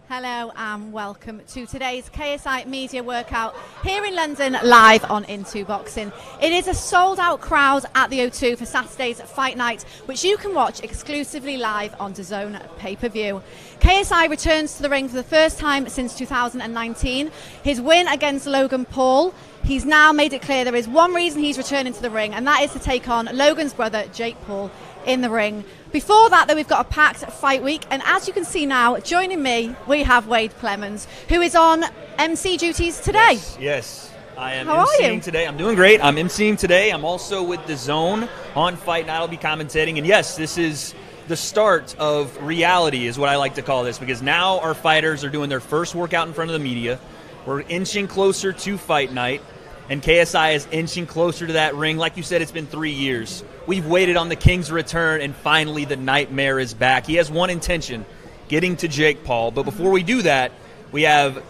Hello and welcome to today's KSI Media Workout here in London, live on Into Boxing. It is a sold-out crowd at the O2 for Saturday's fight night, which you can watch exclusively live on DAZN pay-per-view. KSI returns to the ring for the first time since 2019. His win against Logan Paul. He's now made it clear there is one reason he's returning to the ring, and that is to take on Logan's brother, Jake Paul, in the ring. Before that, though, we've got a packed fight week, and as you can see now, joining me, we have Wade Clemens, who is on MC duties today. Yes. I am How emceeing are you? today. I'm doing great. I'm emceeing today. I'm also with DAZN on Fight Night. I'll be commentating, and yes, this is the start of reality, is what I like to call this, because now our fighters are doing their first workout in front of the media. We're inching closer to Fight Night, and KSI is inching closer to that ring. Like you said, it's been 3 years. We've waited on the King's return, and finally the nightmare is back. He has one intention, getting to Jake Paul. But before we do that, we have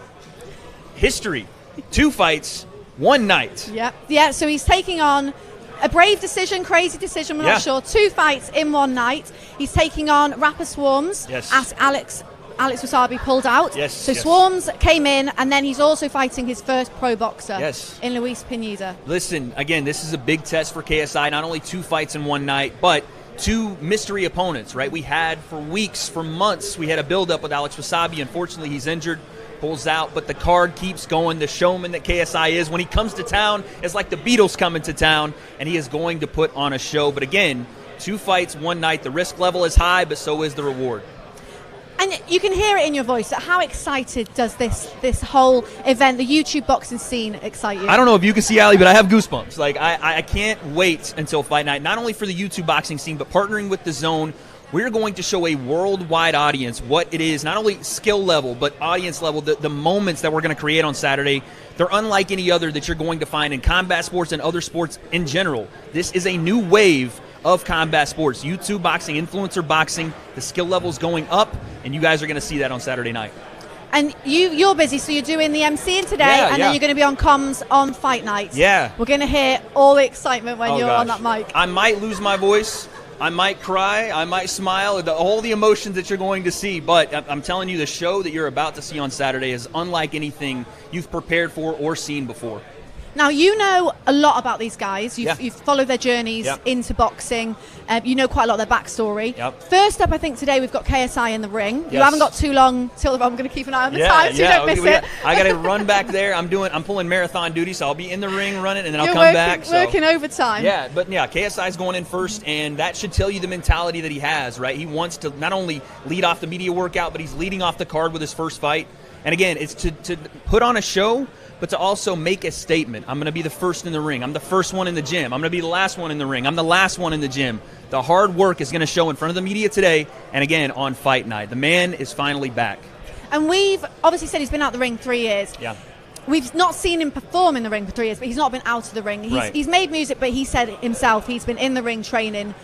history. 2 fights, 1 night. Yeah, so he's taking on a brave decision, crazy decision, we're not sure. 2 fights in 1 night. He's taking on rapper Swarmz. Yes. As Alex Wasabi pulled out. Yes. So Swarmz came in, and then he's also fighting his first pro boxer in Luis Pineda. Listen, again, this is a big test for KSI. Not only 2 fights in 1 night, but 2 mystery opponents, right? We had for weeks, for months, we had a build-up with Alex Wasabi. Unfortunately, he's injured, pulls out, but the card keeps going. The showman that KSI is, when he comes to town, it's like the Beatles coming to town, and he is going to put on a show. But again, 2 fights, 1 night. The risk level is high, but so is the reward. And you can hear it in your voice. How excited does this whole event, the YouTube boxing scene, excite you? I don't know if you can see, Ali, but I have goosebumps. Like, I can't wait until Fight Night, not only for the YouTube boxing scene, but partnering with DAZN. We're going to show a worldwide audience what it is, not only skill level, but audience level, the moments that we're going to create on Saturday. They're unlike any other that you're going to find in combat sports and other sports in general. This is a new wave of combat sports, YouTube boxing, influencer boxing. The skill level's going up, and you guys are going to see that on Saturday night. And you're busy, so you're doing the MCing today, and then you're going to be on comms on Fight Night. Yeah. We're going to hear all the excitement when you're on that mic. I might lose my voice. I might cry. I might smile. All the emotions that you're going to see. But I'm telling you, the show that you're about to see on Saturday is unlike anything you've prepared for or seen before. Now, you know a lot about these guys. You've followed their journeys into boxing. You know quite a lot of their backstory. First up, I think today we've got KSI in the ring. You haven't got too long till I'm going to keep an eye on the time so you don't miss it. I got to run back there. I'm pulling marathon duty, so I'll be in the ring running, and then I'll come back. Working overtime. Yeah, but KSI's going in first, and that should tell you the mentality that he has, right? He wants to not only lead off the media workout, but he's leading off the card with his first fight. And again, it's to put on a show, but to also make a statement. I'm going to be the first in the ring. I'm the first one in the gym. I'm going to be the last one in the ring. I'm the last one in the gym. The hard work is going to show in front of the media today, and again, on Fight Night. The man is finally back. And we've obviously said he's been out the ring 3 years. Yeah. We've not seen him perform in the ring for 3 years, but he's not been out of the ring. He's made music, but he said himself he's been in the ring training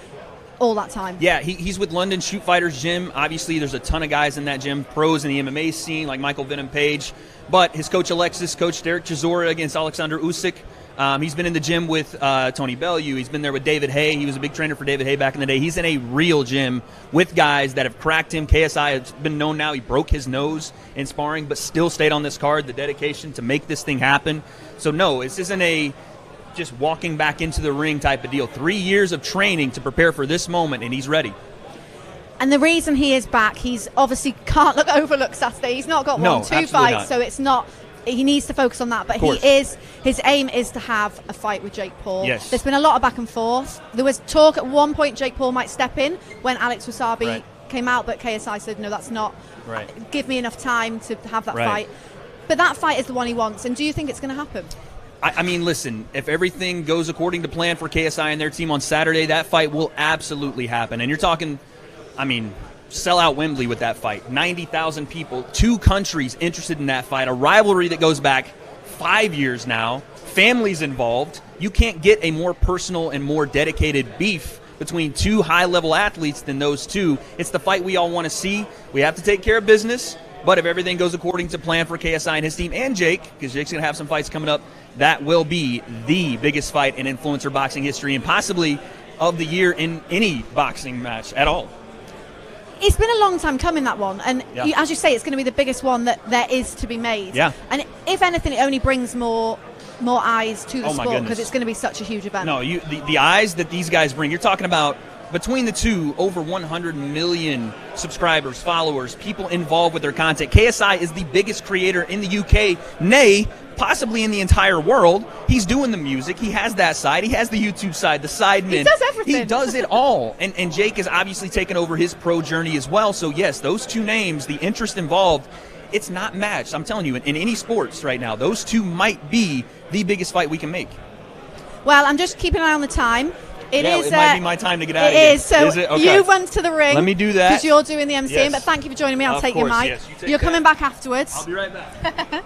all that time. Yeah, he's with London Shoot Fighters Gym. Obviously, there's a ton of guys in that gym, pros in the MMA scene, like Michael Venom Page. But his coach Alexis, Coach Derek Chisora against Alexander Usyk. He's been in the gym with Tony Bellew. He's been there with David Haye. He was a big trainer for David Haye back in the day. He's in a real gym with guys that have cracked him. KSI has been known now. He broke his nose in sparring, but still stayed on this card. The dedication to make this thing happen. So, no, this isn't a just walking back into the ring type of deal. 3 years of training to prepare for this moment, and he's ready. And the reason he is back, he's obviously can't overlook Saturday. He's not got 2 fights, so it's not. He needs to focus on that. But his aim is to have a fight with Jake Paul. Yes. There's been a lot of back and forth. There was talk at one point Jake Paul might step in when Alex Wasabi came out, but KSI said, no, that's not. Give me enough time to have that fight. But that fight is the one he wants. And do you think it's going to happen? I mean, listen, if everything goes according to plan for KSI and their team on Saturday, that fight will absolutely happen. And you're talking, sell out Wembley with that fight. 90,000 people, 2 countries interested in that fight, a rivalry that goes back 5 years now, families involved. You can't get a more personal and more dedicated beef between 2 high-level athletes than those 2. It's the fight we all want to see. We have to take care of business, but if everything goes according to plan for KSI and his team and Jake, because Jake's going to have some fights coming up, that will be the biggest fight in influencer boxing history and possibly of the year in any boxing match at all. it's been a long time coming, that one, and Yeah. as you say, it's going to be the biggest one that there is to be made. Yeah. And if anything, it only brings more eyes to the Oh, my sport, because goodness. it's going to be such a huge event. No, the eyes that these guys bring. You're talking about between the two, over 100 million subscribers, followers, people involved with their content. KSI is the biggest creator in the UK, nay, possibly in the entire world. He's doing the music. He has that side. He has the YouTube side, the sidemen. He does everything. He does it all. And Jake has obviously taken over his pro journey as well. So, yes, those two names, the interest involved, it's not matched. I'm telling you, in any sports right now, those two might be the biggest fight we can make. Well, I'm just keeping an eye on the time. It might be my time to get out of here. It is. So Is it? Okay. you run to the ring. Let me do that. Because you're doing the MCing. Yes. But thank you for joining me. I'll Of take your course, mic. yes, you take You're that. coming back afterwards. I'll be right back.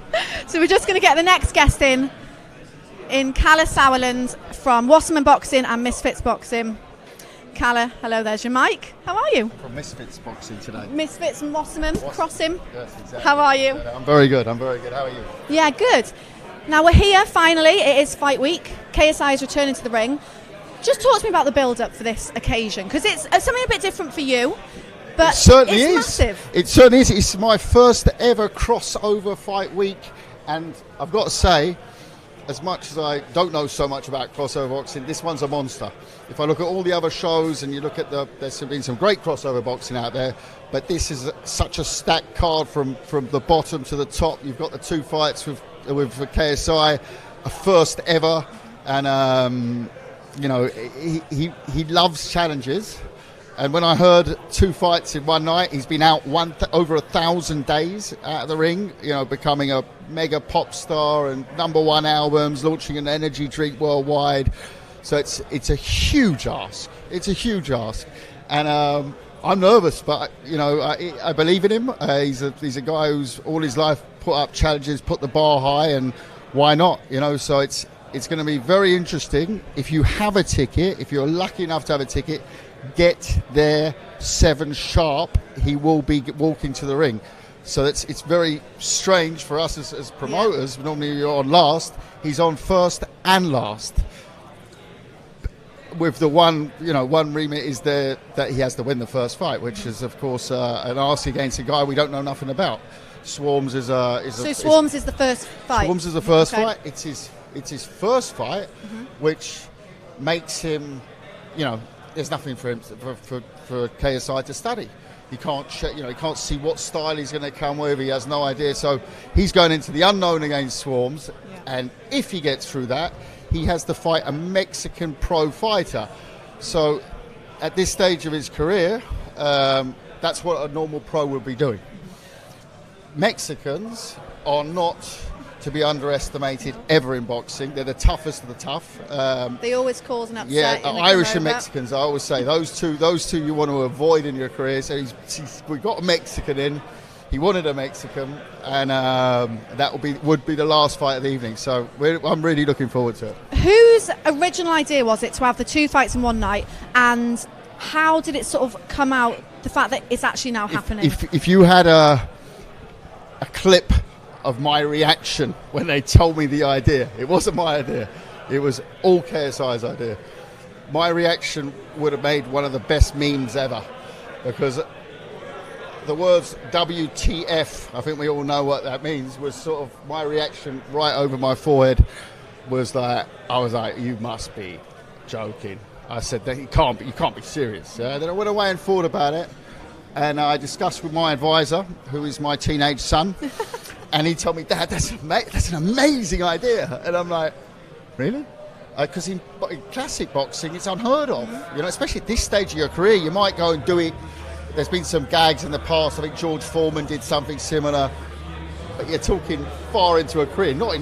So we're just going to get the next guest in Kalle Sauerland from Wasserman Boxing and Misfits Boxing. Kalle, hello, there's your mic. How are you? From Misfits Boxing today. Misfits and Wasserman, cross him. Yes, exactly. How are you? I'm very good. How are you? Yeah, good. Now we're here, finally. It is fight week. KSI is returning to the ring. Just talk to me about the build-up for this occasion, because it's something a bit different for you, but It certainly it's is. massive. It certainly is. It's my first ever crossover fight week, and I've got to say, as much as I don't know so much about crossover boxing, this one's a monster. If I look at all the other shows and you look at there's been some great crossover boxing out there, but this is such a stacked card from the bottom to the top. You've got the two fights with KSI, a first ever, and he loves challenges. And when I heard two fights in one night, he's been out over 1,000 days out of the ring, becoming a mega pop star and #1 albums, launching an energy drink worldwide. So it's a huge ask. It's a huge ask. And I'm nervous, but, I believe in him. He's a guy who's all his life put up challenges, put the bar high, and why not? So it's going to be very interesting. If you have a ticket, if you're lucky enough to have a ticket, get there 7 sharp. He will be walking to the ring. So it's very strange for us as promoters. Yeah. Normally you're on last. He's on first and last. With the one remit is there that he has to win the first fight, which is of course an ask against a guy we don't know nothing about. Swarmz is Swarmz is the first fight. Swarmz is the first Okay. fight. It's his first fight, which makes him, there's nothing for him for KSI to study. He can't he can't see what style he's going to come with. He has no idea. So he's going into the unknown against Swarmz, and if he gets through that, he has to fight a Mexican pro fighter. So at this stage of his career, that's what a normal pro would be doing. Mexicans are not to be underestimated ever in boxing. They're the toughest of the tough. They always cause an upset. Yeah, in the Irish and Corona. Mexicans, I always say, those two you want to avoid in your career. So we got a Mexican in. He wanted a Mexican, and that would be the last fight of the evening. So I'm really looking forward to it. Whose original idea was it to have the 2 fights in one night, and how did it sort of come out, the fact that it's actually now happening? If you had a clip of my reaction when they told me the idea, it wasn't my idea. It was all KSI's idea. My reaction would have made one of the best memes ever, because the words WTF, I think we all know what that means, was sort of my reaction right over my forehead. Was like, I was like, you must be joking. I said that you can't be serious. Then I went away and thought about it, and I discussed with my advisor, who is my teenage son, and he told me, Dad, that's an amazing idea. And I'm like, really? Because in classic boxing, it's unheard of. Especially at this stage of your career, you might go and do it. There's been some gags in the past. I think George Foreman did something similar. But you're talking far into a career, not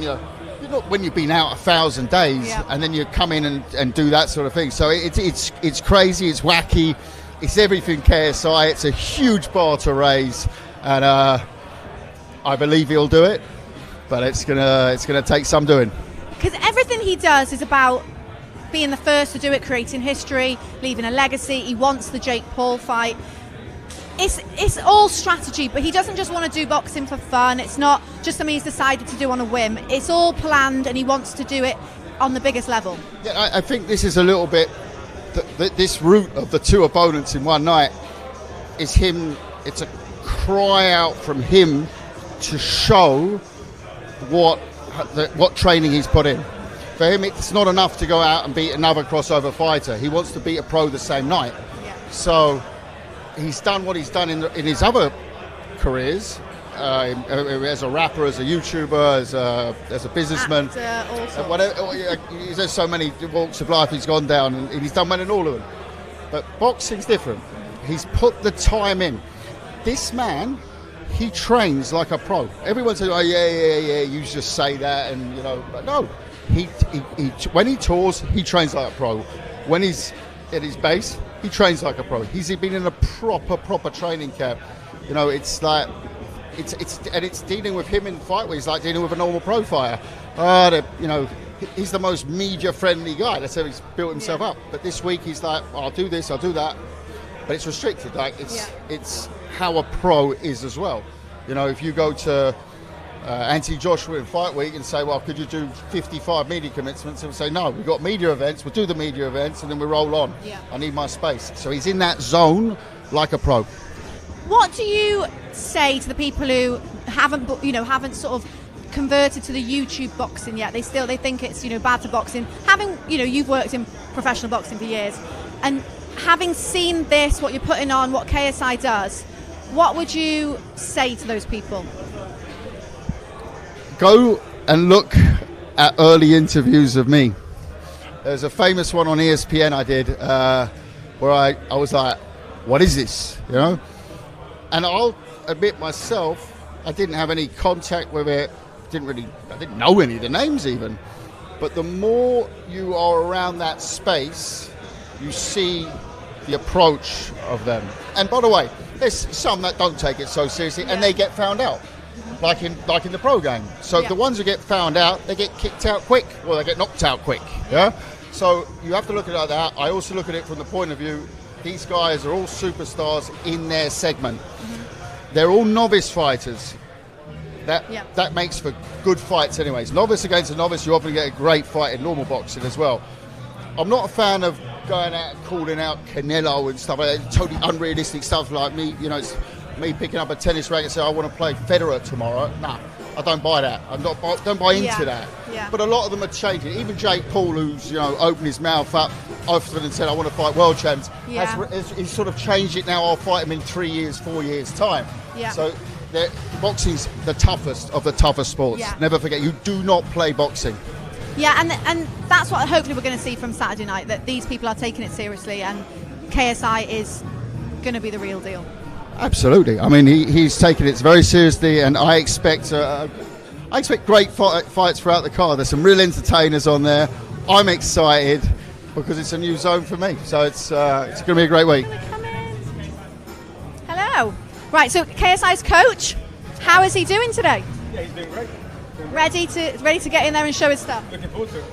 when you've been out 1,000 days, and then you come in and do that sort of thing. So it's crazy, it's wacky, it's everything KSI. It's a huge bar to raise, and I believe he'll do it. But it's gonna take some doing. Because everything he does is about being the first to do it, creating history, leaving a legacy. He wants the Jake Paul fight. It's all strategy, but he doesn't just want to do boxing for fun. It's not just something he's decided to do on a whim. It's all planned, and he wants to do it on the biggest level. Yeah, I think this is a little bit this route of the two opponents in one night. it's him. It's a cry out from him to show what training he's put in. For him, it's not enough to go out and beat another crossover fighter. He wants to beat a pro the same night. Yeah. So he's done what he's done in his other careers, as a rapper, as a YouTuber, as a businessman. There's so many walks of life he's gone down, and he's done well in all of them. But boxing's different. He's put the time in. This man, he trains like a pro. Everyone says, "Oh yeah, you just say that," and but no. He when he tours, he trains like a pro. When he's at his base, he trains like a pro. He's been in a proper training camp. It's like it's dealing with him in fight where he's like dealing with a normal pro fighter. He's the most media friendly guy. That's how he's built himself up. But this week he's like, I'll do this, I'll do that. But it's restricted. Like it's how a pro is as well. If you go to Anthony Joshua in fight week and say, well, could you do 55 media commitments? And we'll say, no, we've got media events, we'll do the media events and then we roll on. Yeah. I need my space. So he's in that zone like a pro. What do you say to the people who haven't sort of converted to the YouTube boxing yet? They think it's bad for boxing. You've worked in professional boxing for years, and having seen this, what you're putting on, what KSI does, what would you say to those people? Go and look at early interviews of me. There's a famous one on ESPN I did where I was like, what is this? And I'll admit myself, I didn't have any contact with it. I didn't know any of the names even. But the more you are around that space, you see the approach of them. And by the way, there's some that don't take it so seriously and they get found out, like in the pro game. So the ones who get found out, they get kicked out quick, or they get knocked out quick. Yeah. So you have to look at it like that. I also look at it from the point of view, these guys are all superstars in their segment. Mm-hmm. They're all novice fighters. That makes for good fights anyways. Novice against a novice, you often get a great fight in normal boxing as well. I'm not a fan of going out and calling out Canelo and stuff like that. Totally unrealistic stuff like me. It's me picking up a tennis racket and saying I want to play Federer tomorrow. Nah, I don't buy that. Don't buy into that. Yeah. But a lot of them are changing. Even Jake Paul, who's opened his mouth up often and said I want to fight world champs, he's sort of changed it now. I'll fight him in 3 years, 4 years time. Yeah. So boxing's the toughest of the toughest sports. Yeah. Never forget, you do not play boxing. Yeah, and that's what hopefully we're going to see from Saturday night, that these people are taking it seriously and KSI is going to be the real deal. Absolutely. I mean, he's taken it very seriously, and I expect great fights throughout the card. There's some real entertainers on there. I'm excited because it's a new zone for me. So it's going to be a great week. Hello. Right, so KSI's coach, how is he doing today? Yeah, he's doing great. Ready to get in there and show his stuff? Looking forward to it.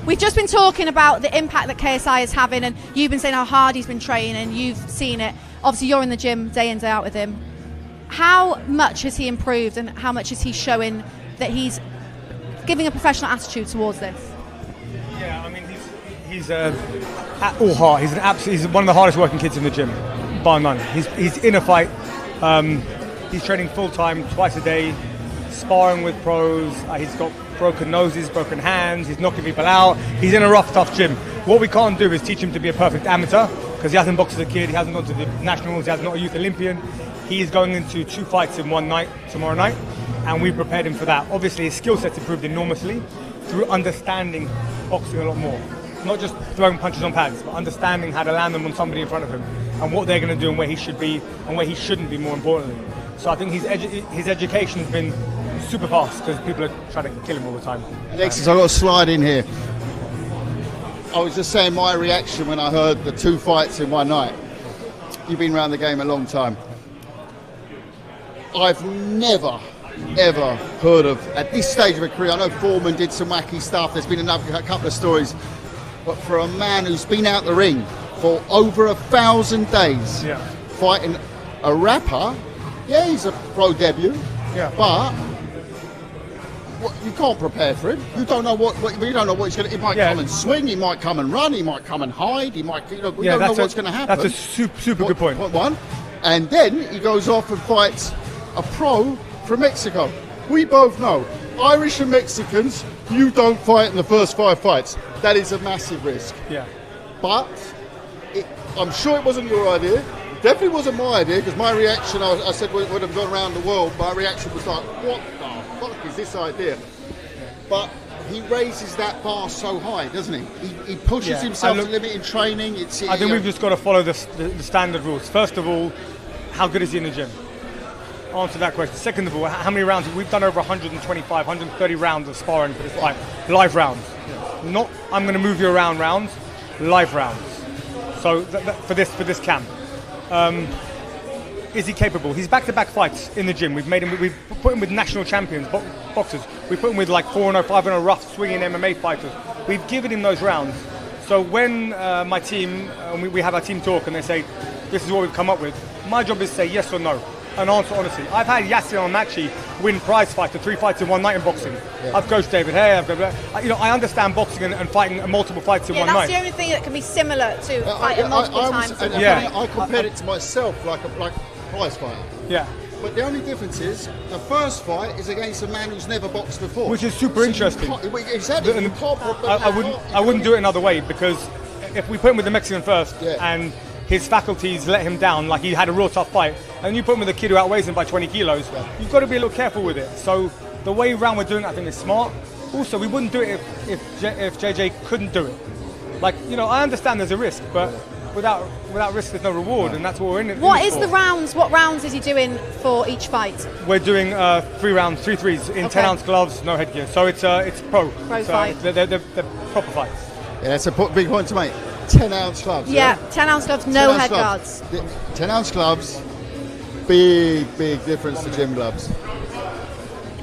We've just been talking about the impact that KSI is having, and you've been saying how hard he's been training, and you've seen it. Obviously, you're in the gym day in, day out with him. How much has he improved, and how much is he showing that he's giving a professional attitude towards this? Yeah, I mean, he's at all heart. He's one of the hardest working kids in the gym, bar none. He's in a fight. He's training full time, twice a day, sparring with pros. He's got broken noses, broken hands. He's knocking people out. He's in a rough, tough gym. What we can't do is teach him to be a perfect amateur, because he hasn't boxed as a kid. He hasn't gone to the nationals. He hasn't not a youth Olympian. He's going into 2 fights in one night tomorrow night, and we prepared him for that. Obviously, his skill set's improved enormously through understanding boxing a lot more. Not just throwing punches on pads, but understanding how to land them on somebody in front of him and what they're going to do and where he should be and where he shouldn't be, more importantly. So I think his education has been super fast because people are trying to kill him all the time. Alexis, I've got to slide in here. I was just saying my reaction when I heard the 2 fights in one night. You've been around the game a long time. I've never, ever heard of, at this stage of a career, I know Foreman did some wacky stuff, there's been a couple of stories, but for a man who's been out the ring for over 1,000 days, fighting a rapper, he's a pro debut, but you can't prepare for him. You don't know what he's going to. He might come and swing. He might come and run. He might come and hide. He might. We don't know what's going to happen. That's a super good point. Point one. And then he goes off and fights a pro from Mexico. We both know, Irish and Mexicans, you don't fight in the first 5 fights. That is a massive risk. Yeah. But I'm sure it wasn't your idea. It definitely wasn't my idea, because my reaction, I said would have gone around the world. My reaction was like, what the fuck is this idea? But he raises that bar so high, doesn't he? He pushes himself to limit in training. I think we've just got to follow the standard rules. First of all, how good is he in the gym? Answer that question. Second of all, how many rounds? We've done over 125, 130 rounds of sparring for this fight. Live rounds. Not I'm going to move you around rounds, live rounds. So for this camp. Is he capable? He's back-to-back fights in the gym. We've put him with national champions, boxers. We put him with like 4-0, 5-0 rough swinging MMA fighters. We've given him those rounds. So when my team, we have our team talk and they say, this is what we've come up with, my job is to say yes or no and answer honestly. I've had Yasser Almachi win prize fights for 3 fights in one night in boxing. Yeah. I've coached David Hay. I understand boxing and fighting multiple fights in one night. That's the only thing that can be similar to fighting multiple times. I compared it to myself like a prize fighter. Yeah. But the only difference is the first fight is against a man who's never boxed before, which is super interesting. Exactly. I wouldn't do it another way, because if we put him with the Mexican first and his faculties let him down, like he had a real tough fight, and you put him with a kid who outweighs him by 20 kilos, you've got to be a little careful with it. So the way round we're doing it, I think, is smart. Also, we wouldn't do it if JJ couldn't do it. Like, I understand there's a risk, but without risk there's no reward, and that's what we're in it. What is the rounds? What rounds is he doing for each fight? We're doing 3 rounds, 3 threes in 10-ounce gloves, no headgear. So it's pro fight. They're proper fights. Yeah, that's a big point to make. 10-ounce gloves. Yeah, 10-ounce gloves, no head guards. 10-ounce gloves, big difference to gym gloves.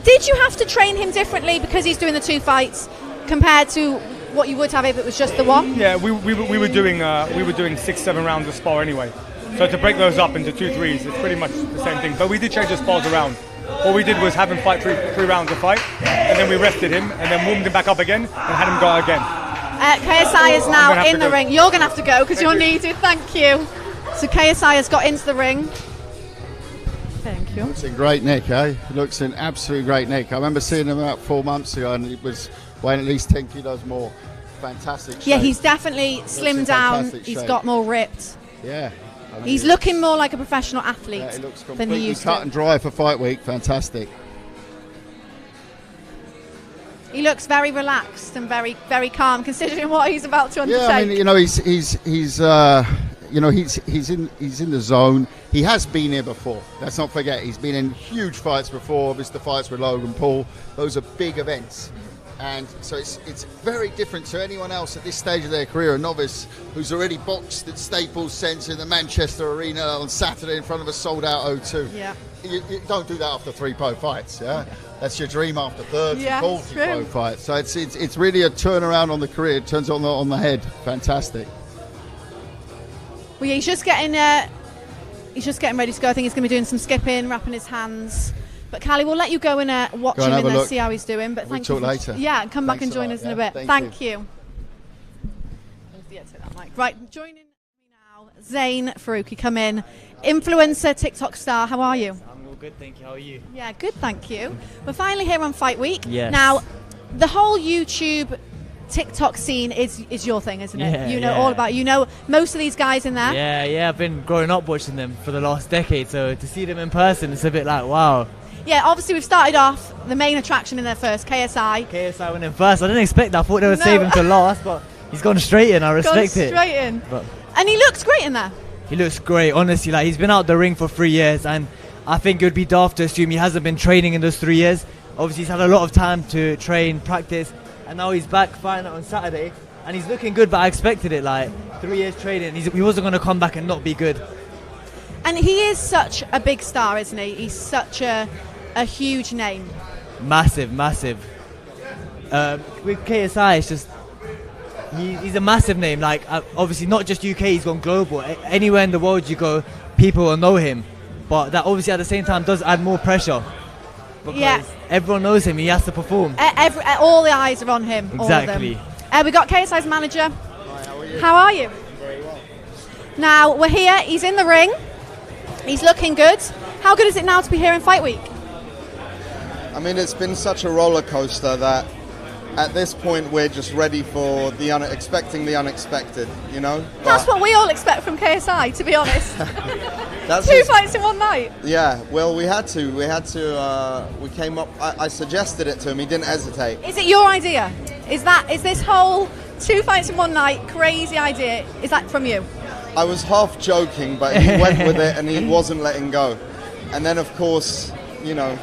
Did you have to train him differently because he's doing the 2 fights compared to what you would have if it was just the one? Yeah, we were doing 6-7 rounds of spar anyway. So to break those up into 2 threes, it's pretty much the same thing. But we did change the spars around. All we did was have him fight 3 rounds of fight, and then we rested him, and then warmed him back up again, and had him go again. KSI is now in the ring. You're going to have to go because you're needed. Thank you. So KSI has got into the ring. Thank you. Looks in great nick, eh? Looks in absolutely great nick. I remember seeing him about 4 months ago, and it was weighing at least 10 kilos more. Fantastic shape. Yeah, he's definitely slimmed down. He's got more ripped. Yeah. He's looking more like a professional athlete he looks than he used to. Cut and dry for fight week. Fantastic. He looks very relaxed and very, very calm, considering what he's about to undertake. Yeah, I mean, he's in the zone. He has been here before. Let's not forget, he's been in huge fights before. Obviously, the fights with Logan Paul. Those are big events, and so it's very different to anyone else at this stage of their career. A novice who's already boxed at Staples Centre in the Manchester Arena on Saturday in front of a sold-out O2. Yeah. You don't do that after 3 pro fights, yeah? That's your dream after 30, 40 pro fights. So it's really a turnaround on the career. It turns on the head. Fantastic. Well, yeah, he's just getting ready to go. I think he's going to be doing some skipping, wrapping his hands. But Callie, we'll let you go and watch him in there, see how he's doing. But we'll talk later. Yeah, come back and join us in a bit. Thank you. Right, joining me now, Zain Faruqi, come in. Influencer, TikTok star, how are you? I'm all good, thank you. How are you? Yeah, good, thank you. We're finally here on Fight Week. Yes. Now, the whole YouTube, TikTok scene is your thing, isn't it? Yeah, you know all about it. You know most of these guys in there? Yeah, I've been growing up watching them for the last decade, so to see them in person, it's a bit like, wow. Yeah, obviously we've started off the main attraction in there first, KSI. KSI went in first. I didn't expect that. I thought they would save him to last, but he's gone straight in. I respect it. Gone straight in. But and he looks great in there. He looks great, honestly. Like, he's been out the ring for 3 years, and I think it would be daft to assume he hasn't been training in those 3 years. Obviously, he's had a lot of time to train, practice, and now he's back fighting on Saturday, and he's looking good, but I expected it. Like, 3 years training, he wasn't going to come back and not be good. And he is such a big star, isn't he? He's such a huge name. Massive. With KSI, it's just... He's a massive name, like obviously not just UK, he's gone global. Anywhere in the world you go, people will know him. But that obviously at the same time does add more pressure. Because everyone knows him, he has to perform. All the eyes are on him. Exactly. All of them. We got KSI's manager. Hi, how are you? How are you? Very well. Now, we're here, he's in the ring. He's looking good. How good is it now to be here in fight week? I mean, it's been such a roller coaster that at this point we're just ready for expecting the unexpected, you know? That's what we all expect from KSI, to be honest. That's Two fights in one night. Yeah, well, we had to. We came up, I suggested it to him, he didn't hesitate. Is it your idea? Is this whole 2 fights in one night crazy idea, is that from you? I was half joking, but he went with it and he wasn't letting go. And then, of course, you know,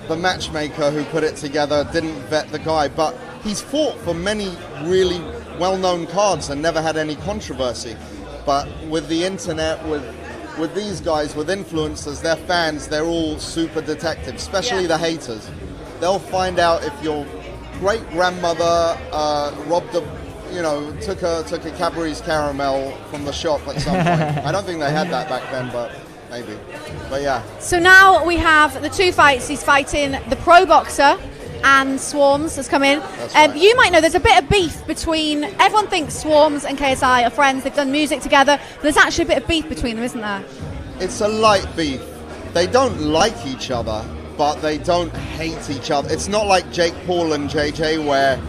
the matchmaker who put it together didn't vet the guy, but he's fought for many really well-known cards and never had any controversy. But with the internet, with these guys, with influencers, their fans, they're all super detectives, especially the haters. They'll find out if your great-grandmother took a Cadbury's caramel from the shop at some point. I don't think they had that back then, but maybe. But yeah. So now we have the 2 fights. He's fighting the pro boxer, and Swarmz has come in. Right. You might know there's a bit of beef between. Everyone thinks Swarmz and KSI are friends. They've done music together. But there's actually a bit of beef between them, isn't there? It's a light beef. They don't like each other, but they don't hate each other. It's not like Jake Paul and JJ where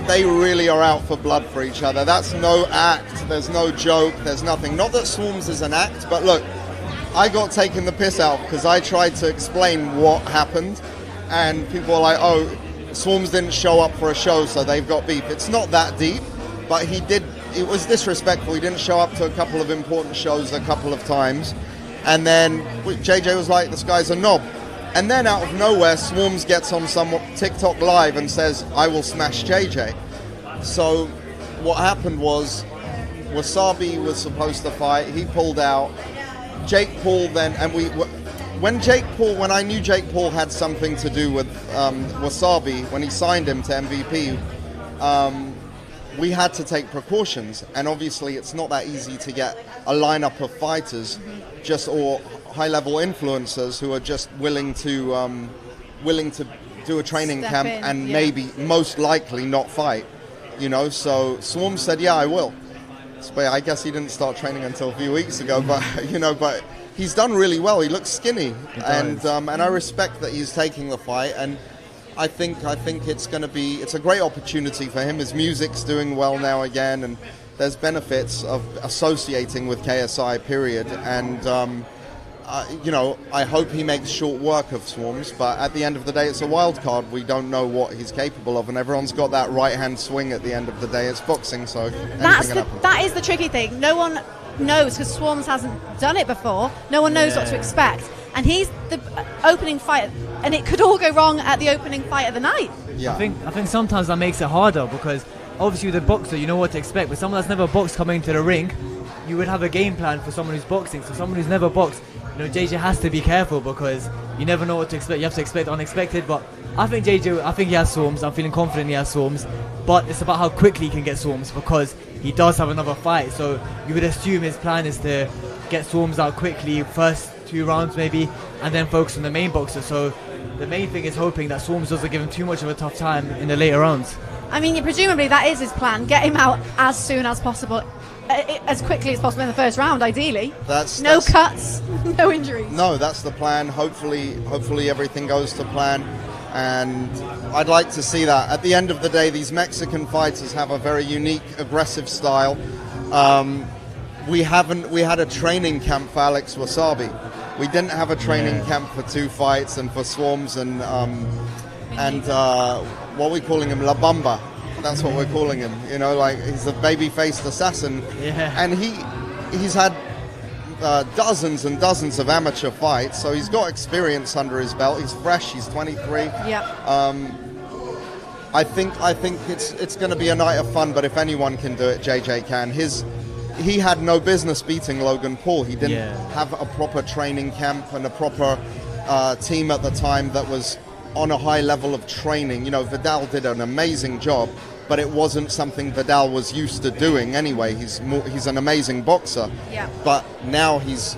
they really are out for blood for each other. That's no act, there's no joke, there's nothing. Not that Swarmz is an act, but look, I got taken the piss out because I tried to explain what happened, and people were like, oh, Swarmz didn't show up for a show, so they've got beef. It's not that deep, but it was disrespectful. He didn't show up to a couple of important shows a couple of times, and then JJ was like, this guy's a knob. And then out of nowhere, Swarmz gets on some TikTok live and says, I will smash JJ. So what happened was, Wasabi was supposed to fight, he pulled out. Jake Paul then, and when I knew Jake Paul had something to do with Wasabi, when he signed him to MVP, we had to take precautions. And obviously it's not that easy to get a lineup of fighters or high-level influencers who are just willing to do a training Step camp in, and yeah. maybe most likely not fight, you know. So Swarmz said, yeah, I will. But I guess he didn't start training until a few weeks ago, but but he's done really well. He looks skinny, and I respect that he's taking the fight, and I think it's a great opportunity for him. His music's doing well now again, and there's benefits of associating with KSI, period. And I hope he makes short work of Swarmz, but at the end of the day, it's a wild card. We don't know what he's capable of, and everyone's got that right-hand swing at the end of the day. It's boxing, so anything can happen. That is the tricky thing. No one knows, because Swarmz hasn't done it before. No one knows what to expect. And he's the opening fight, and it could all go wrong at the opening fight of the night. Yeah. I think sometimes that makes it harder, because obviously with a boxer, you know what to expect, but someone that's never boxed coming into the ring, you would have a game plan for someone who's boxing. So someone who's never boxed, JJ has to be careful, because you never know what to expect. You have to expect the unexpected. But I think he has Swarmz. I'm feeling confident he has Swarmz. But it's about how quickly he can get Swarmz, because he does have another fight. So you would assume his plan is to get Swarmz out quickly, first 2 rounds maybe, and then focus on the main boxer. So the main thing is hoping that Swarmz doesn't give him too much of a tough time in the later rounds. I mean, presumably that is his plan. Get him out as soon as possible. As quickly as possible in the first round, ideally. No cuts, no injuries. No, that's the plan. Hopefully everything goes to plan, and I'd like to see that. At the end of the day, these Mexican fighters have a very unique, aggressive style. We had a training camp for Alex Wasabi. We didn't have a training camp for 2 fights, and for Swarmz and what are we calling him? La Bamba. That's what we're calling him, he's a baby-faced assassin. Yeah. And he's had dozens and dozens of amateur fights, so he's got experience under his belt. He's fresh, he's 23. Yeah. I think it's going to be a night of fun, but if anyone can do it, JJ can. He had no business beating Logan Paul. He didn't have a proper training camp and a proper team at the time that was on a high level of training. Vidal did an amazing job, but it wasn't something Vidal was used to doing anyway. He's an amazing boxer. Yeah. But now he's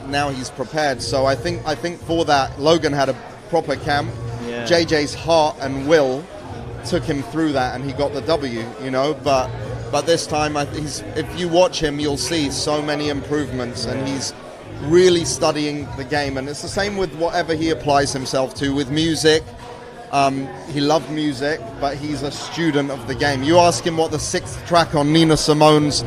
prepared. So I think for that, Logan had a proper camp. Yeah. JJ's heart and will took him through that, and he got the W. But this time, if you watch him, you'll see so many improvements, and really studying the game, and it's the same with whatever he applies himself to. With music, he loved music, but he's a student of the game. You ask him what the 6th track on Nina Simone's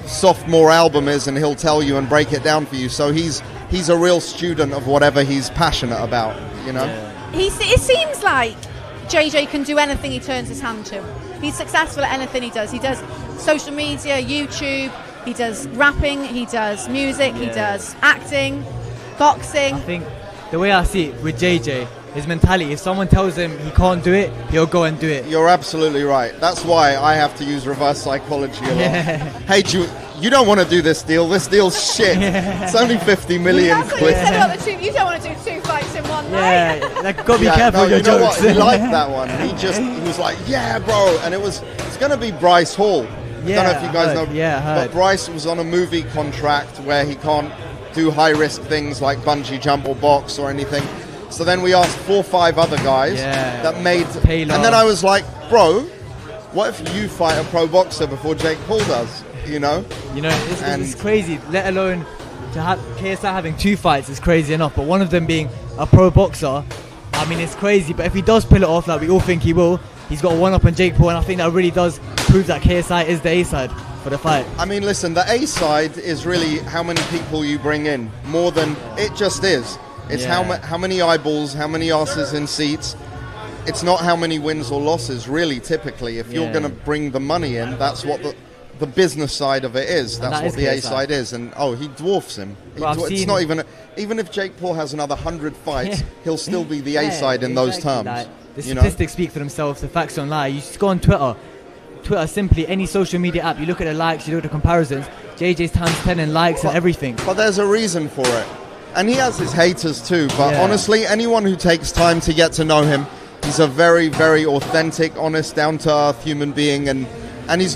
sophomore album is, and he'll tell you and break it down for you. So he's a real student of whatever he's passionate about, you know? It seems like JJ can do anything he turns his hand to. He's successful at anything he does. He does social media, YouTube, he does rapping, he does music, he does acting, boxing. I think the way I see it with JJ, his mentality, if someone tells him he can't do it, he'll go and do it. You're absolutely right. That's why I have to use reverse psychology a lot. Hey, you don't want to do this deal. This deal's shit. It's only 50 million That's what quid. you said about the two. You don't want to do 2 fights in one night. Yeah, like, gotta be careful with your you know jokes. what? He liked that one. He was like, yeah, bro. And it's going to be Bryce Hall. I don't know if you guys know. Yeah, I heard. But Bryce was on a movie contract where he can't do high-risk things like bungee jump or box or anything. So then we asked 4 or 5 other guys that made... Taylor. And then I was like, bro, what if you fight a pro boxer before Jake Paul does? You know? It's crazy, let alone to have KSI having 2 fights is crazy enough, but one of them being a pro boxer, I mean, it's crazy. But if he does pull it off like we all think he will, he's got a one-up on Jake Paul, and I think that really does prove that KSI is the A-side for the fight. I mean, listen, the A-side is really how many people you bring in, more than it just is. It's how many eyeballs, how many asses in seats. It's not how many wins or losses, really, typically. If you're going to bring the money in, that's what the business side of it is. That's what the A-side is. And, he dwarfs him. It's not even... Even if Jake Paul has another 100 fights, he'll still be the A-side in those terms. Like, the statistics speak for themselves. The facts don't lie. You just go on Twitter, simply, any social media app, you look at the likes, you look at the comparisons, JJ's times 10 in likes and everything. But there's a reason for it. And he has his haters too. But honestly, anyone who takes time to get to know him, he's a very, very authentic, honest, down-to-earth human being. And he's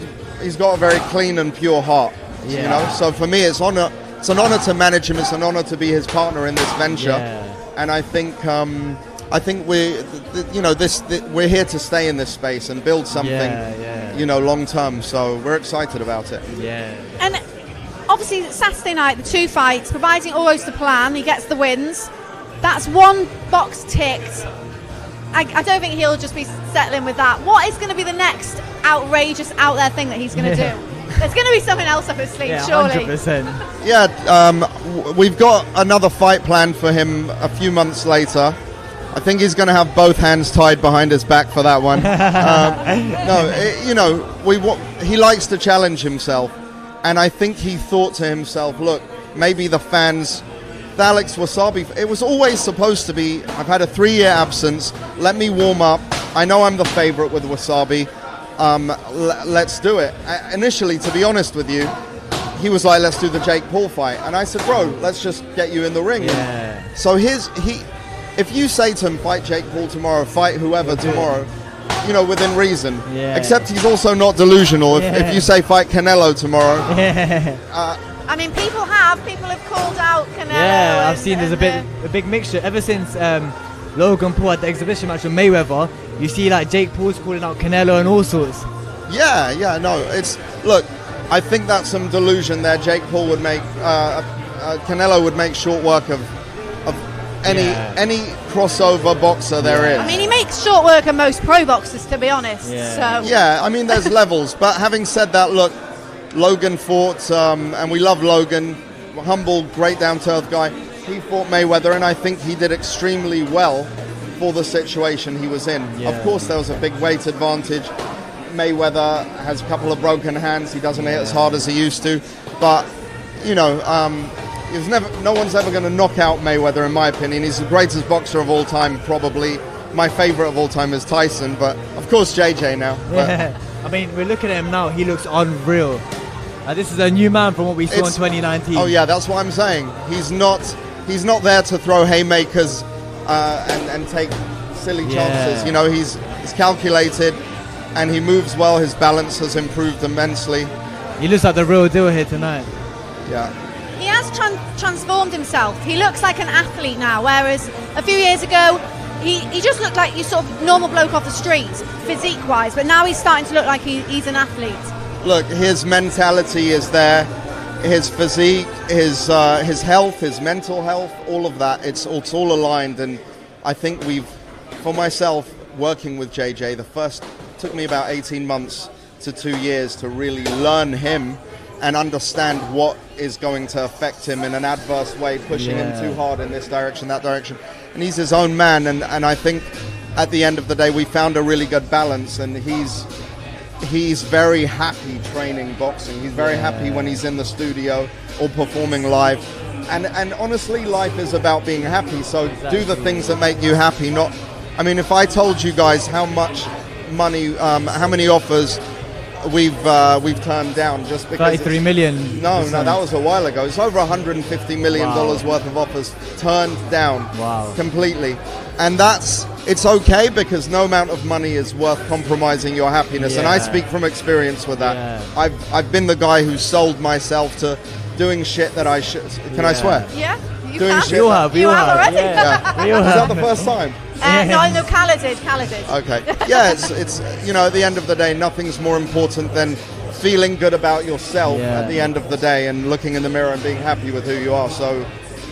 got a very clean and pure heart. You know? So for me, it's an honor to manage him. It's an honor to be his partner in this venture. And I think we're here to stay in this space and build something, long term. So we're excited about it. And obviously Saturday night, the 2 fights, providing all goes to plan, he gets the wins. That's 1 box ticked. I don't think he'll just be settling with that. What is going to be the next outrageous out there thing that he's going to do? There's going to be something else up his sleeve, surely. 100%. Yeah, we've got another fight planned for him a few months later. I think he's going to have both hands tied behind his back for that one. He likes to challenge himself. And I think he thought to himself, look, maybe the fans... The Alex Wasabi, it was always supposed to be, I've had a 3-year absence, let me warm up. I know I'm the favorite with Wasabi. Let's do it. Initially, to be honest with you, he was like, let's do the Jake Paul fight. And I said, bro, let's just get you in the ring. So if you say to him, fight Jake Paul tomorrow, fight whoever tomorrow, within reason. Except he's also not delusional. If you say fight Canelo tomorrow. I mean, people have called out Canelo. Yeah, I've seen there's a big mixture. Ever since Logan Paul had the exhibition match with Mayweather, you see like Jake Paul's calling out Canelo and all sorts. Look, I think that's some delusion there. Jake Paul would make, Canelo would make short work of any crossover boxer there is. I mean, he makes short work of most pro boxers, to be honest. I mean, there's levels. But having said that, look, Logan fought, and we love Logan, humble, great down-to-earth guy. He fought Mayweather, and I think he did extremely well for the situation he was in. Of course, there was a big weight advantage. Mayweather has a couple of broken hands. He doesn't hit as hard as he used to. But, no one's ever going to knock out Mayweather, in my opinion. He's the greatest boxer of all time, probably. My favorite of all time is Tyson, but of course JJ now. I mean, we're looking at him now. He looks unreal. This is a new man from what we saw in 2019. Oh yeah, that's what I'm saying. He's not there to throw haymakers and take silly chances. He's calculated, and he moves well. His balance has improved immensely. He looks like the real deal here tonight. Yeah. He has transformed himself. He looks like an athlete now, whereas a few years ago, he just looked like your sort of normal bloke off the street, physique-wise, but now he's starting to look like he's an athlete. Look, his mentality is there. his physique, his health, his mental health, all of that. It's all aligned, and I think for myself, working with JJ, took me about 18 months to 2 years to really learn him and understand what is going to affect him in an adverse way, pushing him too hard in this direction, that direction. And he's his own man, and I think at the end of the day we found a really good balance, and he's very happy training boxing. He's very happy when he's in the studio or performing live. And honestly, life is about being happy, so do the things that make you happy. If I told you guys how much money, how many offers we've turned down just because 33 million. No, that was a while ago. It's over $150 million worth of offers turned down completely. And it's okay, because no amount of money is worth compromising your happiness. And I speak from experience with that. I've been the guy who sold myself to doing shit that I should. Can I swear? Yeah, you doing can. shit. You have already. Yeah. Is that the first time? No, Khaled did. Okay. Yeah, it's at the end of the day, nothing's more important than feeling good about yourself at the end of the day, and looking in the mirror and being happy with who you are. So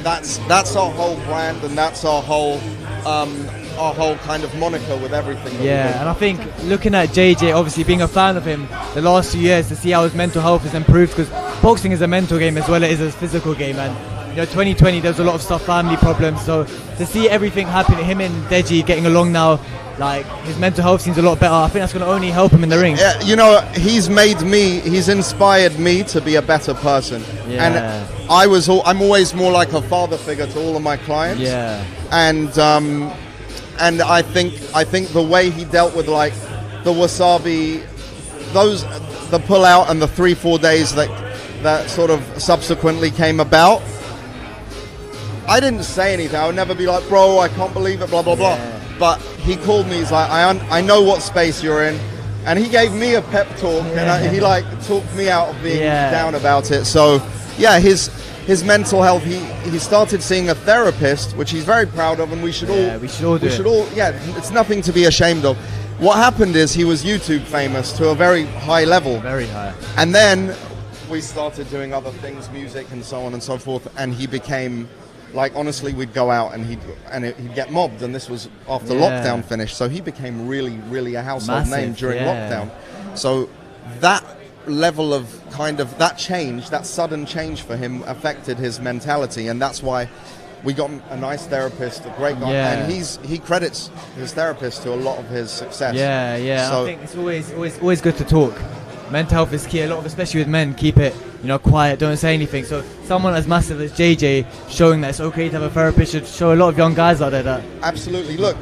that's our whole brand, and that's our whole kind of moniker with everything that we do. And I think looking at JJ, obviously being a fan of him the last few years, to see how his mental health has improved, because boxing is a mental game as well as it is a physical game, and 2020 there's a lot of stuff, family problems, so to see everything happening, him and Deji getting along now, like his mental health seems a lot better. I think that's going to only help him in the ring. He's inspired me to be a better person, and I'm always more like a father figure to all of my clients. And I think the way he dealt with like the wasabi, the pull out and the 3-4 days that sort of subsequently came about, I didn't say anything. I would never be like, bro, I can't believe it, blah blah blah. But he called me. He's like, I know what space you're in, and he gave me a pep talk, and he like talked me out of being down about it. So his mental health, he started seeing a therapist, which he's very proud of, and we should all do it. It's nothing to be ashamed of. What happened is he was YouTube famous to a very high level. Very high. And then we started doing other things, music and so on and so forth, and he became, like, honestly, we'd go out and he'd get mobbed, and this was after lockdown finished, so he became really, really a household name during lockdown. So that level of that sudden change for him affected his mentality, and that's why we got a nice therapist, a great guy, and he credits his therapist to a lot of his success. So I think it's always good to talk. Mental health is key. A lot of, especially with men, keep it quiet, don't say anything. So someone as massive as JJ showing that it's okay to have a therapist should show a lot of young guys out there that. Absolutely. Look,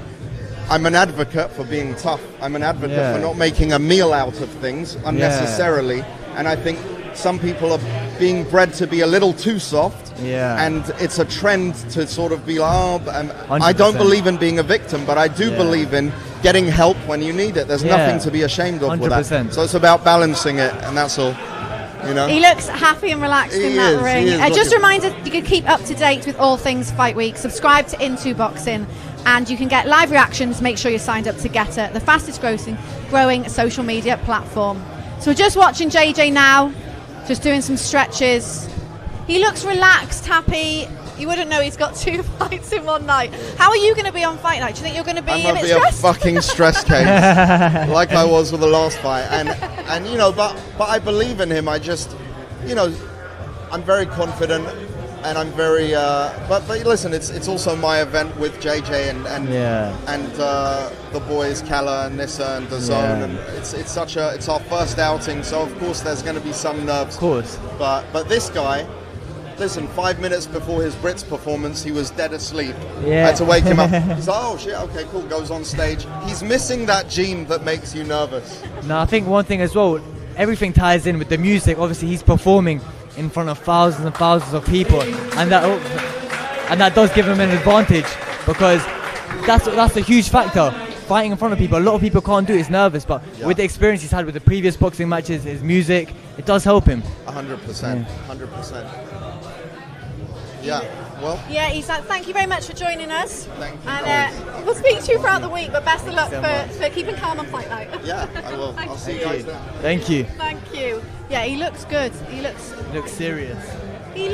I'm an advocate for being tough. I'm an advocate for not making a meal out of things unnecessarily. And I think some people are being bred to be a little too soft. And it's a trend to sort of be like, I don't believe in being a victim, but I do believe in getting help when you need it. There's nothing to be ashamed of 100%. With that. So it's about balancing it, and that's all. He looks happy and relaxed in that ring. Just a reminder, you can keep up to date with all things Fight Week. Subscribe to Into Boxing, and you can get live reactions. Make sure you're signed up to Getter, the fastest growing social media platform. So we're just watching JJ now, just doing some stretches. He looks relaxed, happy. You wouldn't know he's got 2 fights in one night. How are you going to be on fight night? Do you think you're going to be a bit stressed? A fucking stress case, like I was with the last fight. And but I believe in him. I just, I'm very confident, and I'm very. But listen, it's also my event with JJ and the boys, Kala and Nissa and DAZN, and it's our first outing. So of course there's going to be some nerves. Of course. But this guy. Listen, 5 minutes before his Brits performance, he was dead asleep. I had to wake him up. He's like, oh shit, okay, cool, goes on stage. He's missing that gene that makes you nervous. No, I think one thing as well, everything ties in with the music. Obviously, he's performing in front of thousands and thousands of people, and that does give him an advantage, because that's a huge factor. Fighting in front of people, a lot of people can't do it, he's nervous, but with the experience he's had with the previous boxing matches, his music, it does help him. 100%, 100%. Yeah. Well, Yeah, he's like, thank you very much for joining us. Thank you. And we'll speak to you throughout the week, but best of luck for keeping calm on fight night. yeah, I will. I'll see you guys then. Thank you. Thank you. Yeah, he looks good. He looks Serious. he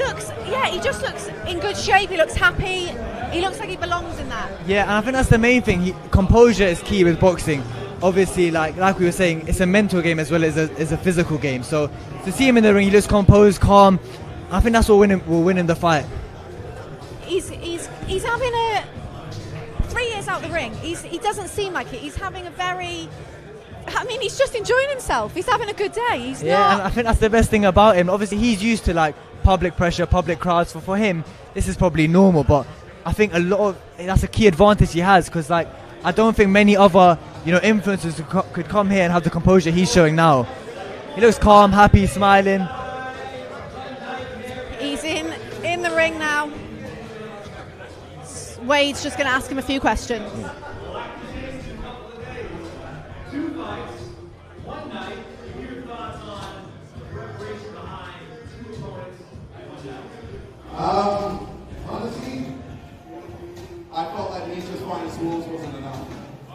just looks in good shape. He looks happy. He looks like he belongs in that. Yeah, and I think that's the main thing. Composure is key with boxing. Obviously, like we were saying, it's a mental game as well as a physical game. So to see him in the ring, he looks composed, calm. I think that's what will win in the fight. He's having a 3 years out the ring. He doesn't seem like it. He's having a very. I mean, he's just enjoying himself. He's having a good day. He's Yeah, and not. I think that's the best thing about him. Obviously, he's used to like public pressure, public crowds. For him, this is probably normal. But I think that's a key advantage he has, because like I don't think many other influencers could come here and have the composure he's showing now. He looks calm, happy, smiling. He's in the ring now. Wade's just going to ask him a few questions. Honestly, I felt like me just finding Swarmz wasn't enough.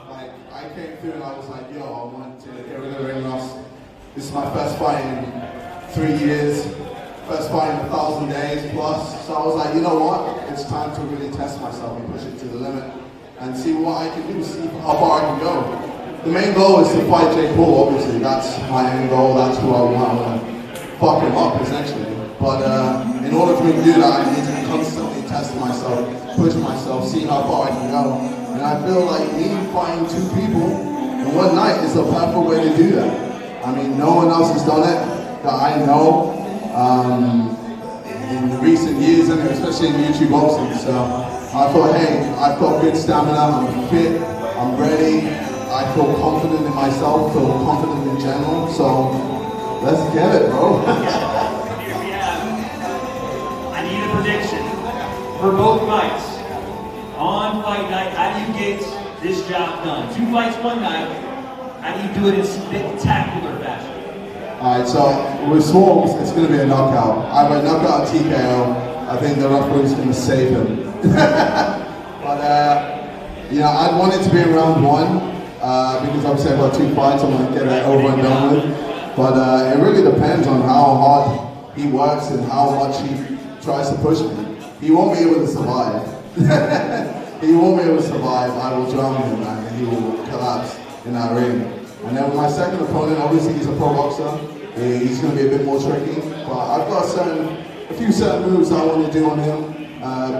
Like, I came through and I was like, yo, I want to get rid of the ring rust. This is my first fight in 3 years, first fight in 1,000 days plus. So I was like, you know what? It's time to really test myself and push it to the limit and see what I can do, see how far I can go. The main goal is to fight Jake Paul, obviously. That's my end goal. That's who I want to fuck him up, essentially. But in order for me to do that, I need to constantly test myself, push myself, see how far I can go. And I feel like me fighting 2 people in one night is the perfect way to do that. I mean, no one else has done it that I know in recent years, and especially in YouTube boxing. So I thought, hey, I've got good stamina, I'm fit, I'm ready, I feel confident in myself, feel confident in general. So let's get it, bro. I need a prediction for both fights. On fight night, how do you get this job done? 2 fights one night, how do you do it in spectacular fashion? Alright, so with Swarmz, it's going to be a knockout. Either knockout TKO. I think the referee's going to save him. But, I'd want it to be in round 1 because obviously I've got 2 fights. I want to get that over and done with. But it really depends on how hard he works and how much he tries to push me. He won't be able to survive. He won't be able to survive. I will drown him and he will collapse in that ring. And then with my second opponent, obviously he's a pro boxer. He's going to be a bit more tricky. But I've got a few certain moves I want to do on him.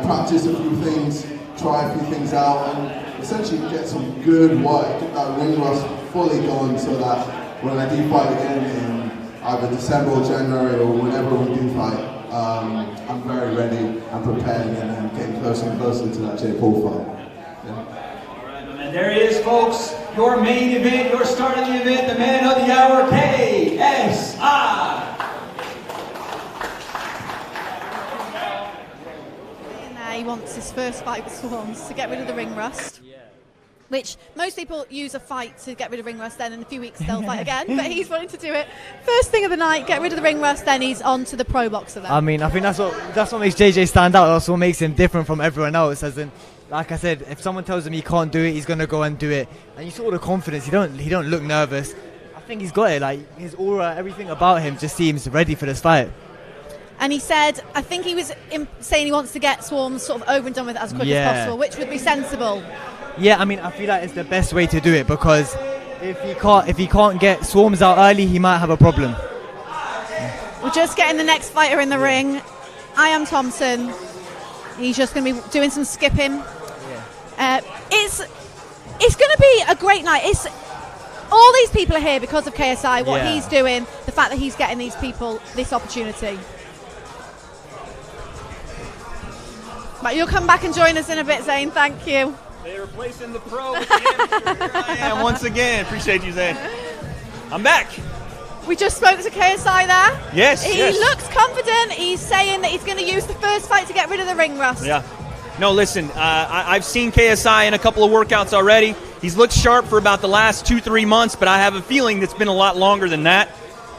Practice a few things, try a few things out, and essentially get some good work, get that ring rust fully going so that when I do fight again in either December or January or whenever we do fight, I'm very ready and prepared and getting closer and closer to that Jake Paul fight. Yeah. All right, my man. There he is, folks. Your main event, your start of the event, the man of the hour, KSI. He wants his first fight with Swarmz to get rid of the ring rust. Which most people use a fight to get rid of ring rust, then in a few weeks they'll fight again. But he's wanting to do it first thing of the night, get rid of the ring rust, then he's on to the pro boxer then. I mean, I think that's what makes JJ stand out. That's what makes him different from everyone else. As in, like I said, if someone tells him he can't do it, he's gonna go and do it. And you saw the confidence. He don't look nervous. I think he's got it. Like his aura, everything about him just seems ready for this fight. And he said, I think he was saying he wants to get Swarmz sort of over and done with as quick as possible, which would be sensible. Yeah, I mean, I feel like it's the best way to do it, because if he can't get Swarmz out early, he might have a problem. We're just getting the next fighter in the ring. I am Thompson. He's just going to be doing some skipping. It's going to be a great night. All these people are here because of KSI, what he's doing, the fact that he's getting these people this opportunity. Right, you'll come back and join us in a bit, Zane. Thank you. They're replacing the pro with the amateur. Here I am once again. Appreciate you, Zane. I'm back. We just spoke to KSI there. Yes, He looks confident. He's saying that he's going to use the first fight to get rid of the ring rust. Yeah. No, listen, I've seen KSI in a couple of workouts already. He's looked sharp for about the last 2-3 months, but I have a feeling it's been a lot longer than that.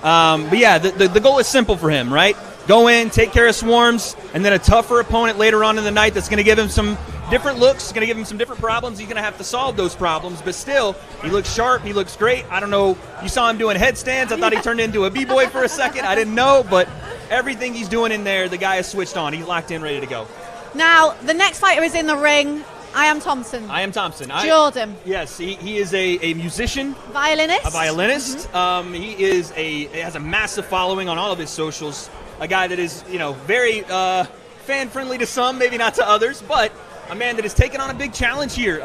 But yeah, the goal is simple for him, right? go in, take care of Swarmz, and then a tougher opponent later on in the night that's going to give him some different looks, going to give him some different problems. He's going to have to solve those problems, but still, he looks sharp. He looks great. I don't know. You saw him doing headstands. I thought he turned into a B-boy for a second. I didn't know, but everything he's doing in there, the guy is switched on. He's locked in, ready to go. Now, the next fighter is in the ring. I am Thompson. Jordan. Yes, he is a musician. Violinist. A violinist. He has a massive following on all of his socials. A guy that is, very fan-friendly to some, maybe not to others, but a man that has taken on a big challenge here.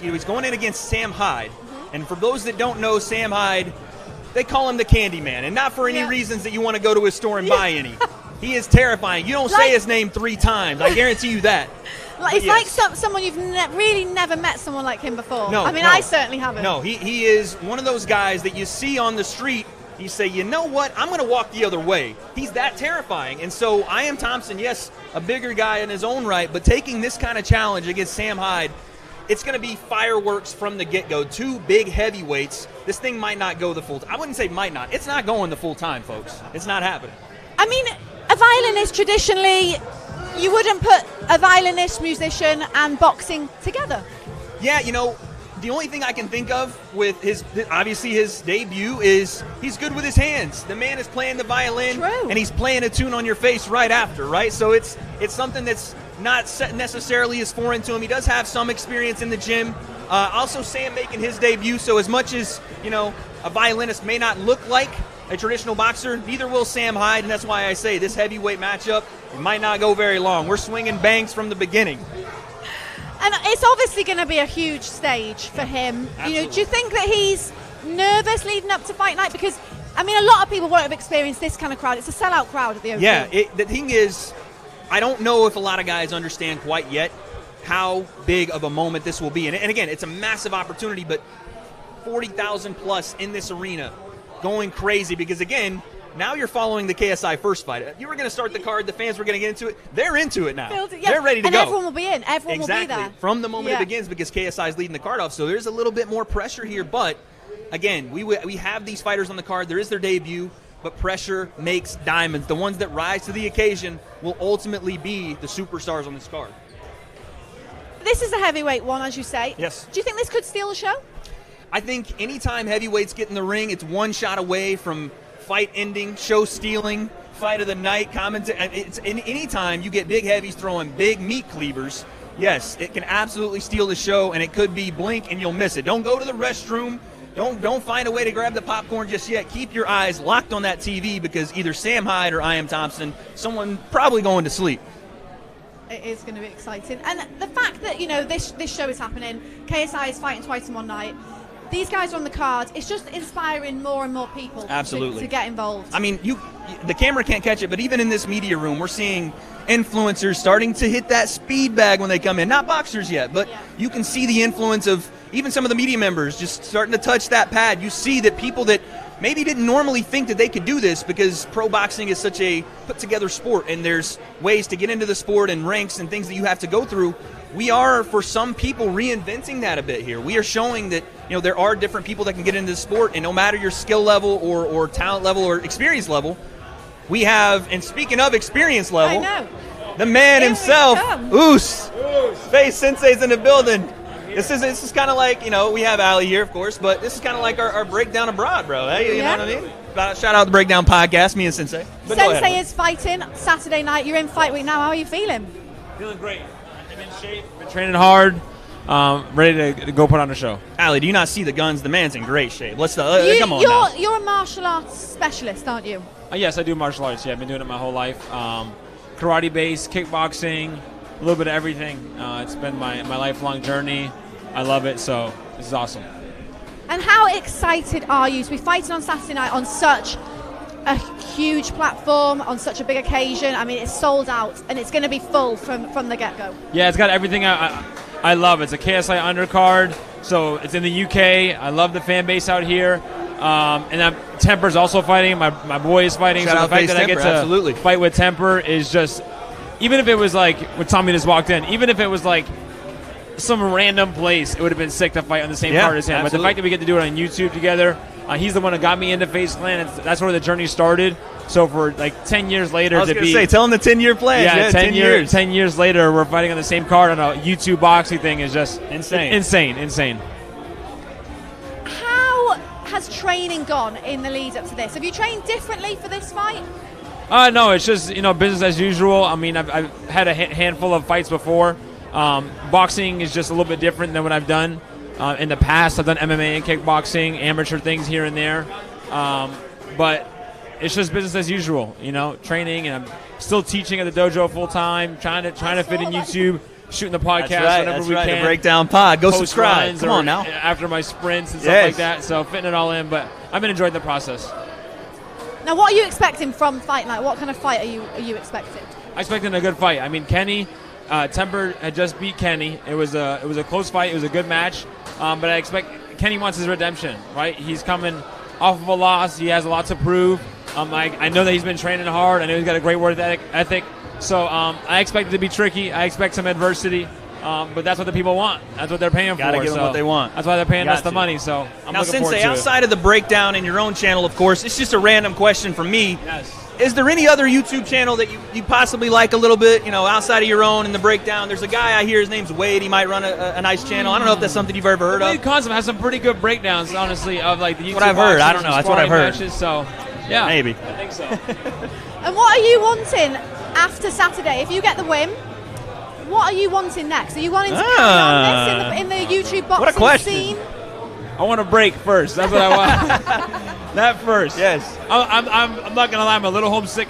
He's going in against Sam Hyde. And for those that don't know Sam Hyde, they call him the Candy Man, and not for any reasons that you want to go to his store and buy any. He is terrifying. You don't say his name 3 times. I guarantee you that. It's like someone you've really never met someone like him before. No, I certainly haven't. No, he is one of those guys that you see on the street. You say, you know what? I'm going to walk the other way. He's that terrifying. And so I am Thompson, yes, a bigger guy in his own right, but taking this kind of challenge against Sam Hyde, it's going to be fireworks from the get-go. 2 big heavyweights. This thing might not go the full time. I wouldn't say might not. It's not going the full time, folks. It's not happening. I mean, a violinist traditionally, you wouldn't put a violinist, musician, and boxing together. Yeah, the only thing I can think of with his debut is he's good with his hands. The man is playing the violin, and he's playing a tune on your face right after, right? So it's something that's not necessarily as foreign to him. He does have some experience in the gym. Also, Sam making his debut, so as much as, a violinist may not look like a traditional boxer, neither will Sam Hyde, and that's why I say this heavyweight matchup, it might not go very long. We're swinging bangs from the beginning. And it's obviously going to be a huge stage for him. Absolutely. Do you think that he's nervous leading up to fight night? Because, a lot of people won't have experienced this kind of crowd. It's a sellout crowd at the O2. Yeah, the thing is, I don't know if a lot of guys understand quite yet how big of a moment this will be. And again, it's a massive opportunity, but 40,000 plus in this arena going crazy because, again, now you're following the KSI first fight. You were going to start the card. The fans were going to get into it. They're into it now. They're ready to go. And everyone will be in. Everyone will be there. From the moment it begins because KSI is leading the card off. So there's a little bit more pressure here. But, again, we have these fighters on the card. There is their debut. But pressure makes diamonds. The ones that rise to the occasion will ultimately be the superstars on this card. This is a heavyweight one, as you say. Yes. Do you think this could steal the show? I think anytime heavyweights get in the ring, it's one shot away from fight ending, show stealing, fight of the night, It's anytime you get big heavies throwing big meat cleavers, yes, it can absolutely steal the show, and it could be blink and you'll miss it. Don't go to the restroom. Don't find a way to grab the popcorn just yet. Keep your eyes locked on that TV because either Sam Hyde or I Am Thompson, someone probably going to sleep. It is going to be exciting. And the fact that, this show is happening, KSI is fighting twice in one night, these guys are on the card, it's just inspiring more and more people to get involved. The camera can't catch it, but even in this media room, we're seeing influencers starting to hit that speed bag when they come in. Not boxers yet, but you can see the influence of even some of the media members just starting to touch that pad. You see that people that maybe didn't normally think that they could do this because pro boxing is such a put-together sport, and there's ways to get into the sport and ranks and things that you have to go through. We are, for some people, reinventing that a bit here. We are showing that there are different people that can get into the sport, and no matter your skill level or talent level or experience level, we have, and speaking of experience level, the man himself, Oos. Space Sensei's in the building. This is kind of like, we have Ali here, of course, but this is kind of like our breakdown abroad, bro. Hey, you know what I mean? Shout out the Breakdown Podcast, me and Sensei. But Sensei is fighting Saturday night. You're in fight week now. How are you feeling? Feeling great. I'm in shape. Been training hard. Ready to go put on a show. Ali, do you not see the guns? The man's in great shape. Come on now. You're a martial arts specialist, aren't you? Yes, I do martial arts. Yeah, I've been doing it my whole life. Karate based, kickboxing, a little bit of everything. It's been my lifelong journey. I love it, so this is awesome. And how excited are you to be fighting on Saturday night on such a huge platform, on such a big occasion? It's sold out, and it's going to be full from the get-go. Yeah, it's got everything I love. It's a KSI undercard, so it's in the UK. I love the fan base out here. And Temper's also fighting. My boy is fighting. Shout so out the fact that Temper, I get to fight with Temper is just, even if it was like when Tommy just walked in, even if it was like some random place, it would have been sick to fight on the same card as him. Absolutely. But the fact that we get to do it on YouTube together, he's the one that got me into FaZe Clan, and that's where the journey started. So for like 10 years later I was to going to be say, tell them the 10-year plan. yeah, 10 years. 10 years later, we're fighting on the same card on a YouTube boxing thing is just Insane. Insane. How has training gone in the lead up to this? Have you trained differently for this fight? No, it's just business as usual. I mean, I've had a handful of fights before. Boxing is just a little bit different than what I've done in the past. I've done MMA and kickboxing, amateur things here and there, but it's just business as usual. Training, and I'm still teaching at the dojo full time, trying to fit in YouTube, shooting the podcast whenever we can. The Breakdown Pod. Go Post subscribe. runs Come on now. After my sprints and stuff like that, so fitting it all in. But I've been enjoying the process. Now, what are you expecting from Fight Night? What kind of fight are you expecting? I'm expecting a good fight. I mean, Kenny, Temper had just beat Kenny. It was a close fight. It was a good match. But I expect Kenny wants his redemption, right? He's coming off of a loss. He has a lot to prove. I know that he's been training hard. I know he's got a great work ethic. So I expect it to be tricky. I expect some adversity. But that's what the people want. That's what they're paying for. Gotta give them what they want. That's why they're paying us the money. So I'm now, looking forward Sensei, to outside of the breakdown in your own channel, of course, it's just a random question from me. Yes. Is there any other YouTube channel that you possibly like a little bit, outside of your own in the breakdown? There's a guy I hear, his name's Wade. He might run a nice channel. I don't know if that's something you've ever heard of. Wade Concept has some pretty good breakdowns, honestly, of like the YouTube That's what I've heard. I don't boxing, know. That's what I've heard. Matches, so, yeah. Maybe. I think so. And what are you wanting after Saturday? If you get the win, what are you wanting next? Are you wanting to carry on this in the YouTube boxing what a question. scene? I want to break first. That's what I want. That first. Yes. I'm not gonna lie. I'm a little homesick.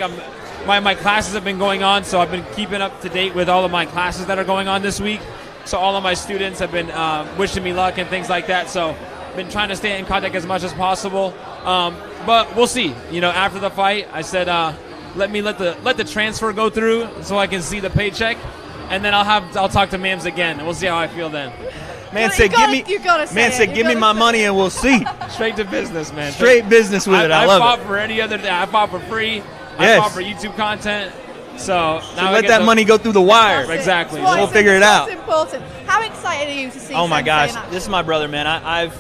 My classes have been going on, so I've been keeping up to date with all of my classes that are going on this week. So all of my students have been wishing me luck and things like that. So I've been trying to stay in contact as much as possible. But we'll see. After the fight, I said let the transfer go through so I can see the paycheck, and then I'll talk to Mams again, and we'll see how I feel then. Man said, give me my money and we'll see. Straight to business, man. Straight business with it. I love fought it. for any other day. I fought for free. Yes. I fought for YouTube content. So now let that money go through the wire. Exactly. We'll figure it out. That's important. How excited are you to see Oh my Sensei gosh, in action? this is my brother, man. I've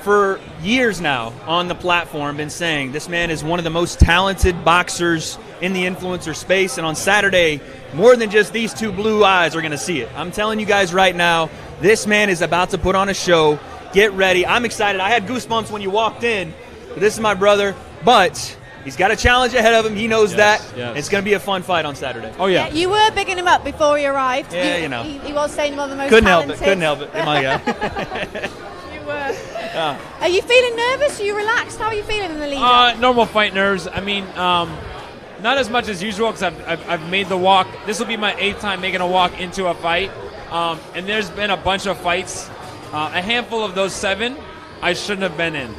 for years now on the platform been saying this man is one of the most talented boxers in the influencer space, and on Saturday, more than just these two blue eyes are going to see it. I'm telling you guys right now, this man is about to put on a show. Get ready. I'm excited. I had goosebumps when you walked in. This is my brother, but he's got a challenge ahead of him. He knows that. Yes. It's going to be a fun fight on Saturday. Oh, yeah. You were bigging him up before he arrived. Yeah, He was saying one of the most Couldn't talented. help it. My God. You were. Are you feeling nervous? Are you relaxed? How are you feeling in the lead? Normal fight nerves. I mean, not as much as usual because I've made the walk. This will be my 8th time making a walk into a fight. And there's been a bunch of fights. A handful of those 7 I shouldn't have been in.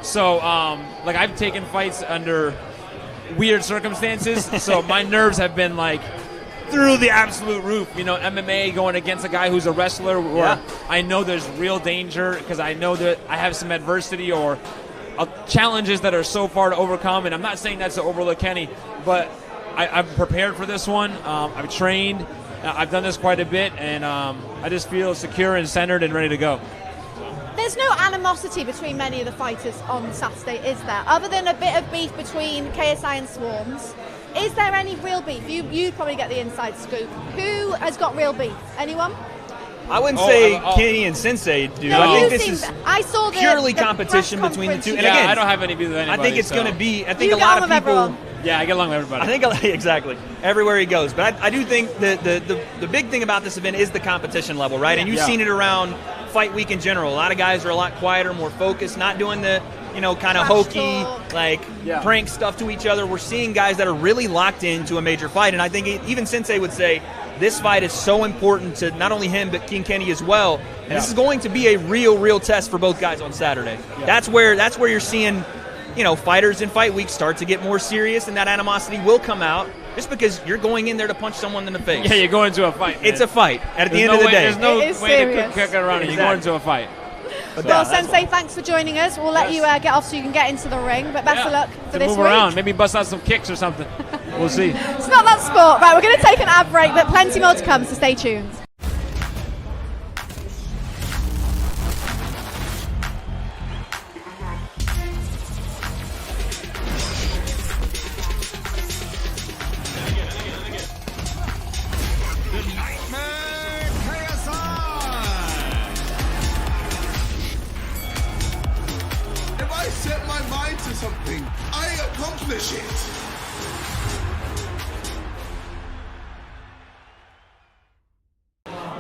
So, I've taken fights under weird circumstances. So my nerves have been through the absolute roof. MMA going against a guy who's a wrestler where I know there's real danger because I know that I have some adversity or challenges that are so far to overcome. And I'm not saying that's to overlook Kenny, but I'm prepared for this one. I've trained. I've done this quite a bit, and I just feel secure and centered and ready to go. There's no animosity between many of the fighters on Saturday, is there? Other than a bit of beef between KSI and Swarmz, is there any real beef? You probably get the inside scoop. Who has got real beef? Anyone? I wouldn't say Kenny and Sensei do. No, I think this is I saw purely the competition between the two. And Yeah, again, I don't have any beef with anybody. I think it's so. going to be. I think You a get lot on of with people. everyone. Yeah, I get along with everybody. I think exactly everywhere he goes. But I do think the big thing about this event is the competition level, right? And you've seen it around fight week in general. A lot of guys are a lot quieter, more focused, not doing the kind of hokey prank stuff to each other. We're seeing guys that are really locked into a major fight, and I think even Sensei would say this fight is so important to not only him but King Kenny as well. And this is going to be a real test for both guys on Saturday. Yeah. That's where you're seeing fighters in fight week start to get more serious, and that animosity will come out just because you're going in there to punch someone in the face. Yeah, you're going to a fight. It's a fight at the end of the day. There's no It is way serious. to cook around it. You're going to a fight. Well, Sensei, thanks for joining us. We'll let you get off so you can get into the ring. But best of luck for this move week. around, maybe bust out some kicks or something. We'll see. It's not that sport. Right, we're going to take an ad break, but plenty more to come, so stay tuned. something, I accomplish it.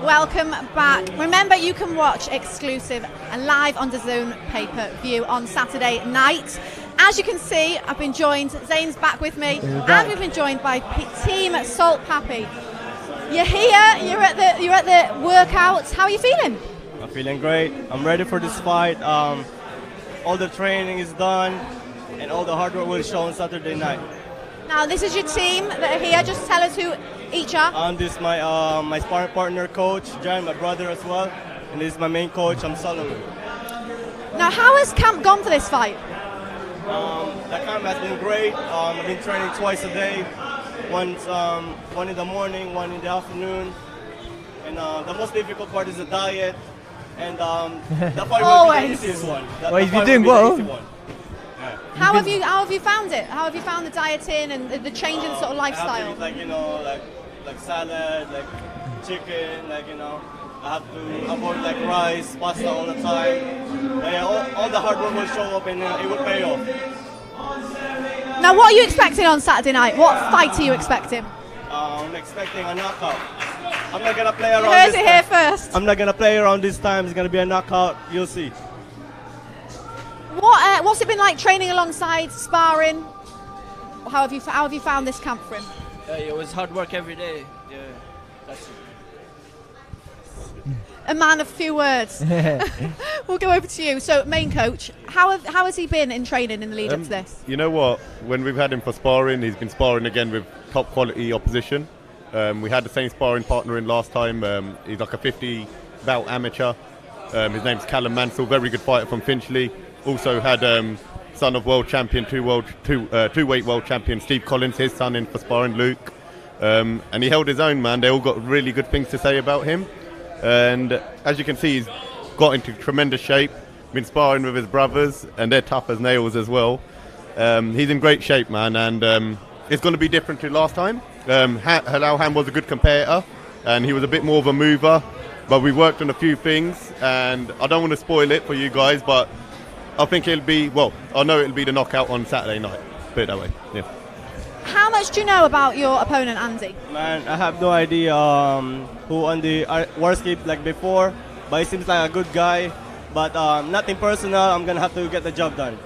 Welcome back. Remember, you can watch exclusive and live on DAZN pay-per-view on Saturday night. As you can see, I've been joined, Zane's back with me, and we've been joined by Team Salt Papi. You're here, you're at the workouts. How are you feeling? I'm feeling great. I'm ready for this fight. All the training is done, and all the hard work will show on Saturday night. Now, this is your team that are here. Just tell us who each are. This is my sparring partner, Coach Jan, my brother as well, and this is my main coach, I'm Solomon. Now, how has camp gone for this fight? The camp has been great. I've been training twice a day, one in the morning, one in the afternoon, and the most difficult part is the diet, and the fight will be the easiest one. Well, you've been doing well. How have you found it? How have you found the dieting and the change in sort of lifestyle? I have to eat, like salad, like chicken, I have to avoid like rice, pasta all the time. But yeah, all the hard work will show up and it will pay off. Now, what are you expecting on Saturday night? What fight are you expecting? I'm expecting a knockout. I'm not gonna play around. You heard it here first. I'm not gonna play around this time. It's gonna be a knockout. You'll see. What's it been like training alongside, sparring? How have you found this camp for him? It was hard work every day. Yeah, that's it. A man of few words. We'll go over to you. So, main coach, how has he been in training in the lead up to this? You know what? When we've had him for sparring, he's been sparring again with top quality opposition. We had the same sparring partner in last time. He's like a 50 bout amateur. His name's Callum Mansell, very good fighter from Finchley. Also had son of world champion, two-weight world champion Steve Collins, his son, in for sparring, Luke. And he held his own, man. They all got really good things to say about him. And as you can see, he's got into tremendous shape, been sparring with his brothers, and they're tough as nails as well. He's in great shape, man, and it's going to be different to last time. Halal Ham was a good competitor, and he was a bit more of a mover, but we worked on a few things, and I don't want to spoil it for you guys, but I think it'll be, I know it'll be the knockout on Saturday night, put it that way, yeah. How much do you know about your opponent, Andy? Man, I have no idea who on the Warscape like before, but he seems like a good guy. But nothing personal. I'm gonna have to get the job done.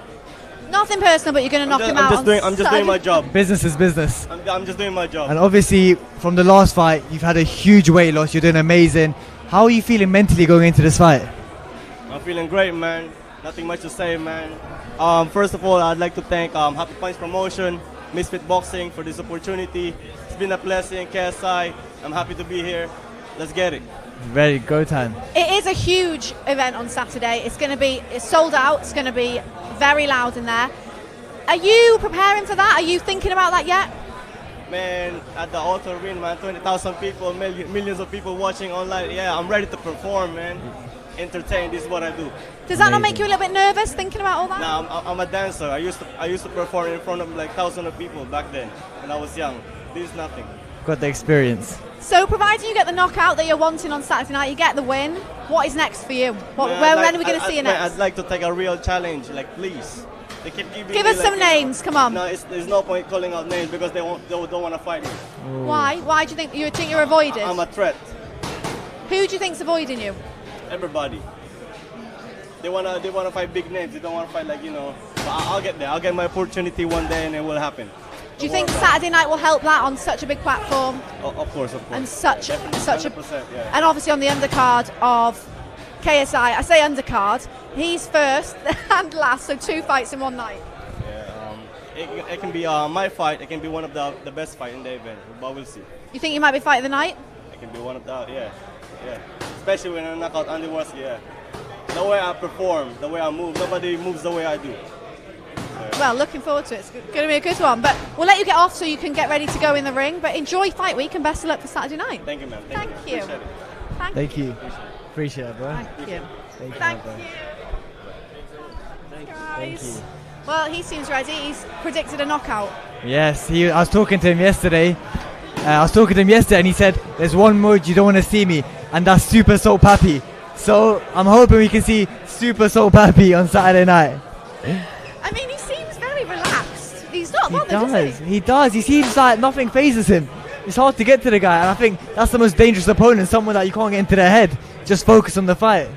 Nothing personal, but you're gonna knock him out. I'm just doing my job. Business is business. I'm just doing my job. And obviously, from the last fight, you've had a huge weight loss. You're doing amazing. How are you feeling mentally going into this fight? I'm feeling great, man. Nothing much to say, man. First of all, I'd like to thank Happy Punch Promotion, Misfits Boxing for this opportunity. It's been a blessing, KSI. I'm happy to be here. Let's get it. Ready, go time. It is a huge event on Saturday. It's sold out. It's going to be very loud in there. Are you preparing for that? Are you thinking about that yet? Man, at the Altar Arena, man, 20,000 people, millions of people watching online. Yeah, I'm ready to perform, man. Entertain, this is what I do. Does that not make you a little bit nervous thinking about all that? No, I'm a dancer. I used to perform in front of like thousands of people back then when I was young. This is nothing. Got the experience. So, providing you get the knockout that you're wanting on Saturday night, you get the win. What is next for you? When are we going to see you next? I'd like to take a real challenge. Like, please. They keep giving Give us some names. Come on. No, there's no point calling out names because they don't want to fight me. Ooh. Why? Why do you think you're avoided? I'm a threat. Who do you think's avoiding you? Everybody. They wanna fight big names. They don't want to fight But I'll get there. I'll get my opportunity one day, and it will happen. Do you think Saturday night will help that on such a big platform? Of course. And such a yeah. And obviously on the undercard of KSI. I say undercard. He's first and last, so 2 fights in one night. Yeah. It can be my fight. It can be one of the best fight in the event. But we'll see. You think you might be fighting the night? It can be one of the yeah. Especially when I knock out Andy Worsley, yeah. The way I perform, the way I move, nobody moves the way I do. Well, looking forward to it. It's going to be a good one. But we'll let you get off so you can get ready to go in the ring. But enjoy Fight Week and best of luck for Saturday night. Thank you, man. Thank you. Appreciate it. Thank you. Appreciate it, bro. Thank you. Thank you. Thank you. Well, he seems ready. He's predicted a knockout. Yes, I was talking to him yesterday. And he said, there's one mode you don't want to see me, and that's Super Salt Papi. So I'm hoping we can see Super Salt Papi on Saturday night. I mean, he seems very that bothered, does he? He does. He seems like nothing phases him. It's hard to get to the guy, and I think that's the most dangerous opponent, someone that you can't get into their head. Just focus on the fight.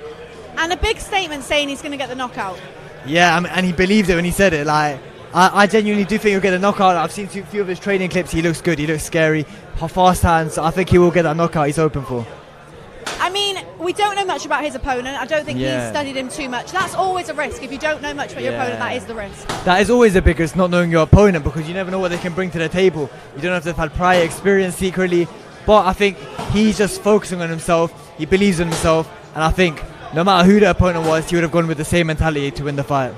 And a big statement saying he's going to get the knockout. Yeah, and he believed it when he said it. Like, I genuinely do think he'll get a knockout. I've seen a few of his training clips. He looks good. He looks scary. Fast hands. So I think he will get that knockout he's hoping for. I mean, we don't know much about his opponent. I don't think he's studied him too much. That's always a risk. If you don't know much about your opponent, that is the risk. That is always the biggest, not knowing your opponent, because you never know what they can bring to the table. You don't know if they've had prior experience secretly. But I think he's just focusing on himself. He believes in himself. And I think no matter who the opponent was, he would have gone with the same mentality to win the fight.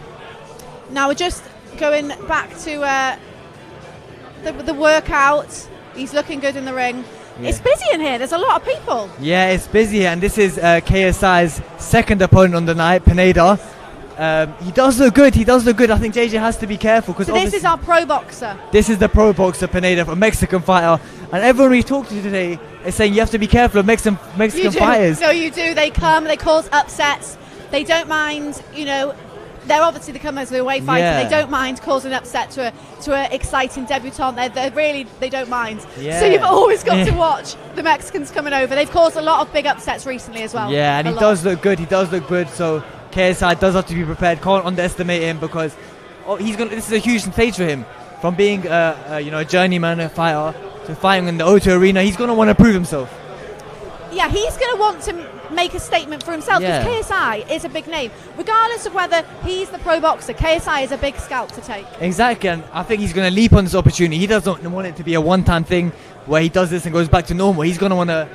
Now we're just going back to the workout. He's looking good in the ring. Yeah. It's busy in here. There's a lot of people. Yeah, it's busy, and this is KSI's second opponent on the night, Pineda. He does look good. I think JJ has to be careful, because this is our pro boxer. This is the pro boxer, Pineda, a Mexican fighter. And everyone we talked to today is saying you have to be careful of Mexican fighters. No, you do. They come. They cause upsets. They don't mind. You know, they're obviously they come as a away fighter. Yeah. They don't mind causing an upset to an exciting debutant. They don't mind. Yeah. So you've always got to watch the Mexicans coming over. They've caused a lot of big upsets recently as well. Yeah, and he does look good. So KSI does have to be prepared. Can't underestimate him, because this is a huge stage for him. From being a journeyman fighter to fighting in the O2 arena, he's going to want to prove himself. Yeah, he's going to want to make a statement for himself, because KSI is a big name. Regardless of whether he's the pro boxer, KSI is a big scalp to take. Exactly, and I think he's going to leap on this opportunity. He doesn't want it to be a one-time thing where he does this and goes back to normal. He's going to want to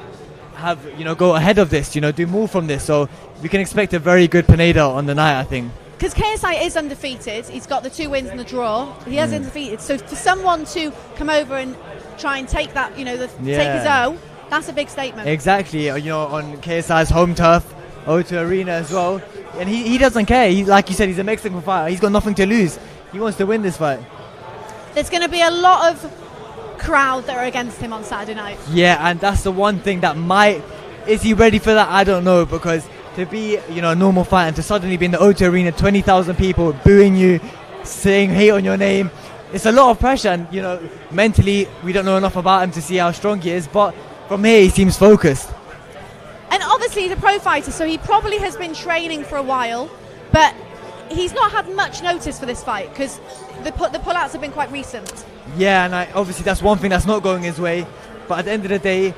go ahead of this, do more from this. So we can expect a very good Pineda on the night, I think. Because KSI is undefeated. He's got the 2 wins and the draw. He is undefeated. So for someone to come over and try and take that, take his own, that's a big statement. Exactly. On KSI's home turf, O2 Arena as well. And he doesn't care. Like you said, he's a Mexican fighter. He's got nothing to lose. He wants to win this fight. There's going to be a lot of crowd that are against him on Saturday night. Yeah, and that's the one thing that is he ready for that? I don't know, because to be a normal fighter and to suddenly be in the O2 Arena, 20,000 people booing you, saying hate on your name, it's a lot of pressure. And mentally we don't know enough about him to see how strong he is, but from here he seems focused. And obviously he's a pro fighter, so he probably has been training for a while, but he's not had much notice for this fight, because the pullouts have been quite recent. Yeah, and obviously that's one thing that's not going his way, but at the end of the day,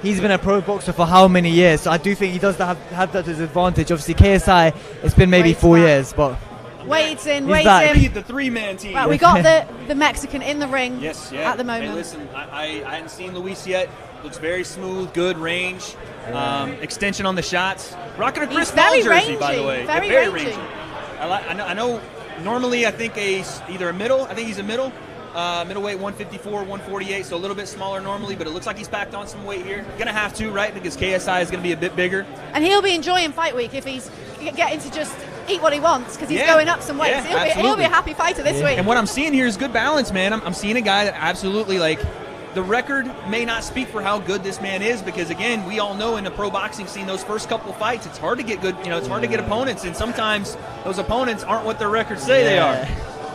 he's been a pro boxer for how many years? So I do think he does have that to his advantage. Obviously KSI, it's been maybe 4 years, but Wade's in. The three-man team. Right, we got the Mexican in the ring at the moment. Hey, listen, I hadn't seen Luis yet. Looks very smooth, good range, extension on the shots. Rocking a Chris Paul jersey, by the way. Very rangy. I know. Normally, I think either a middle. I think he's a middle. Middleweight 154, 148, so a little bit smaller normally, but it looks like he's packed on some weight here. Gonna have to, right? Because KSI is gonna be a bit bigger. And he'll be enjoying fight week if he's getting to just eat what he wants, because he's going up some weight. Yeah, he'll be a happy fighter this week. And what I'm seeing here is good balance, man. I'm seeing a guy that absolutely, the record may not speak for how good this man is, because again, we all know in the pro boxing scene, those first couple fights, it's hard to get good, it's hard to get opponents, and sometimes those opponents aren't what their records say they are.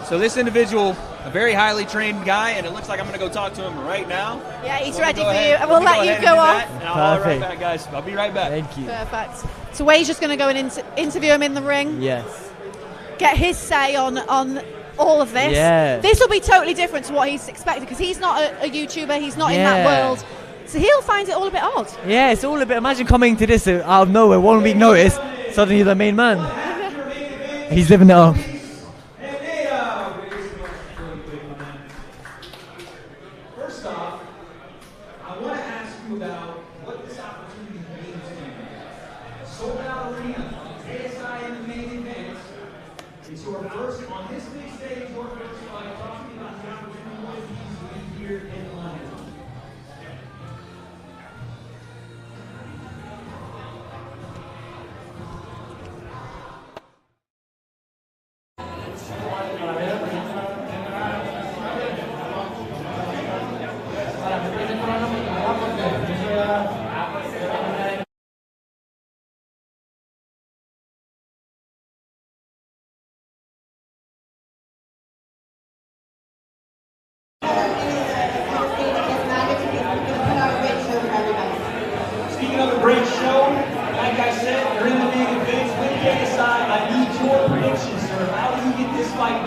So this individual, a very highly trained guy, and it looks like I'm going to go talk to him right now. Yeah, he's ready for you, and we'll let you go off. And I'll be right back, guys. I'll be right back. Thank you. Perfect. So Wade's just going to go and interview him in the ring. Yes. Get his say on all of this. Yeah. This will be totally different to what he's expected, because he's not a YouTuber. He's not in that world. So he'll find it all a bit odd. Yeah, it's all a bit. Imagine coming to this out of nowhere, 1 week notice, suddenly you're the main man. He's living it up. First off, I want to ask you about what this opportunity means to you. Sold out arena, KSI in the main event. It's your first on this big stage, your first fight. Talk to me about the opportunity to be here in London.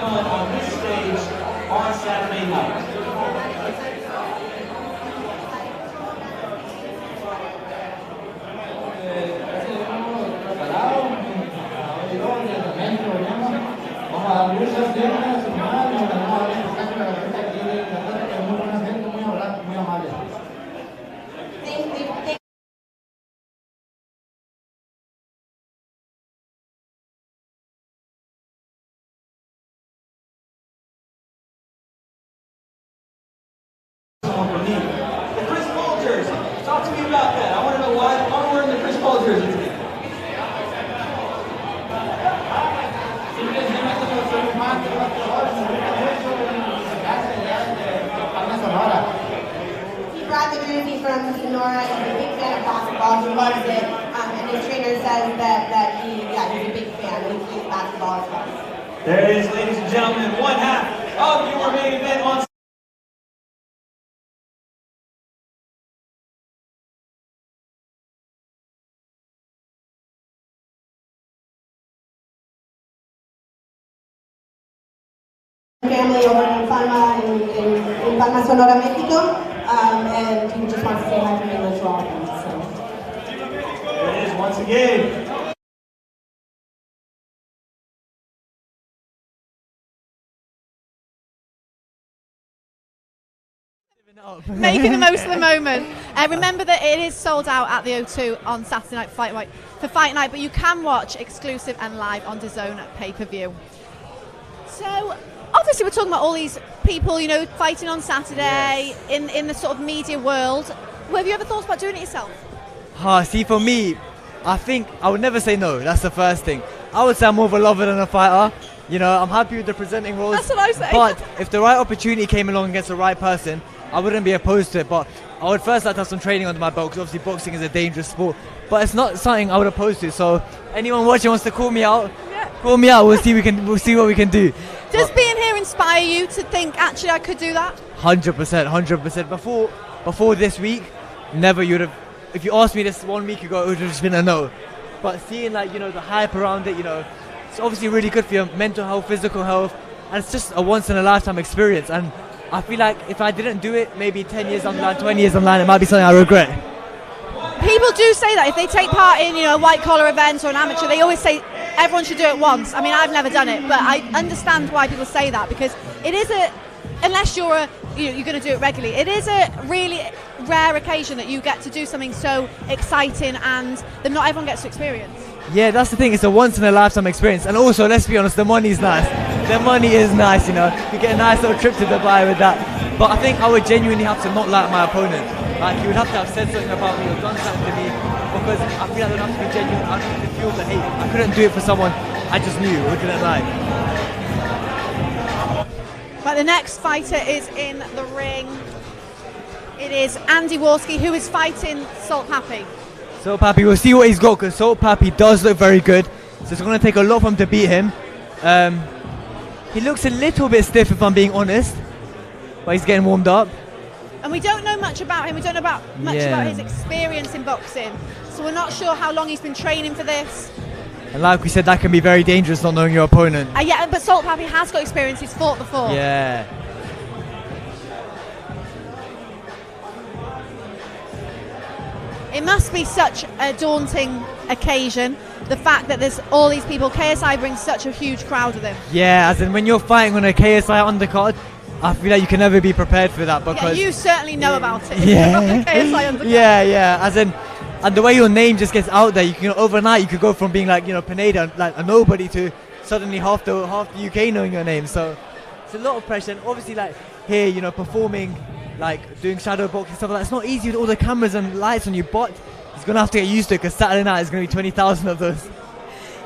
done on this stage on Saturday night. The Chris Paul jersey. Talk to me about that. I want to know why I'm wearing the Chris Paul jersey today. He brought the jersey from Sonora. He's a big fan of basketball. He loves it. And his trainer says that he's a big fan. He plays basketball as well. There it is, ladies and gentlemen. One half of your main event on family over in Palma, in Palma, Sonora, Mexico, and he just wants to say hi to me as well. So. There it is once again. Making the most of the moment. Remember that it is sold out at the O2 on Saturday night for Fight Night, but you can watch exclusive and live on DAZN at pay-per-view. So obviously we're talking about all these people, you know, fighting on Saturday in the sort of media world. Have you ever thought about doing it yourself? See, for me, I think I would never say no. That's the first thing. I would say I'm more of a lover than a fighter. You know, I'm happy with the presenting roles. That's what I say. But if the right opportunity came along against the right person, I wouldn't be opposed to it. But I would first like to have some training under my belt, because obviously boxing is a dangerous sport. But it's not something I would oppose to. So anyone watching wants to call me out, call me out. We'll see what we can do. Does being here inspire you to think, actually, I could do that? 100%. Before this week, never. You would have. If you asked me this 1 week ago, it would have just been a no. But seeing, like, you know, the hype around it, you know, it's obviously really good for your mental health, physical health, and it's just a once in a lifetime experience. And I feel like if I didn't do it, maybe 10 years down the line, 20 years down the line, it might be something I regret. People do say that if they take part in, you know, a white collar event or an amateur, they always say everyone should do it once. I mean, I've never done it, but I understand why people say that, because it is unless you're going to do it regularly, it is a really rare occasion that you get to do something so exciting and that not everyone gets to experience. Yeah, that's the thing. It's a once in a lifetime experience, and also, let's be honest, the money's nice. The money is nice, you know. You get a nice little trip to Dubai with that. But I think I would genuinely have to not like my opponent. Like, you would have to have said something about me or done something to me, because I feel like there would have to be genuine. I don't have to feel the hate. I couldn't do it for someone I just knew or didn't like. But the next fighter is in the ring. It is Andy Warski, who is fighting Salt Papi. Salt Papi, we'll see what he's got, because Salt Papi does look very good. So it's going to take a lot for him to beat him. He looks a little bit stiff, if I'm being honest, but he's getting warmed up. And we don't know much about him. We don't know about his experience in boxing. So we're not sure how long he's been training for this. And like we said, that can be very dangerous, not knowing your opponent. Yeah, but Salt Papi has got experience. He's fought before. Yeah. It must be such a daunting occasion, the fact that there's all these people. KSI brings such a huge crowd with him. Yeah, as in when you're fighting on a KSI undercard, I feel like you can never be prepared for that, because... Yeah, you certainly know about it. Yeah. KSI undercard. Yeah, as in... And the way your name just gets out there, you can overnight you could go from being like, you know, Pineda, like a nobody, to suddenly half the UK knowing your name. So it's a lot of pressure. And obviously, like here, you know, performing, like doing shadow boxing stuff like that. It's not easy with all the cameras and lights on you, but he's gonna have to get used to it, because Saturday night is gonna be 20,000 of those.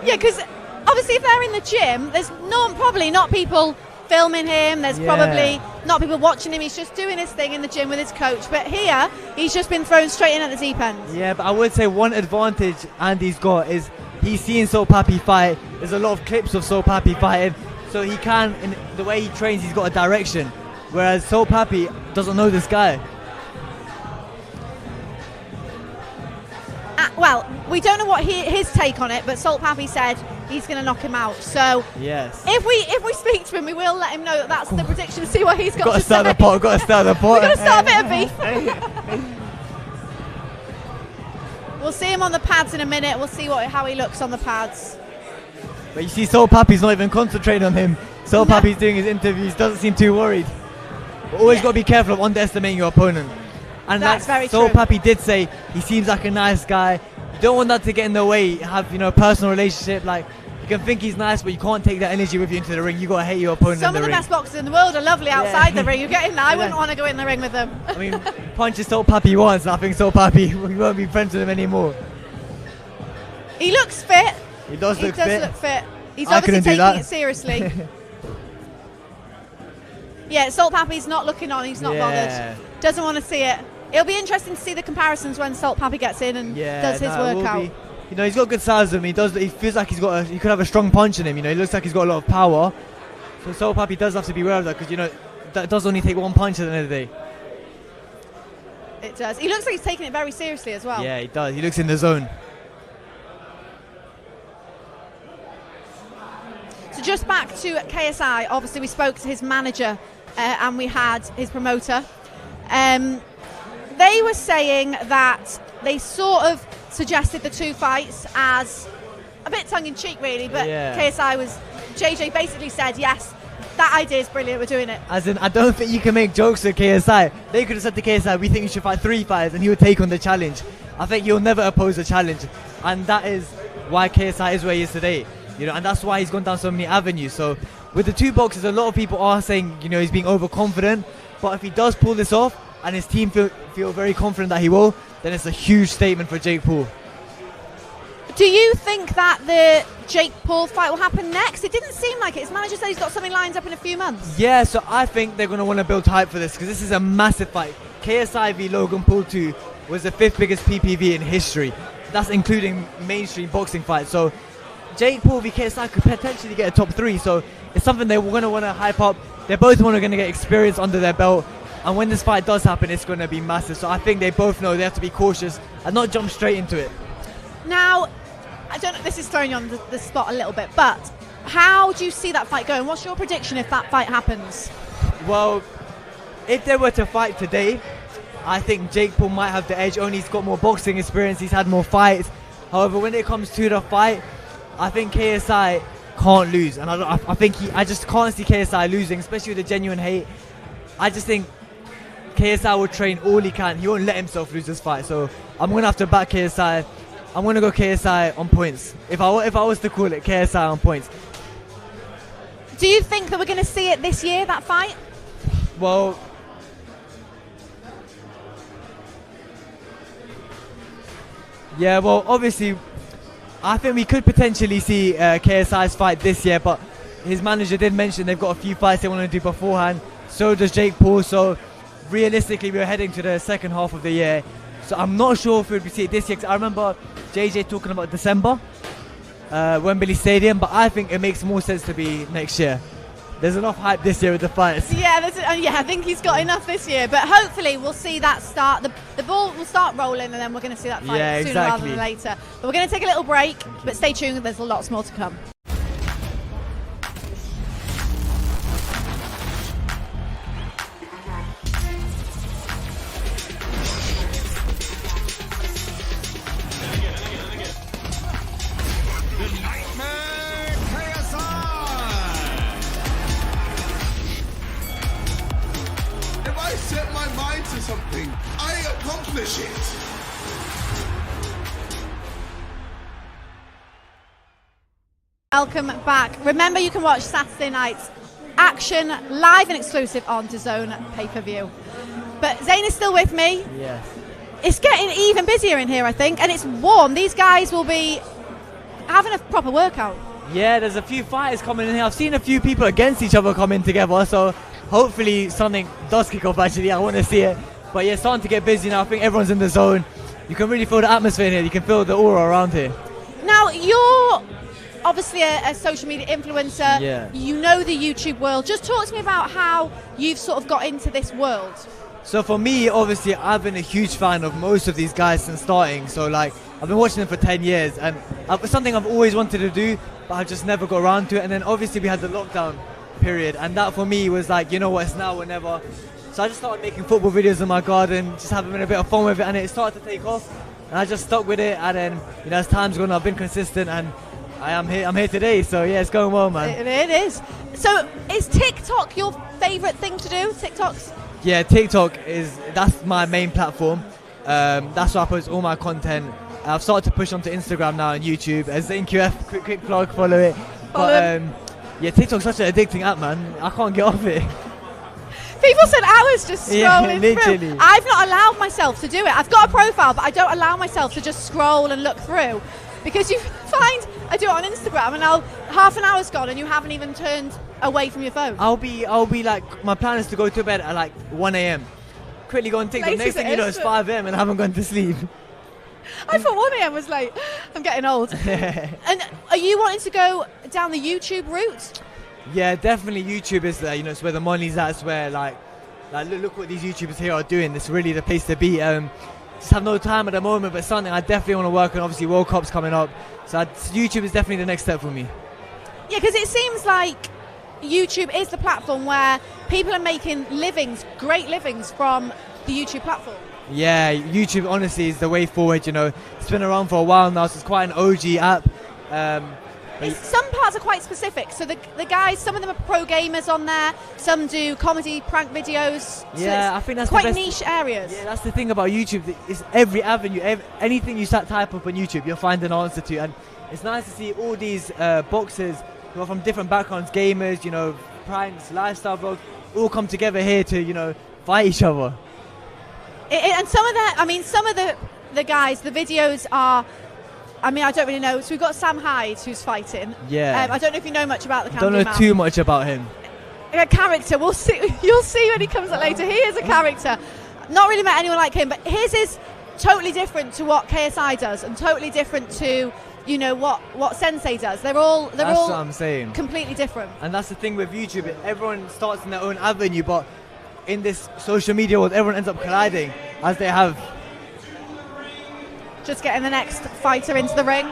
Yeah, because obviously if they're in the gym, there's probably not people filming him. There's probably not people watching him. He's just doing his thing in the gym with his coach. But here, he's just been thrown straight in at the deep end. Yeah, but I would say one advantage Andy's got is he's seen Salt Papi fight. There's a lot of clips of Salt Papi fighting, so he can, in the way he trains, he's got a direction. Whereas Salt Papi doesn't know this guy. Well, we don't know what his take on it, but Salt Papi said he's going to knock him out. So yes, if we speak to him, we will let him know that that's the prediction. See what he's got got to to start say. the pot. Got to start the pot. We're going to start a bit of beef. We'll see him on the pads in a minute. We'll see how he looks on the pads. But you see, Soul Pappy's not even concentrating on him. Soul Pappy's doing his interviews. Doesn't seem too worried. But always got to be careful of underestimating your opponent. And That's very Soul true. Pappy did say he seems like a nice guy. You don't want that to get in the way. Have a personal relationship. Like you can think he's nice, but you can't take that energy with you into the ring. You got to hate your opponent. Some in of the the ring. best boxers in the world are lovely outside the ring. You get in there. I Yeah. wouldn't want to go in the ring with them. I mean, punches Soul Pappy once, and I think Soul Pappy we won't be friends with him anymore. He looks fit. He does look fit. He's I obviously couldn't do taking that. it seriously. Yeah, Salt Pappy's not looking on. He's not Yeah. bothered. Doesn't want to see it. It'll be interesting to see the comparisons when Salt Pappy gets in and does his it will workout. be. He's got good size of him. He feels like he could have a strong punch in him. He looks like he's got a lot of power. So Soul Pappy does have to be aware of that because that does only take one punch at the end of the day. It does. He looks like he's taking it very seriously as well. Yeah, he does. He looks in the zone. So just back to KSI, obviously we spoke to his manager and we had his promoter. They were saying that they sort of suggested the two fights as a bit tongue-in-cheek really, but JJ basically said, yes, that idea is brilliant, we're doing it. As in, I don't think you can make jokes with KSI. They could have said to KSI, we think you should fight 3 fights, and he would take on the challenge. I think he'll never oppose a challenge, and that is why KSI is where he is today. And that's why he's gone down so many avenues. So with the 2 boxers, a lot of people are saying, he's being overconfident. But if he does pull this off, and his team feel very confident that he will, then it's a huge statement for Jake Paul. Do you think that the Jake Paul fight will happen next? It didn't seem like it. His manager said he's got something lined up in a few months. Yeah, so I think they're going to want to build hype for this because this is a massive fight. KSI v Logan Paul 2 was the 5th biggest PPV in history. That's including mainstream boxing fights. So Jake Paul v KSI could potentially get a top 3. So it's something they're going to want to hype up. They're both going to get experience under their belt. And when this fight does happen, it's going to be massive. So I think they both know they have to be cautious and not jump straight into it. Now, I don't know, this is throwing you on the spot a little bit, but how do you see that fight going? What's your prediction if that fight happens? Well, if they were to fight today, I think Jake Paul might have the edge. Only he's got more boxing experience, he's had more fights. However, when it comes to the fight, I think KSI can't lose. And I just can't see KSI losing, especially with the genuine hate. I just think KSI will train all he can. He won't let himself lose this fight. So I'm going to have to back KSI. I'm going to go KSI on points. If I was to call it, KSI on points. Do you think that we're going to see it this year, that fight? Well, yeah, well, obviously, I think we could potentially see KSI's fight this year, but his manager did mention they've got a few fights they want to do beforehand. So does Jake Paul. So realistically, we're heading to the second half of the year. So I'm not sure if we'll see it this year. 'Cause I remember JJ talking about December, Wembley Stadium, but I think it makes more sense to be next year. There's enough hype this year with the fights. Yeah, I think he's got enough this year. But hopefully we'll see that start. The ball will start rolling and then we're going to see that fight sooner rather than later. But we're going to take a little break, but stay tuned, there's lots more to come. Set my mind to something, I accomplish it. Welcome back. Remember, you can watch Saturday night's action live and exclusive on DAZN pay-per-view. But Zayn is still with me. Yes. It's getting even busier in here, I think, and it's warm. These guys will be having a proper workout. Yeah, there's a few fighters coming in here. I've seen a few people against each other coming together, so hopefully something does kick off. Actually, I want to see it. But yeah, it's starting to get busy now. I think everyone's in the zone. You can really feel the atmosphere in here. You can feel the aura around here. Now, you're obviously a social media influencer. Yeah. You know the YouTube world. Just talk to me about how you've sort of got into this world. So for me, obviously, I've been a huge fan of most of these guys since starting. So like I've been watching him for 10 years, and it's something I've always wanted to do, but I've just never got around to it. And then obviously we had the lockdown period, and that for me was like, you know what, it's now or never. So I just started making football videos in my garden, just having a bit of fun with it, and it started to take off. And I just stuck with it, and then as time's gone, I've been consistent, and I'm here today. So yeah, it's going well, man. It is. So is TikTok your favourite thing to do? TikToks? Yeah, TikTok that's my main platform. That's where I post all my content. I've started to push onto Instagram now and YouTube. As ZaneQF, quick plug, follow it. But yeah, TikTok's such an addicting app, man. I can't get off it. People spend hours just scrolling literally. through. I've not allowed myself to do it. I've got a profile, but I don't allow myself to just scroll and look through. Because you find I do it on Instagram and half an hour's gone and you haven't even turned away from your phone. I'll be like, my plan is to go to bed at like 1 a.m. Quickly go on TikTok. Next thing you know, it's 5 a.m. and I haven't gone to sleep. I thought 1 a.m. was late. I'm getting old. And are you wanting to go down the YouTube route? Yeah, definitely YouTube is there. It's where the money's at. It's where like look what these YouTubers here are doing. It's really the place to be. Just have no time at the moment, but something I definitely want to work on. Obviously, World Cup's coming up, so YouTube is definitely the next step for me. Yeah, because it seems like YouTube is the platform where people are making great livings from the YouTube platform. Yeah, YouTube honestly is the way forward. It's been around for a while now, so it's quite an OG app. Some parts are quite specific. So the guys, some of them are pro gamers on there. Some do comedy, prank videos. Yeah, I think that's quite the best niche areas. Yeah, that's the thing about YouTube. It's every avenue, anything you type up on YouTube, you'll find an answer to. And it's nice to see all these boxers who are from different backgrounds, gamers, pranks, lifestyle vlogs, all come together here to, fight each other. And some of the guys, the videos are. I don't really know. So we've got Sam Hyde who's fighting. Yeah. I don't know if you know much about the I don't know too much about him. A character. We'll see. You'll see when he comes up later. He is a character. Not really met anyone like him, but his is totally different to what KSI does, and totally different to what Sensei does. They're all what I'm saying. Completely different. And that's the thing with YouTube. Everyone starts in their own avenue, but in this social media world, everyone ends up colliding as they have. Just getting the next fighter into the ring.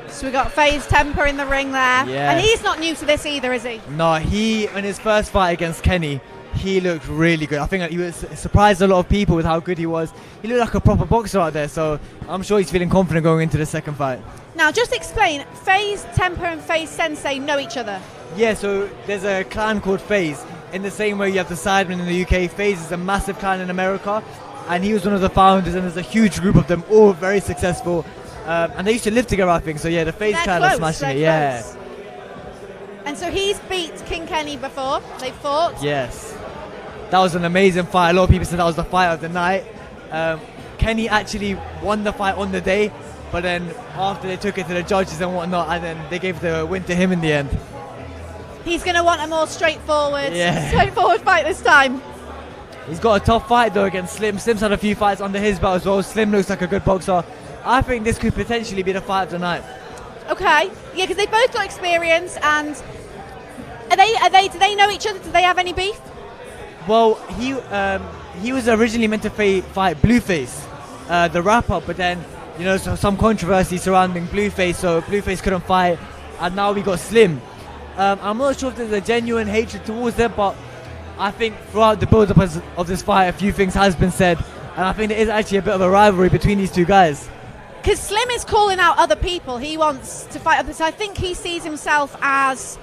So we got FaZe Temper in the ring there. Yeah. And he's not new to this either, is he? No, in his first fight against Kenny, he looked really good. I think he was surprised a lot of people with how good he was. He looked like a proper boxer out there, so I'm sure he's feeling confident going into the second fight. Now, just explain, FaZe Temper and FaZe Sensei know each other? Yeah, so there's a clan called FaZe. In the same way you have the Sidemen in the UK, FaZe is a massive clan in America, and he was one of the founders, and there's a huge group of them, all very successful. And they used to live together, I think, so yeah, the FaZe clan are smashing it, yeah. And so he's beat King Kenny before, they fought? Yes. That was an amazing fight. A lot of people said that was the fight of the night. Kenny actually won the fight on the day, but then after they took it to the judges and whatnot, and then they gave the win to him in the end. He's going to want a more straightforward fight this time. He's got a tough fight though against Slim. Slim's had a few fights under his belt as well. Slim looks like a good boxer. I think this could potentially be the fight of the night. Okay, yeah, because they both got experience, and do they know each other? Do they have any beef? Well, he was originally meant to fight Blueface, the rapper, but then some controversy surrounding Blueface, so Blueface couldn't fight, and now we got Slim. I'm not sure if there's a genuine hatred towards them, but I think throughout the build-up of this fight, a few things has been said, and I think there is actually a bit of a rivalry between these two guys. Because Slim is calling out other people. He wants to fight others. I think he sees himself as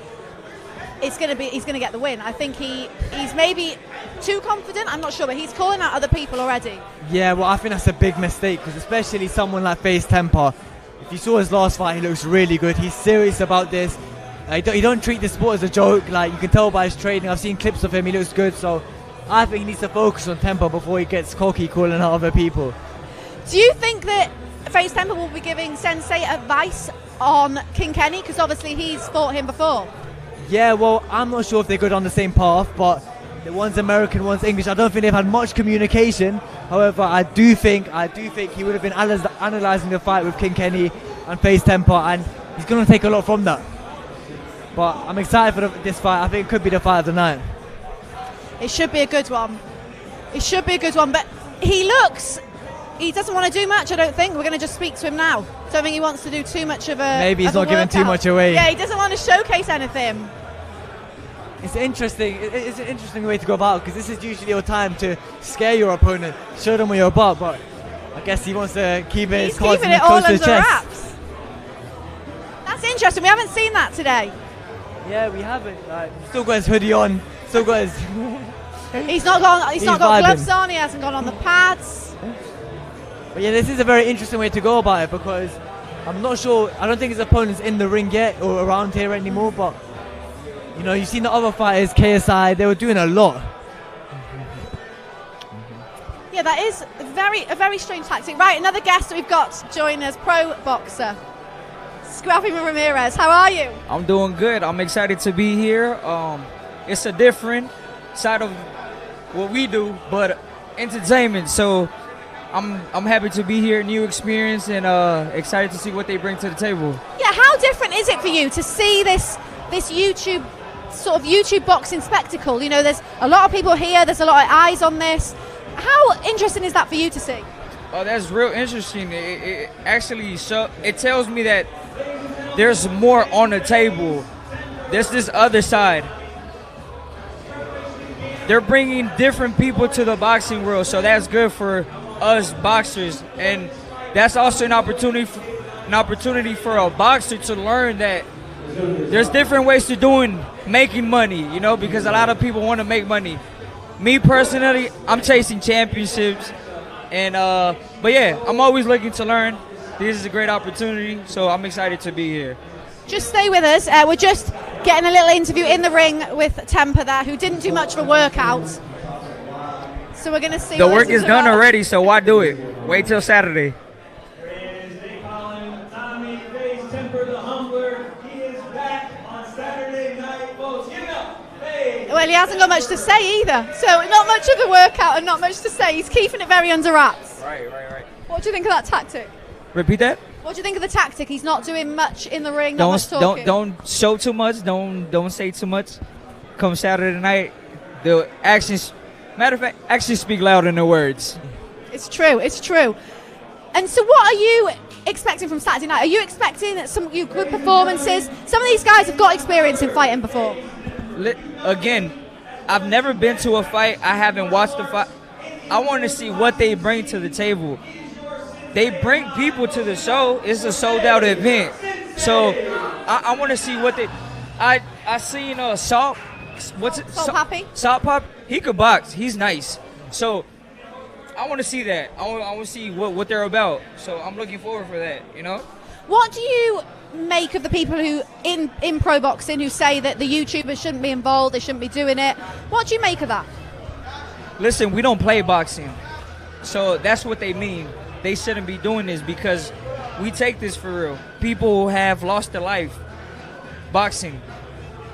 he's going to get the win. I think he's maybe too confident. I'm not sure, but he's calling out other people already. Yeah, well, I think that's a big mistake, because especially someone like FaZe Temper, if you saw his last fight, he looks really good. He's serious about this. He don't treat the sport as a joke. Like, you can tell by his training. I've seen clips of him. He looks good. So I think he needs to focus on Temper before he gets cocky calling out other people. Do you think that FaZe Temper will be giving Sensei advice on King Kenny? Because obviously he's fought him before. Yeah, well, I'm not sure if they go down the same path, but the one's American, one's English. I don't think they've had much communication. However, I do think he would have been analysing the fight with King Kenny and FaZe Temper, and he's going to take a lot from that. But I'm excited for this fight. I think it could be the fight of the night. It should be a good one. It should be a good one. But he doesn't want to do much, I don't think. We're going to just speak to him now. Don't think he wants to do too much of a Maybe he's of a not giving too workout. much away. Yeah, he doesn't want to showcase anything. It's interesting. It's an interesting way to go about, because this is usually your time to scare your opponent, show them where you're about. But I guess he wants to keep it. He's keeping it all close to under his chest. wraps. That's interesting. We haven't seen that today. Yeah, we haven't. Still got his hoodie on. Still got his. He's not got He's got vibing. gloves on. He hasn't gone on the pads. But yeah, this is a very interesting way to go about it, because I'm not sure. I don't think his opponent's in the ring yet or around here anymore. But you know, you've seen the other fighters, KSI. They were doing a lot. Yeah, that is a very strange tactic. Right, another guest that we've got join us, pro boxer, Scrappy Ramirez. How are you? I'm doing good. I'm excited to be here. It's a different side of what we do, but entertainment. So I'm happy to be here, new experience, and excited to see what they bring to the table. Yeah, how different is it for you to see this YouTube boxing spectacle? You know, there's a lot of people here. There's a lot of eyes on this. How interesting is that for you to see? Oh, that's real interesting. It actually it tells me that there's more on the table. There's this other side. They're bringing different people to the boxing world, so that's good for us boxers, and that's also an opportunity for a boxer to learn that there's different ways to making money. You know, because a lot of people want to make money. Me personally, I'm chasing championships, and but yeah, I'm always looking to learn. This is a great opportunity, so I'm excited to be here. Just stay with us. We're just getting a little interview in the ring with Temper there, who didn't do much of a workout. So we're going to see. The what work this is done about. already, so why do it? Wait till Saturday. Well, he hasn't got much to say either. So not much of a workout and not much to say. He's keeping it very under wraps. Right. What do you think of that tactic? Repeat that. What do you think of the tactic? He's not doing much in the ring, not much talking. Don't show too much. Don't say too much. Come Saturday night, the actions. Matter of fact, actions speak louder than the words. It's true. And so, what are you expecting from Saturday night? Are you expecting some good performances? Some of these guys have got experience in fighting before. Again, I've never been to a fight. I haven't watched a fight. I want to see what they bring to the table. They bring people to the show. It's a sold-out event. So I want to see what they... I seen Salt... What's it? Salt Papi? Salt Pop. He could box. He's nice. So I want to see that. I want to see what they're about. So I'm looking forward for that, you know? What do you make of the people who in pro boxing who say that the YouTubers shouldn't be involved, they shouldn't be doing it? What do you make of that? Listen, we don't play boxing. So that's what they mean. They shouldn't be doing this because we take this for real. People have lost their life boxing.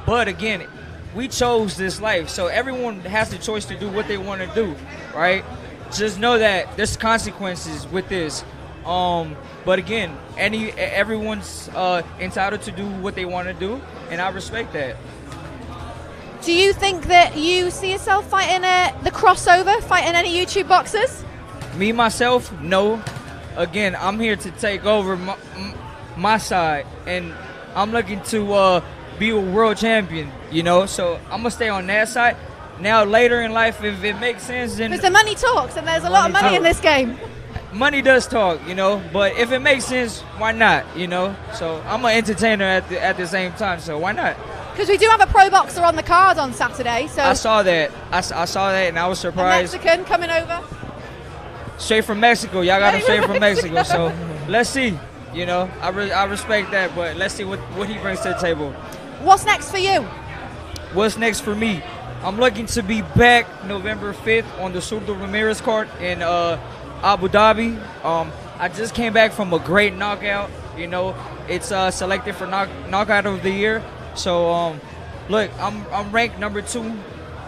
But again, we chose this life. So everyone has the choice to do what they want to do, right? Just know that there's consequences with this. But again, everyone's entitled to do what they want to do, and I respect that. Do you think that you see yourself fighting the crossover, fighting any YouTube boxers? Me, myself, no. Again, I'm here to take over my side, and I'm looking to be a world champion, you know? So I'm going to stay on that side. Now, later in life, if it makes sense, then... Because the money talks, and there's a lot of money in this game. Money does talk, you know, but if it makes sense, why not, you know? So I'm an entertainer at the same time, so why not? Because we do have a pro boxer on the card on Saturday, so... I saw that. I saw that, and I was surprised. A Mexican coming over. Straight from Mexico. Y'all got him straight from Mexico, so let's see. You know, I respect that, but let's see what he brings to the table. What's next for you? What's next for me? I'm looking to be back November 5th on the Zurdo Ramirez card in Abu Dhabi. I just came back from a great knockout. You know, it's selected for knockout of the year. So, look, I'm ranked number 2.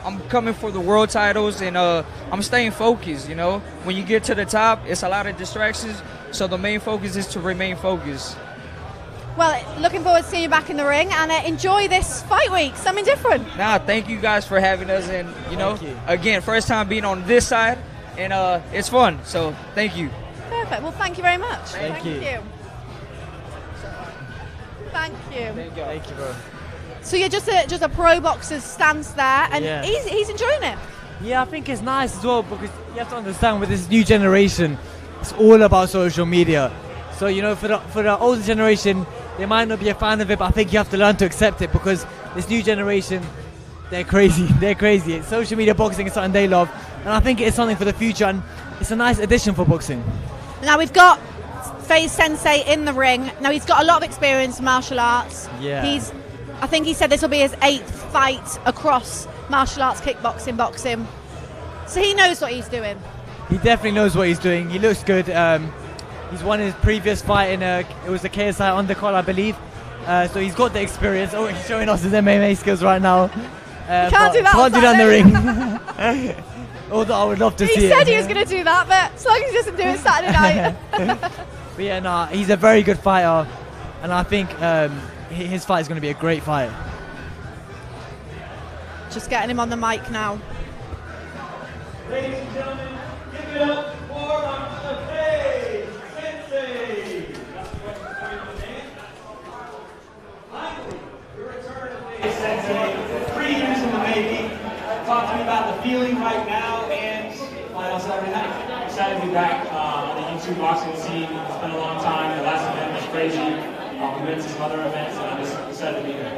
I'm coming for the world titles, and I'm staying focused, you know. When you get to the top, it's a lot of distractions, so the main focus is to remain focused. Well, looking forward to seeing you back in the ring, and enjoy this fight week. Something different. Nah, thank you guys for having us, and again, first time being on this side, and it's fun. So thank you. Perfect. Well, thank you very much. Thank you. Thank you. Thank you, bro. So you're just a pro boxer's stance there, and Yeah. he's enjoying it. Yeah, I think it's nice as well because you have to understand with this new generation, it's all about social media. So for the older generation, they might not be a fan of it, but I think you have to learn to accept it because this new generation, they're crazy. They're crazy. Social media boxing is something they love, and I think it's something for the future, and it's a nice addition for boxing. Now we've got FaZe Sensei in the ring. Now he's got a lot of experience in martial arts. Yeah. I think he said this will be his 8th fight across martial arts, kickboxing, boxing. So he knows what he's doing. He definitely knows what he's doing. He looks good. He's won his previous fight in it was a KSI undercard, I believe. So he's got the experience. Oh, he's showing us his MMA skills right now. Can't do that. Can't do that in the ring. Although I would love to see it. He said he was going to do that, but as long as he doesn't do it Saturday night. But yeah, nah, he's a very good fighter, and I think his fight is going to be a great fight. Just getting him on the mic now. Ladies and gentlemen, give it up for FaZe Sensei. Finally, your return to FaZe Sensei. 3 years in the making. Talk to me about the feeling right now and fight on Saturday night. Excited to be back on the YouTube boxing scene. It's been a long time. The last event was crazy. We went to some other events, and I'm just excited to be here.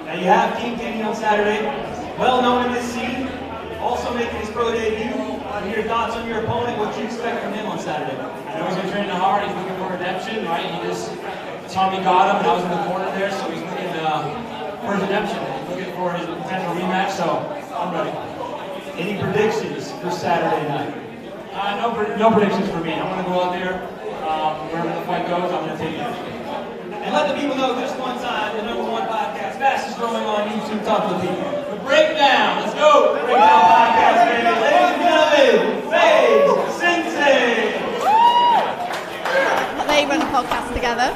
Now you have King Kenny on Saturday, well known in this scene, also making his pro debut. Your thoughts on your opponent, what you expect from him on Saturday? I know he's been training hard. He's looking for redemption, right? Tommy got him, and I was in the corner there, so he's looking for his redemption. He's looking for his potential rematch, so I'm ready. Any predictions for Saturday night? No predictions for me. I'm going to go out there, wherever the fight goes, I'm going to take it. And let the people know just one time, the #1 podcast, fastest growing on YouTube, talk to the people. The Breakdown, let's go! The Breakdown podcast, baby. Ladies and gentlemen, FaZe Sensei! They run a podcast together.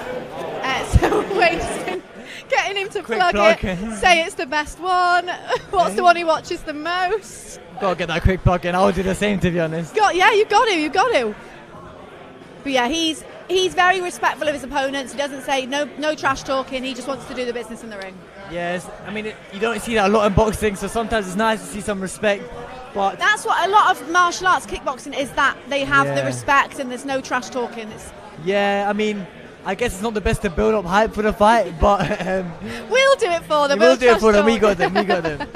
So waiting, getting him to plug it, say it's the best one. What's the one he watches the most? Gotta get that quick plug in. I'll do the same, to be honest. Yeah, you got to. But yeah, he's very respectful of his opponents. He doesn't say no trash talking. He just wants to do the business in the ring. Yes, I mean, you don't see that a lot in boxing, so sometimes it's nice to see some respect. But that's what a lot of martial arts kickboxing is, that they have the respect and there's no trash talking. Yeah, I mean, I guess it's not the best to build up hype for the fight, but we'll do it for them. We'll do it for them. We got them.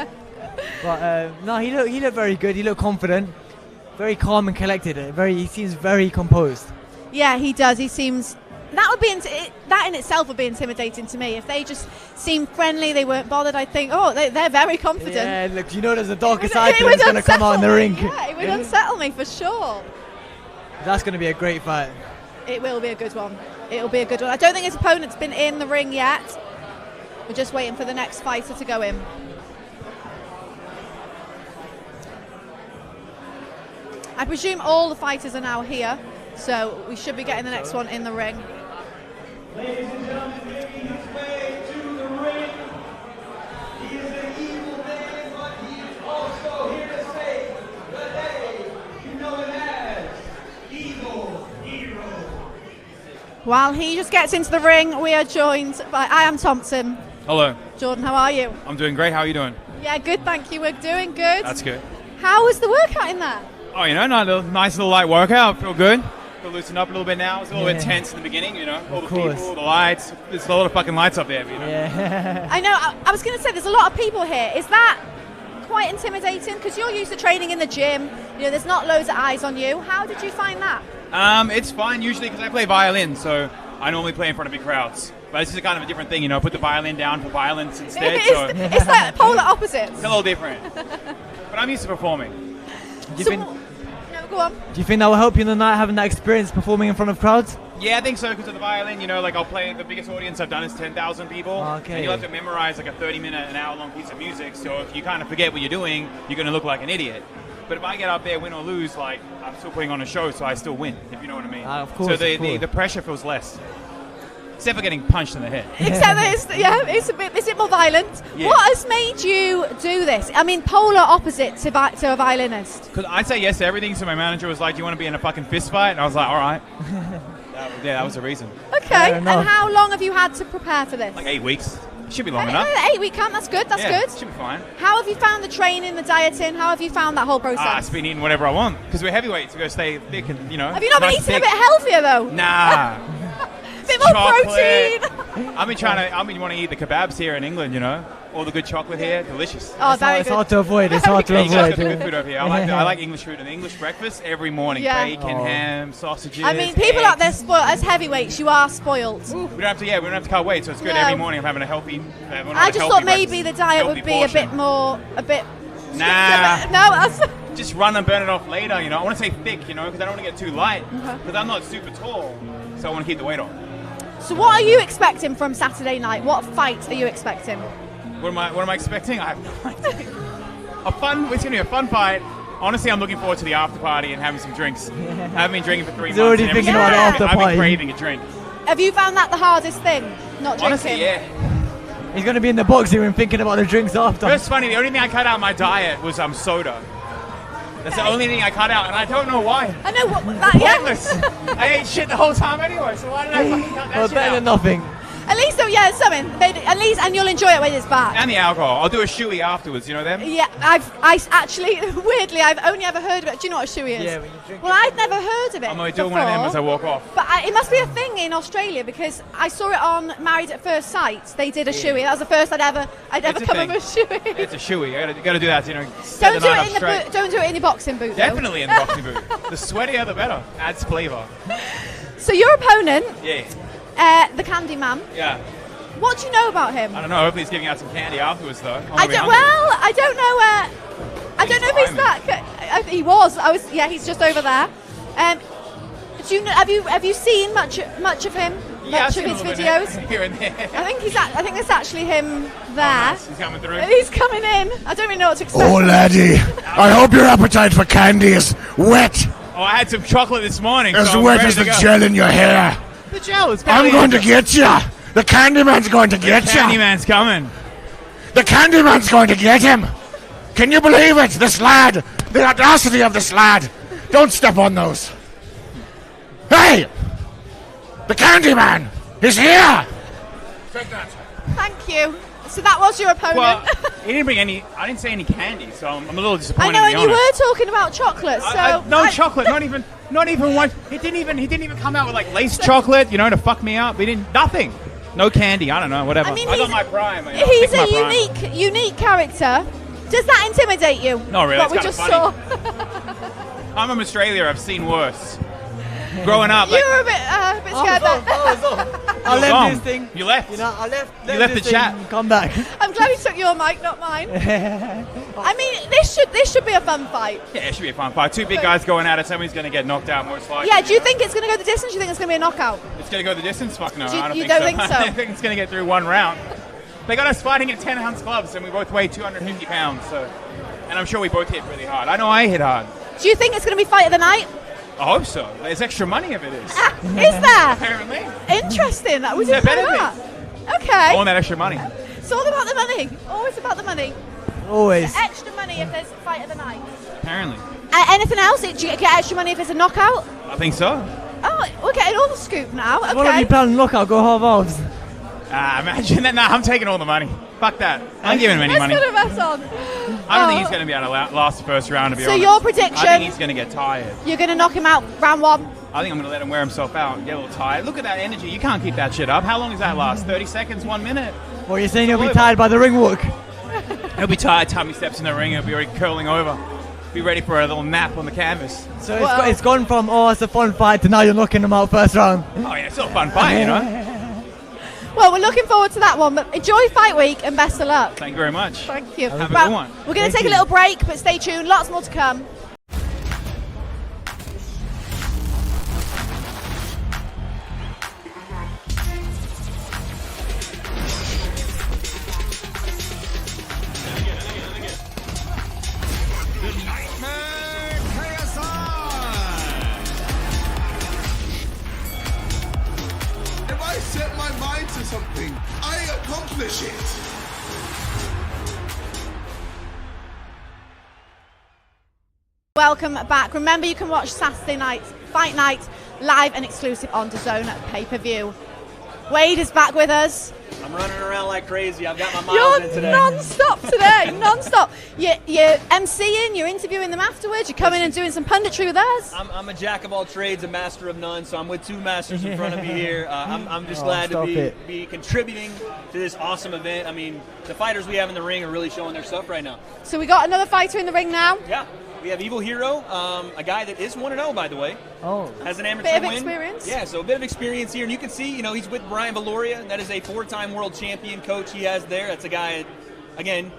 But no, he looked very good. He looked confident, very calm and collected. He seems very composed. Yeah, he does. He seems that in itself would be intimidating to me. If they just seemed friendly, they weren't bothered, I'd think, they're very confident. Yeah, look, there's a darker side to them that's going to come out in the ring. Yeah, it would unsettle me for sure. That's going to be a great fight. It will be a good one. It'll be a good one. I don't think his opponent's been in the ring yet. We're just waiting for the next fighter to go in. I presume all the fighters are now here, so we should be getting the next one in the ring. Ladies and gentlemen, making his way to the ring. He is an evil man, but he is also here to save the day. You know him as Evil Hero. While he just gets into the ring, we are joined by I Am Thompson. Hello. Jordan, how are you? I'm doing great. How are you doing? Yeah, good, thank you. We're doing good. That's good. How was the workout in there? Oh, nice little light workout. Feel good. Feel loosened up a little bit now. It's a little bit tense in the beginning, all the people, the lights. There's a lot of fucking lights up there, Yeah. I know. I was going to say, there's a lot of people here. Is that quite intimidating? Because you're used to training in the gym. There's not loads of eyes on you. How did you find that? It's fine usually because I play violin, so I normally play in front of big crowds. But this is kind of a different thing, put the violin down for violence instead. It's like polar opposites. It's a little different. But I'm used to performing. Go on. Do you think that will help you in the night, having that experience performing in front of crowds? Yeah, I think so, because of the violin, I'll play, the biggest audience I've done is 10,000 people. Okay. And you'll have to memorize like a 30-minute, an hour-long piece of music, so if you kind of forget what you're doing, you're going to look like an idiot. But if I get up there, win or lose, I'm still putting on a show, so I still win, if you know what I mean. Of course, so the pressure feels less. Except for getting punched in the head. Except that is it more violent? Yeah. What has made you do this? I mean, polar opposite to a violinist. Because I say yes to everything, so my manager was like, do you want to be in a fucking fist fight? And I was like, all right. That was the reason. Okay, and how long have you had to prepare for this? Like 8 weeks. Should be long enough. 8-week camp, that's good, Yeah, good. should be fine. How have you found the training, the dieting? How have you found that whole process? It's been eating whatever I want. Because we're heavyweights, we got to stay thick and, Have you not been nice eating thick. a bit healthier, though? Nah. Bit more Chocolate. protein. I've been wanting to eat the kebabs here in England, all the good chocolate here, delicious. Oh, very It's hard to avoid. It's hard to You guys got the avoid. good food over here. I like English food, and English breakfast every morning. Yeah. Bacon, ham, sausages. I mean, people out there spoiled. As heavyweights, you are spoiled. We don't have to cut weight, so it's good. No. Every morning I'm having a healthy. I just thought maybe the diet would be a bit. Nah. No, that's. Just run and burn it off later. I want to stay thick, because I don't want to get too light. Because I'm not super tall, so I want to keep the weight on. So, what are you expecting from Saturday night? What fight are you expecting? What am I expecting? I have no idea. It's gonna be a fun fight. Honestly, I'm looking forward to the after party and having some drinks. I haven't been drinking for 3 months. He's already and every thinking single about day after I've been party. craving a drink. Have you found that the hardest thing? Not drinking. Honestly, yeah. He's going to be in the boxing room thinking about the drinks after. It's funny. The only thing I cut out of my diet was soda. That's the only thing I cut out, and I don't know why. I know what that. Pointless. I ate shit the whole time anyway, so why did I fucking cut that Well, shit better out? than nothing. At least, it's something. At least, and you'll enjoy it when it's back. And the alcohol. I'll do a shoey afterwards. You know them? Yeah, I actually, weirdly, I've only ever heard of it. Do you know what a shoey is? Yeah, when you drink Well, I'd never heard of it. I'm going to do one of them as I walk off. But it must be a thing in Australia because I saw it on Married at First Sight. They did a shoey. That was the first I'd ever come of a shoey. It's a shoey. You got to do that. Set the night up straight. Don't do it in your boxing boot. Definitely in the boxing boot. The sweatier, the better. Adds flavour. So your opponent, Yeah. the Candyman. Yeah. What do you know about him? I don't know. Hopefully he's giving out some candy afterwards, though. I don't know if he's that. He was. He's just over there. Do you know? Have you seen much of him? Yeah, much of his videos? Here and there. I think it's actually him there. Nice. He's coming through. He's coming in. I don't really know what to expect. Oh, laddie, I hope your appetite for candy is wet. Oh, I had some chocolate this morning. As so I'm wet ready as to the go. gel in your hair. The gel is I'm going to get you. The Candyman's going to get you. Candyman's coming. The Candyman's going to get him. Can you believe it? This lad. The audacity of this lad. Don't step on those. Hey! The Candyman is here. Take that. Thank you. So that was your opponent. Well, he didn't bring any. I didn't say any candy, so I'm a little I disappointed. know, to and be you honest. were talking about chocolate. So No chocolate. Not even one. He didn't even come out with like lace chocolate, to fuck me up. He didn't. Nothing. No candy. I don't know. Whatever. I mean, got my prime. he's picked my a prime. unique character. Does that intimidate you? Not really, What we it's just kinda saw. I'm from Australia. I've seen worse. Growing up, You were a bit scared. I left this thing. You left. I left. You left the this chat. thing, Come back. I'm glad he took your mic, not mine. I mean, this should be a fun fight. Yeah, it should be a fun fight. Two big guys going at it. Somebody's going to get knocked out most likely. Yeah, do you think it's going to go the distance? Do you think it's going to be a knockout? It's going to go the distance? Fuck no. Do you- I don't you think don't so. think so? I think it's going to get through one round. They got us fighting at 10-ounce gloves, and we both weigh 250 pounds. So, and I'm sure we both hit really hard. I know I hit hard. Do you think it's going to be fight of the night? I hope so. There's extra money if it is. Is there? Apparently. Interesting. We There didn't know better be. that. Okay. I want that extra money. It's all about the money. Always about the money. Always. So extra money if there's fight of the night. Apparently. Anything else? Do you get extra money if it's a knockout? I think so. Oh, we're getting all the scoop now. One of you Okay. plan knockout, go half halves. Imagine that. Nah, I'm taking all the money. Fuck that. I ain't giving him any Let's money. put a bet on. I don't think he's going to be able to last the first round, to be So honest. your prediction- I think he's going to get tired. You're going to knock him out round one. I think I'm going to let him wear himself out and get a little tired. Look at that energy. You can't keep that shit up. How long does that last? 30 seconds? 1 minute? Well, you're saying you'll be tired by the ring walk. He'll be tired. Time he steps in the ring, he'll be already curling over. Be ready for a little nap on the canvas. So it's gone from, it's a fun fight, to now you're knocking him out first round. Oh, yeah, it's still a fun fight, you know? Well, we're looking forward to that one. But enjoy fight week and best of luck. Thank you very much. Thank you. Have a Well, good one. We're going to Thank take you. a little break, but stay tuned. Lots more to come. If I set my shit. Welcome back. Remember, you can watch Saturday night Fight Night live and exclusive on DAZN pay-per-view. Wade is back with us. I'm running around like crazy. I've got my miles in You're today. non-stop today, non-stop. You're MCing, you're interviewing them afterwards, you're coming and doing some punditry with us. I'm a jack of all trades, a master of none, so I'm with two masters in front of me here. I'm just glad to be contributing to this awesome event. I mean, the fighters we have in the ring are really showing their stuff right now. So we got another fighter in the ring now. Yeah. We have Evil Hero, a guy that is 1-0, by the way. Oh. Has an amateur bit of win. experience. Yeah, so a bit of experience here. And you can see, he's with Brian Valoria. That is a 4-time world champion coach he has there. That's a guy, again,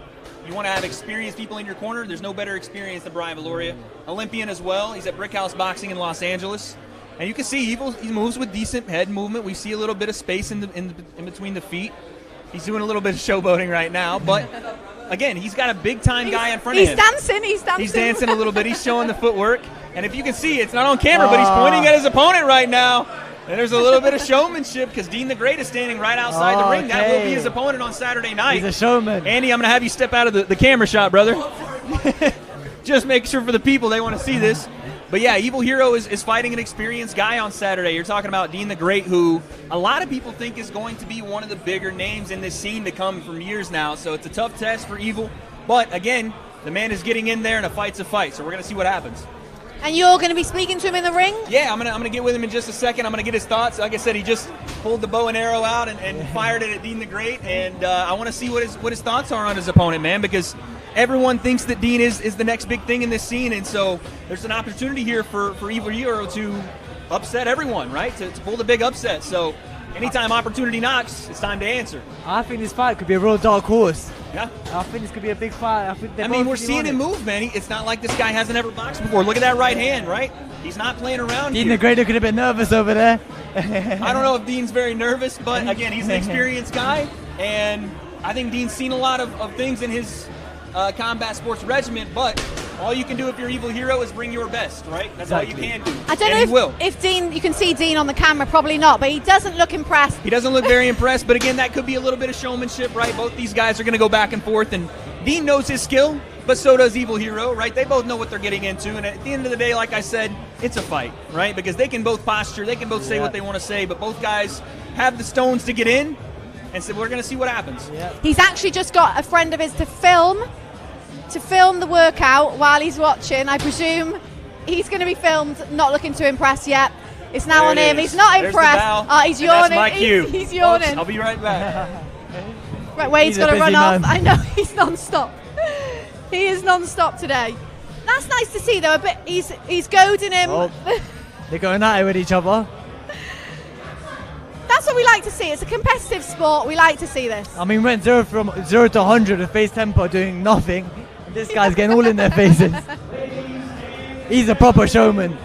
you want to have experienced people in your corner. There's no better experience than Brian Valoria. Olympian as well. He's at Brickhouse Boxing in Los Angeles. And you can see Evil, he moves with decent head movement. We see a little bit of space in between the feet. He's doing a little bit of showboating right now, but... Again, he's got a big-time guy in front of him. He's dancing. He's dancing a little bit. He's showing the footwork. And if you can see, it's not on camera, but he's pointing at his opponent right now. And there's a little bit of showmanship because Dean the Great is standing right outside the ring. That will be his opponent on Saturday night. He's a showman. Andy, I'm going to have you step out of the camera shot, brother. Just make sure for the people they want to see this. But yeah, Evil Hero is fighting an experienced guy on Saturday. You're talking about Dean the Great, who a lot of people think is going to be one of the bigger names in this scene to come from years now. So it's a tough test for Evil. But again, the man is getting in there and a fight's a fight. So we're going to see what happens. And you're going to be speaking to him in the ring? Yeah, I'm gonna get with him in just a second. I'm going to get his thoughts. Like I said, he just pulled the bow and arrow out and fired it at Dean the Great. And I want to see what his thoughts are on his opponent, man, because everyone thinks that Dean is the next big thing in this scene. And so there's an opportunity here for Evil Hero to upset everyone, right? To pull the big upset. So anytime opportunity knocks, it's time to answer. I think this fight could be a real dark horse. Yeah. I think this could be a big fight. We're seeing him move, man. It's not like this guy hasn't ever boxed before. Look at that right hand, right? He's not playing around Dean the Great looking a bit nervous over there. I don't know if Dean's very nervous, but again, he's an experienced guy, and I think Dean's seen a lot of things in his combat sports regimen, but all you can do if you're Evil Hero is bring your best, right? That's all you can do. I don't know if Dean, you can see Dean on the camera, probably not, but he doesn't look impressed. He doesn't look very impressed, but again, that could be a little bit of showmanship, right? Both these guys are going to go back and forth, and Dean knows his skill, but so does Evil Hero, right? They both know what they're getting into, and at the end of the day, like I said, it's a fight, right? Because they can both posture, they can both say what they want to say, but both guys have the stones to get in, and so we're going to see what happens. He's actually just got a friend of his to film the workout while he's watching. I presume he's going to be filmed, not looking too impressed yet. It's now on him. He's not impressed. He's He's yawning. That's my cue. He's yawning. Folks, I'll be right back. Right, Wade's got to run man. off. I know, he's non-stop. He is non-stop today. That's nice to see, though. A bit. He's goading him. Oh, they're going at it with each other. That's what we like to see. It's a competitive sport. We like to see this. I mean, went 0 to 100 with face tempo doing nothing. And this guy's getting all in their faces. He's a proper showman.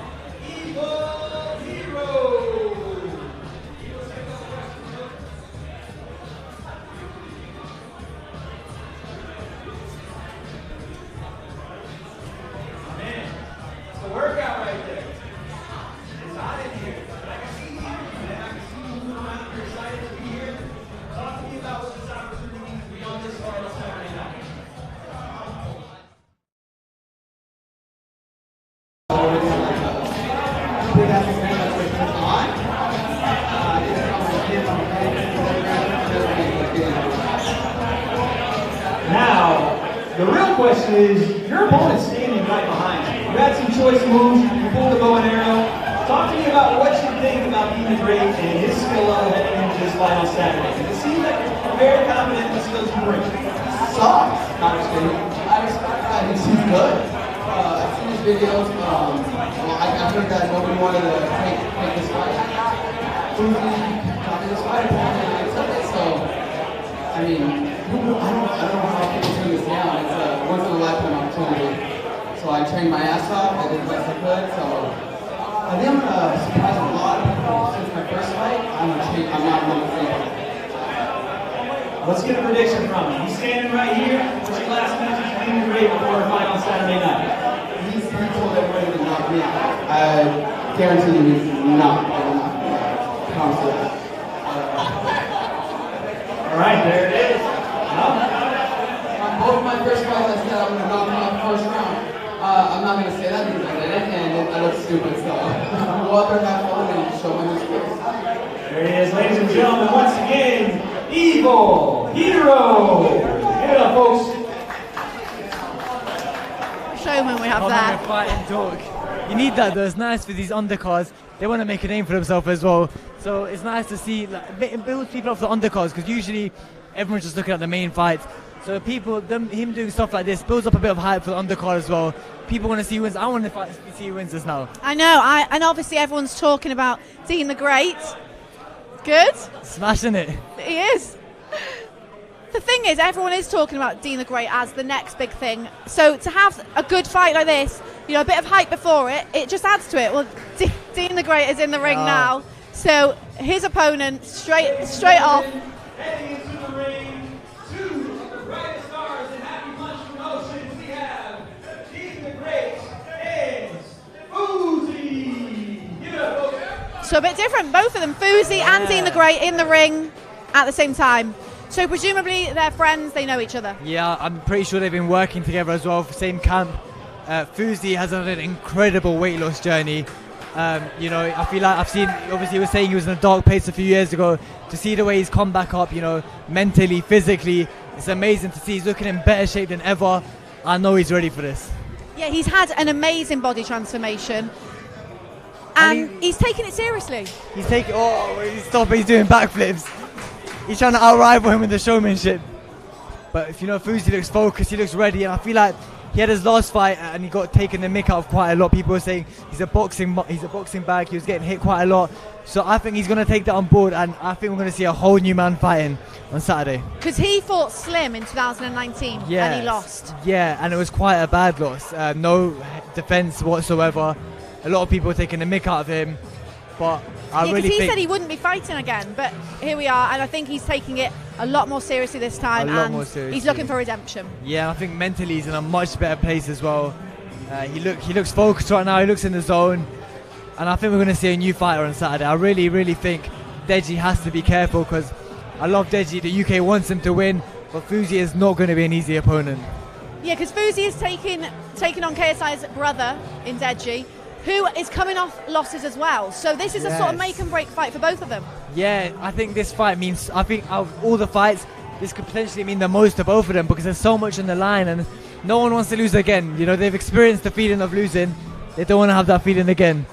Now, the real question is, your opponent's standing right behind you. You had some choice moves, you pulled the bow and arrow. Talk to me about what you think about Dean the Great and his skill level heading into this fight on Saturday. It seems like you're very confident in the skills you bring. Sucks. Not just kidding. I respect that. He seems good. I've seen his videos. I heard that nobody wanted to take this fight. Who's talking this fight? Apparently, I took it. So, I mean, I don't know how people turn this down. It's a once in a lifetime opportunity. So I trained my ass off. I did the best I could. So I think I'm gonna surprise a lot of people. Since my first fight, I'm not going to fail. Let's get a prediction from him. He's standing right here. What's your last message to Dean the Great before a fight on Saturday night? He told everybody to knock me out. I guarantee you he's not going to knock me out. I promise you that. All right, there it is. not going to say that because I didn't, and I look stupid, so go out there, have fun, and show my new skills. There he is, ladies and gentlemen, once again, Evil Hero. Give it up, folks. Showman we have there. Fighting talk. You need that though. It's nice for these undercards. They want to make a name for themselves as well. So it's nice to see it builds people up for the undercards because usually everyone's just looking at the main fights. So him doing stuff like this builds up a bit of hype for the undercard as well. People want to see who wins. I want to see who wins this now. I know. And obviously everyone's talking about Dean the Great. Good. Smashing it. He is. The thing is, everyone is talking about Dean the Great as the next big thing. So to have a good fight like this, a bit of hype before it, it just adds to it. Well, Dean the Great is in the ring now. So his opponent, straight off. Heading into the ring, two of the brightest stars in Happy Punch Promotions. We have Dean the Great and Uzi. Give it up, folks. So a bit different, both of them, Fuzi and Dean the Great in the ring at the same time. So presumably they're friends, they know each other. Yeah, I'm pretty sure they've been working together as well for the same camp. Fuzi has had an incredible weight loss journey. I feel like I've seen, obviously he was saying he was in a dark place a few years ago. To see the way he's come back up, mentally, physically, it's amazing to see. He's looking in better shape than ever. I know he's ready for this. Yeah, he's had an amazing body transformation. And he's taking it seriously. He's doing backflips. He's trying to outrival him with the showmanship. But if Fuzi looks focused, he looks ready, and I feel like he had his last fight and he got taken the mick out of quite a lot. People were saying he's a boxing bag. He was getting hit quite a lot. So I think he's going to take that on board, and I think we're going to see a whole new man fighting on Saturday. Because he fought Slim in 2019 and he lost. Yeah, and it was quite a bad loss. No defense whatsoever. A lot of people were taking the mick out of him. But he said he wouldn't be fighting again, but here we are, and I think he's taking it a lot more seriously this time, and he's looking for redemption. Yeah, I think mentally he's in a much better place as well. He looks focused right now. He looks in the zone, and I think we're going to see a new fighter on Saturday. I really, really think Deji has to be careful because I love Deji. The UK wants him to win, but Fuzi is not going to be an easy opponent. Yeah, because Fuzi is taking on KSI's brother in Deji, who is coming off losses as well. So this is a sort of make and break fight for both of them. Yeah, I think this fight means, out of all the fights, this could potentially mean the most to both of them because there's so much on the line and no one wants to lose again. They've experienced the feeling of losing. They don't want to have that feeling again.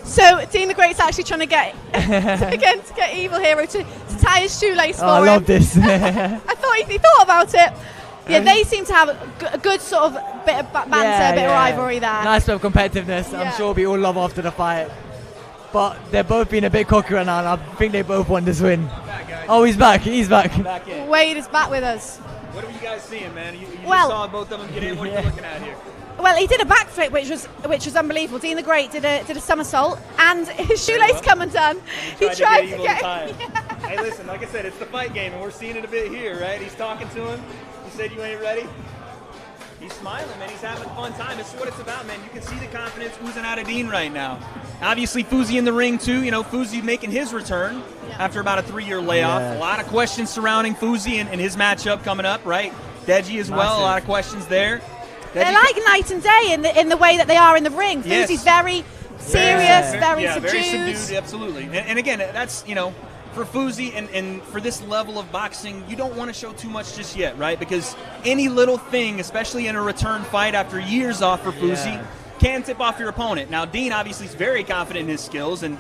So Dean the Great's actually trying to get to get Evil Hero to tie his shoelace for him. I love this. I thought he thought about it. Yeah, they seem to have a good sort of bit of banter, a bit of rivalry there. Nice bit of competitiveness. I'm sure we all love after the fight. But they're both being a bit cocky right now, and I think they both want this win. Oh, he's back. Wade is back with us. What are you guys seeing, man? You just saw both of them get in. What are you looking at here? Well, he did a backflip, which was unbelievable. Dean the Great did a somersault, and his shoelace come undone. He tried to get. Hey, listen, like I said, it's the fight game, and we're seeing it a bit here, right? He's talking to him. He said you ain't ready. He's smiling, man. He's having a fun time. It's what it's about, man. You can see the confidence oozing out of Dean right now. Obviously, Fuzi in the ring, too. Fuzi making his return after about a 3-year layoff. A lot of questions surrounding Fuzi and his matchup coming up, right? Deji as well. A lot of questions there. They're like night and day in the way that they are in the ring. Fuzi's very serious, very subdued. Very subdued, absolutely. And again, that's, for Fuzi and for this level of boxing, you don't want to show too much just yet, right? Because any little thing, especially in a return fight after years off for Fuzi, can tip off your opponent. Now, Dean obviously is very confident in his skills and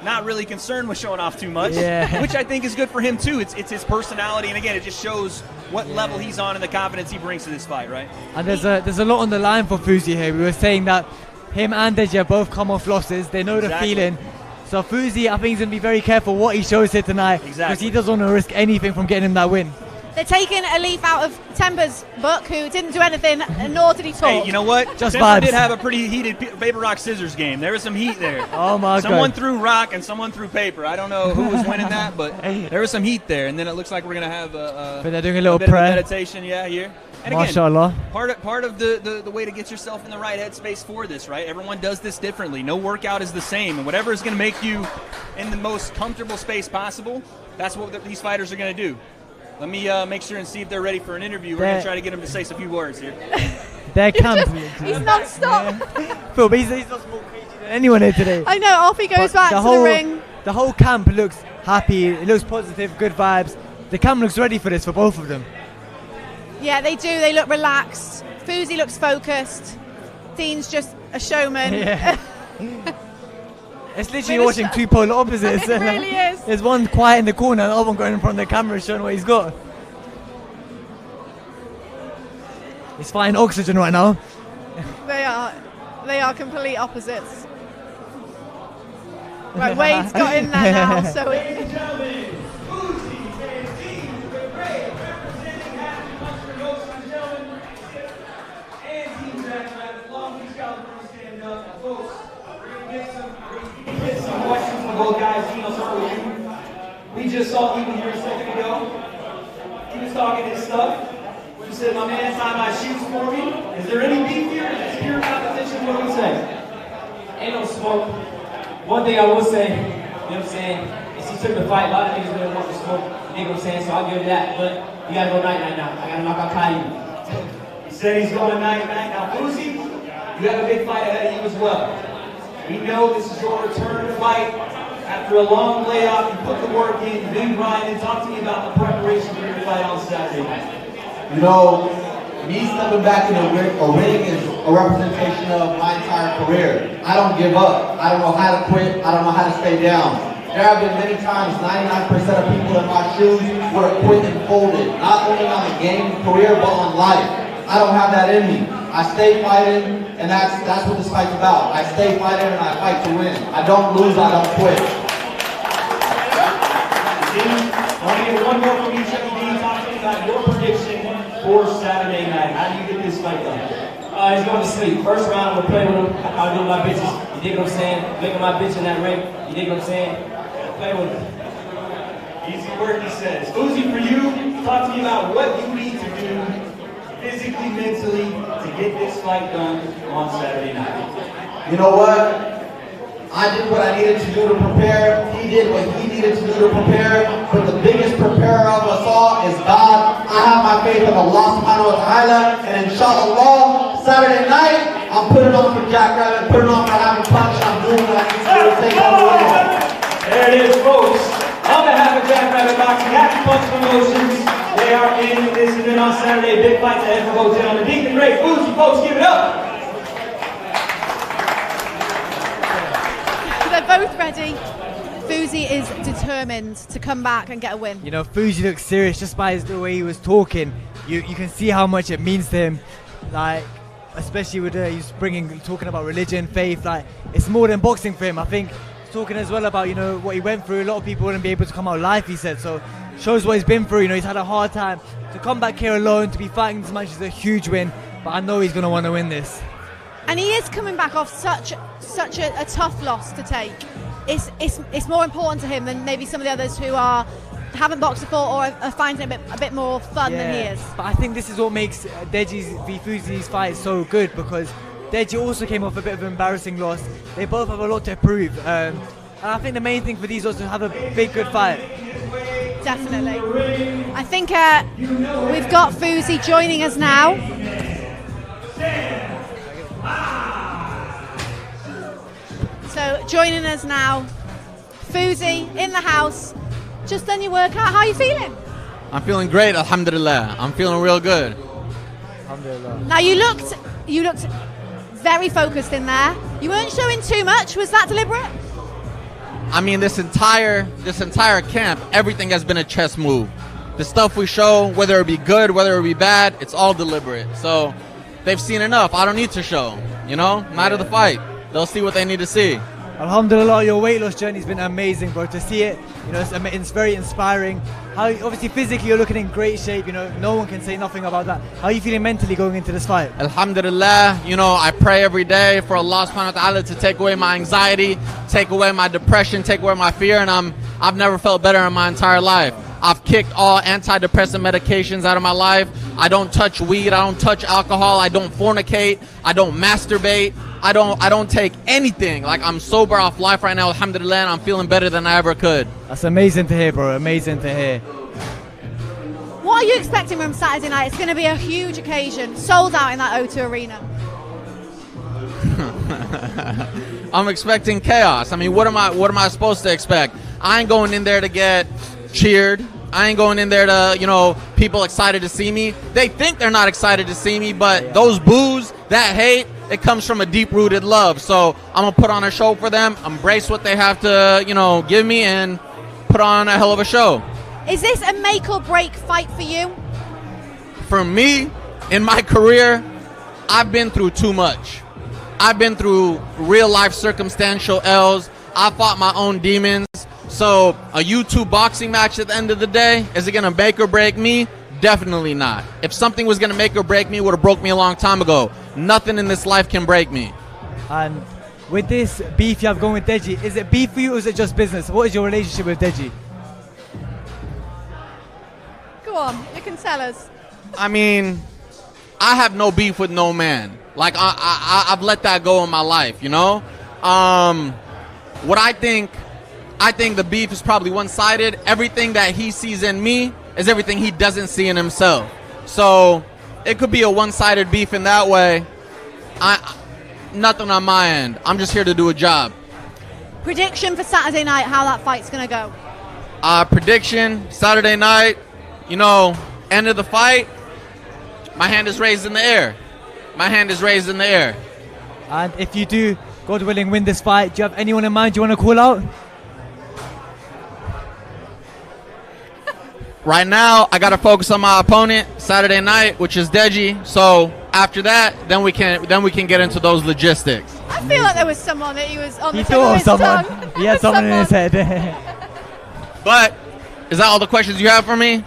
not really concerned with showing off too much, which I think is good for him too. It's his personality, and again, it just shows what level he's on and the confidence he brings to this fight, right? And there's a lot on the line for Fuzi here. We were saying that him and Deji have both come off losses. They know the feeling. So Fuzi, I think he's going to be very careful what he shows here tonight because he doesn't want to risk anything from getting him that win. They're taking a leaf out of Temba's book, who didn't do anything, nor did he talk. Hey, you know what? Temba did have a pretty heated paper, rock, scissors game. There was some heat there. Oh, my God. Someone threw rock and someone threw paper. I don't know who was winning that, but there was some heat there. And then it looks like we're going to have but they're doing a little bit prayer. of meditation, here. And Mashallah. Again, part of the way to get yourself in the right headspace for this, right? Everyone does this differently. No workout is the same. And whatever is going to make you in the most comfortable space possible, that's what these fighters are going to do. Let me make sure and see if they're ready for an interview. We're going to try to get them to say a few words here. Their camp. He's non-stop. Phil, but he's not more crazy than anyone here today. I know, off he goes back to the ring. The whole camp looks happy, it looks positive, good vibes. The camp looks ready for this for both of them. Yeah, they do. They look relaxed. Fuzi looks focused. Dean's just a showman. Yeah. It's literally watching two polar opposites. It really is. There's one quiet in the corner and the other one going in front of the camera showing what he's got. He's fighting oxygen right now. They are complete opposites. Right, Wade's got in there now, so both guys, I'll start with you. We just saw Ethan here a second ago. He was talking his stuff. He said, my man signed my shoes for me. Is there any beef here? It's pure competition. What do we say? Ain't no smoke. One thing I will say, you know what I'm saying, is he took the fight. A lot of niggas really want to smoke, you know what I'm saying, so I'll give you that. But you gotta go night-night now. I gotta knock out Caillou. He said he's going night-night. Now, Fuzi, you have a big fight ahead of you as well. We know this is your return to fight. After a long layoff, you put the work in, you've been grinding. Talk to me about the preparation for your fight on Saturday night. You know, me stepping back in a ring is a representation of my entire career. I don't give up. I don't know how to quit. I don't know how to stay down. There have been many times 99% of people in my shoes would have quit and folded. Not only on the game career, but on life. I don't have that in me. I stay fighting, and that's what this fight's about. I stay fighting and I fight to win. I don't lose, I don't quit. I want to get one more from each of you. Talk to me about your prediction for Saturday night. How do you get this fight done? He's going to sleep. First round, I'm going to play with him. I'll do my bitches. You dig what I'm saying? Making my bitch in that ring. You dig what I'm saying? Play with him. Easy work, he says. Uzi, for you, talk to me about what you need to do physically, mentally, to get this fight done on Saturday night. You know what? I did what I needed to do to prepare. He did what he needed to do to prepare. But the biggest preparer of us all is God. I have my faith in Allah subhanahu wa ta'ala. And inshallah, Saturday night, I'm putting on for Jackrabbit, putting on for having punch. I'm doing what I need to do to take on the win. There it is, folks. On behalf of Jackrabbit Boxing, Happy Punch Promotions, they are in this event on Saturday. Big fights ahead for both gentlemen. Dean the Great, Fuzi, folks, give it up. they're both ready. Fuzi is determined to come back and get a win. You know, Fuzi looks serious just by the way he was talking. You can see how much it means to him. Like, especially with he's talking about religion, faith. Like, it's more than boxing for him. I think he's talking as well about, you know, what he went through. A lot of people wouldn't be able to come out alive, he said. So shows what he's been through. You know, he's had a hard time. To come back here alone, to be fighting this match is a huge win. But I know he's going to want to win this. And he is coming back off such a tough loss to take. It's more important to him than maybe some of the others who haven't boxed before or are finding it a bit more fun than he is. But I think this is what makes Deji's v Fuzi's fight so good, because Deji also came off a bit of an embarrassing loss. They both have a lot to prove. And I think the main thing for these was to have a big, good fight. Definitely. I think we've got Fuzi joining us now. So joining us now, Fuzi in the house. Just done your workout. How are you feeling? I'm feeling great, alhamdulillah. I'm feeling real good. Alhamdulillah. Now you looked very focused in there. You weren't showing too much. Was that deliberate? I mean, this entire camp, everything has been a chess move. The stuff we show, whether it be good, whether it be bad, it's all deliberate. So they've seen enough. I don't need to show. You know, night of the fight, they'll see what they need to see. Alhamdulillah, your weight loss journey's been amazing, bro. To see it, you know, it's very inspiring. How obviously physically you're looking in great shape. You know, no one can say nothing about that. How are you feeling mentally going into this fight? Alhamdulillah, you know, I pray every day for Allah subhanahu wa ta'ala to take away my anxiety, take away my depression, take away my fear, and I've never felt better in my entire life. I've kicked all antidepressant medications out of my life. I don't touch weed, I don't touch alcohol, I don't fornicate, I don't masturbate, I don't take anything. Like, I'm sober off life right now, alhamdulillah, and I'm feeling better than I ever could. That's amazing to hear, bro. Amazing to hear. What are you expecting from Saturday night? It's going to be a huge occasion, sold out in that O2 Arena. I'm expecting chaos. I mean, what am I supposed to expect? I ain't going in there to get cheered. I ain't going in there to, people excited to see me. They think they're not excited to see me, but those boos, that hate, it comes from a deep-rooted love. So I'm going to put on a show for them, embrace what they have to, give me, and put on a hell of a show. Is this a make or break fight for you? For me, in my career, I've been through too much. I've been through real-life circumstantial L's. I fought my own demons. So a YouTube boxing match at the end of the day, is it going to make or break me? Definitely not. If something was going to make or break me, it would have broke me a long time ago. Nothing in this life can break me. And with this beef you have going with Deji, is it beef for you or is it just business? What is your relationship with Deji? Go on, you can tell us. I mean, I have no beef with no man. Like, I've let that go in my life, What I think the beef is probably one-sided. Everything that he sees in me is everything he doesn't see in himself. So it could be a one-sided beef in that way. Nothing on my end. I'm just here to do a job. Prediction for Saturday night, how that fight's going to go? Prediction, Saturday night, end of the fight, my hand is raised in the air. My hand is raised in the air. And if you do, God willing, win this fight, do you have anyone in mind you want to call out? Right now, I got to focus on my opponent Saturday night, which is Deji. So after that, then we can get into those logistics. I feel like there was someone that he was on the tip thought of of his someone. tongue. He had someone in his head. But is that all the questions you have for me?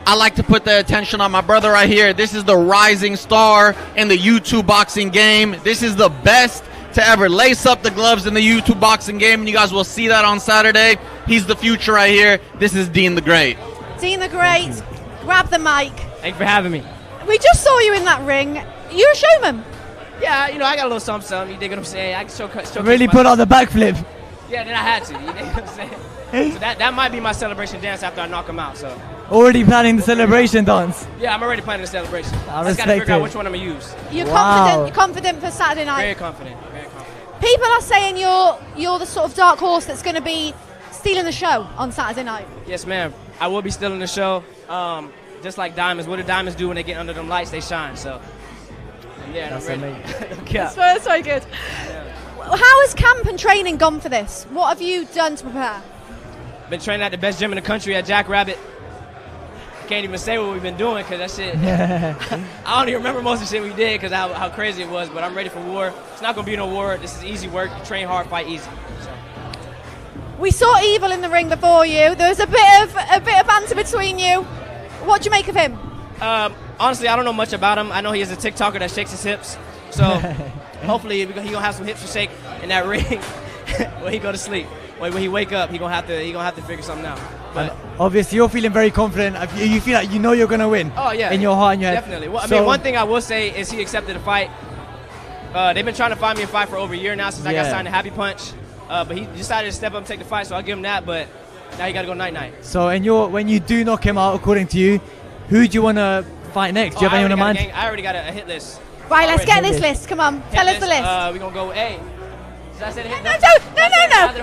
I like to put the attention on my brother right here. This is the rising star in the YouTube boxing game. This is the best to ever lace up the gloves in the YouTube boxing game, and you guys will see that on Saturday. He's the future right here. This is Dean the Great. Dean the Great, grab the mic. Thank you for having me. We just saw you in that ring. You're a showman. Yeah, I got a little something. You dig what I'm saying? I can show Really put on the backflip. Yeah, then I had to. You dig what I'm saying? So that might be my celebration dance after I knock him out. So. Already planning the celebration dance. Yeah, I'm already planning the celebration. I just got to figure out which one I'm gonna use. You're confident for Saturday night. Very confident. Very confident. People are saying you're the sort of dark horse that's going to be stealing the show on Saturday night. Yes, ma'am. I will be stealing the show. Just like diamonds. What do diamonds do when they get under them lights? They shine. So. Yeah, that's I'm ready. That's very good. Yeah. How has camp and training gone for this? What have you done to prepare? Been training at the best gym in the country at Jackrabbit. Can't even say what we've been doing because that shit. I don't even remember most of the shit we did because how crazy it was. But I'm ready for war. It's not gonna be no war. This is easy work. You train hard, fight easy. So. We saw Evil in the ring before you. There was a bit of banter between you. What do you make of him? Honestly, I don't know much about him. I know he is a TikToker that shakes his hips. So hopefully he gonna have some hips to shake in that ring when he go to sleep. When he wake up, he gonna have to figure something out. But obviously, you're feeling very confident. You feel like you're gonna win. Oh yeah, in your heart and your head. Definitely. Well, I mean, one thing I will say is he accepted a fight. They've been trying to find me a fight for over a year now since I got signed to Happy Punch. But he decided to step up and take the fight, so I'll give him that. But now you got to go night-night. So, when you do knock him out, according to you, who do you want to fight next? Do you have anyone in mind? I already got a hit list. Right, let's get this list. Come on, tell us the list. We're going to go with A. Did I say the hit list? No.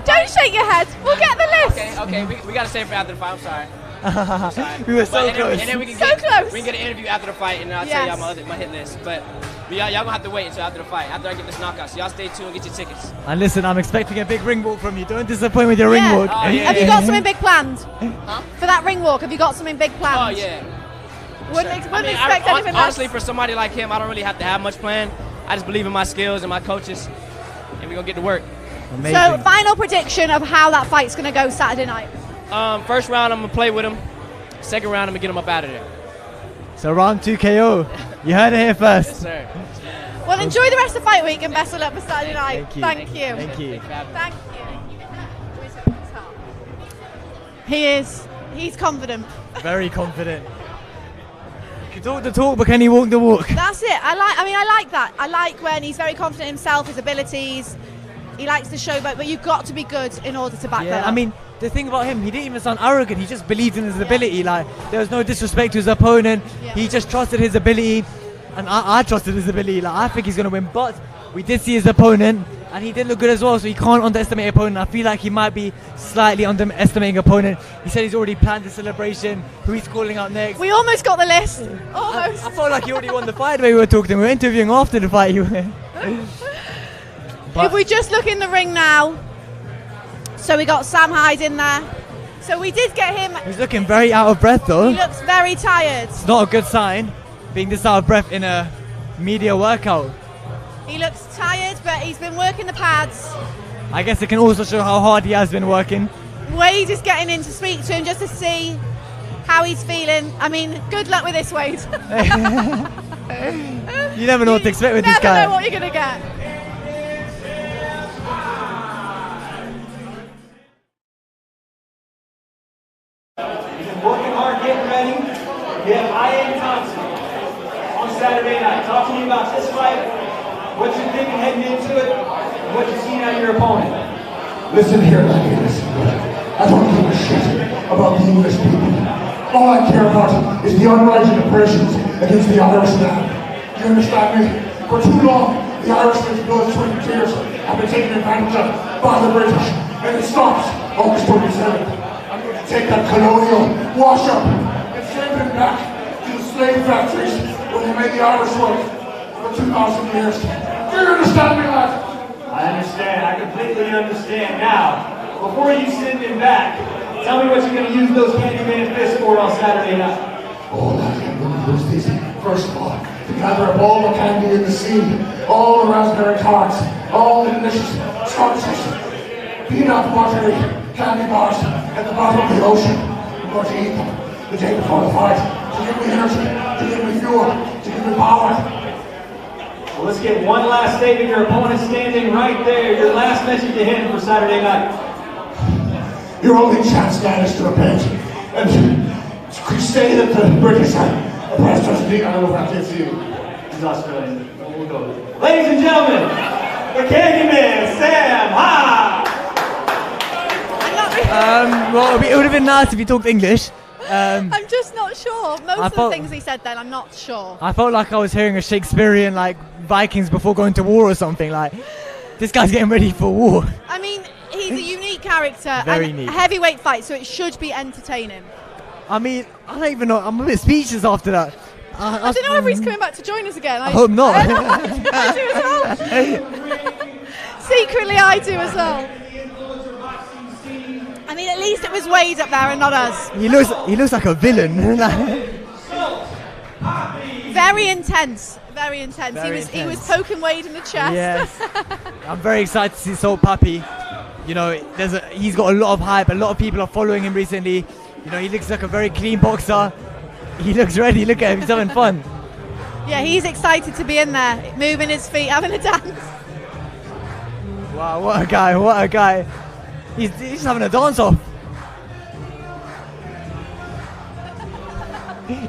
Don't shake your head. We'll get the list. Okay. We got to save it for after the fight. I'm sorry. We were so close. And then we can get an interview after the fight, and I'll tell y'all my hit list. But y'all gonna have to wait until after the fight, after I get this knockout. So y'all stay tuned and get your tickets. And listen, I'm expecting a big ring walk from you. Don't disappoint with your ring walk. Oh, yeah. Have you got something big planned? For that ring walk, have you got something big planned? Oh yeah. Wouldn't expect anything honestly, less. for somebody like him, I don't really have to have much planned. I just believe in my skills and my coaches, and we're gonna get to work. Amazing. So, final prediction of how that fight's gonna go Saturday night. First round, I'm gonna play with him. Second round, I'm gonna get him up out of there. So round 2 KO. You heard it here first. Yes, sir. Well, enjoy the rest of fight week and best of luck for Saturday night. Thank you. Thank you. Thank you. He's confident. Very confident. He can talk the talk, but can he walk the walk? That's it. I like that. I like when he's very confident in himself, his abilities. He likes to showboat, but you've got to be good in order to back that up. I mean, the thing about him, he didn't even sound arrogant. He just believed in his ability. Like, there was no disrespect to his opponent. He just trusted his ability, and I trusted his ability. Like, I think he's gonna win, but we did see his opponent, and he did look good as well. So you can't underestimate opponent. I feel like he might be slightly underestimating opponent. He said he's already planned the celebration. Who he's calling out next? We almost got the list. Almost. I felt like he already won the fight. The way we were talking, we were interviewing after the fight. If we just look in the ring now, so we got Sam Hyde in there. So we did get him. He's looking very out of breath though. He looks very tired. It's not a good sign, being this out of breath in a media workout. He looks tired, but he's been working the pads. I guess it can also show how hard he has been working. Wade is getting in to speak to him just to see how he's feeling. I mean, good luck with this, Wade. You never know what to expect with this guy. You never know what you're going to get. Working hard, getting ready. We have I.A. Thompson on Saturday night. Talk to me about this fight, what you're thinking heading into it, and what you've seen out of your opponent. Listen here, lady, listen. I don't give a shit about the English people. All I care about is the unrighted oppressions against the Irish man. You understand me? For too long, the Irishmen's blood, sweat, and tears have been taken advantage of by the British, and it stops August 27th. I'm going to take that colonial wash up and send him back to the slave factories where they made the Irish work for 2,000 years. Do you understand me, lad? I understand. I completely understand now. Before you send him back, tell me what you're going to use those Candyman fists for on Saturday night. Oh, lad, I'm going to use these. First of all, to gather up all the candy in the sea, all the raspberry tarts, all the delicious sconces, peanut buttery candy bars at the bottom of the ocean. I'm going to eat them the day before the fight to give me energy, to give me fuel, to give me power. Well, let's get one last statement. Your opponent standing right there. Your last message to him for Saturday night. Your only chance, lad, is to repent and to say that the British are oppressed us. I don't know if I can see you. He's Australian. We'll go. Ladies and gentlemen, the Candyman, Sam Hyde. Well, it would have been nice if he talked English. I'm just not sure. Most of the things he said then, I'm not sure. I felt like I was hearing a Shakespearean, like, Vikings before going to war or something. Like, this guy's getting ready for war. I mean, he's a unique character. Very and unique. A heavyweight fight, so it should be entertaining. I mean, I don't even know. I'm a bit speechless after that. I don't know if he's coming back to join us again. I hope not. I do as well. Secretly, I do as well. I mean, at least it was Wade up there and not us. He looks like a villain. Very intense. Very intense. Very He was intense. poking Wade in the chest. Yes. I'm very excited to see Salt Pappy. You know, he's got a lot of hype. A lot of people are following him recently. You know, he looks like a very clean boxer. He looks ready. Look at him. He's having fun. Yeah, he's excited to be in there, moving his feet, having a dance. Wow, what a guy. What a guy. He's having a dance off.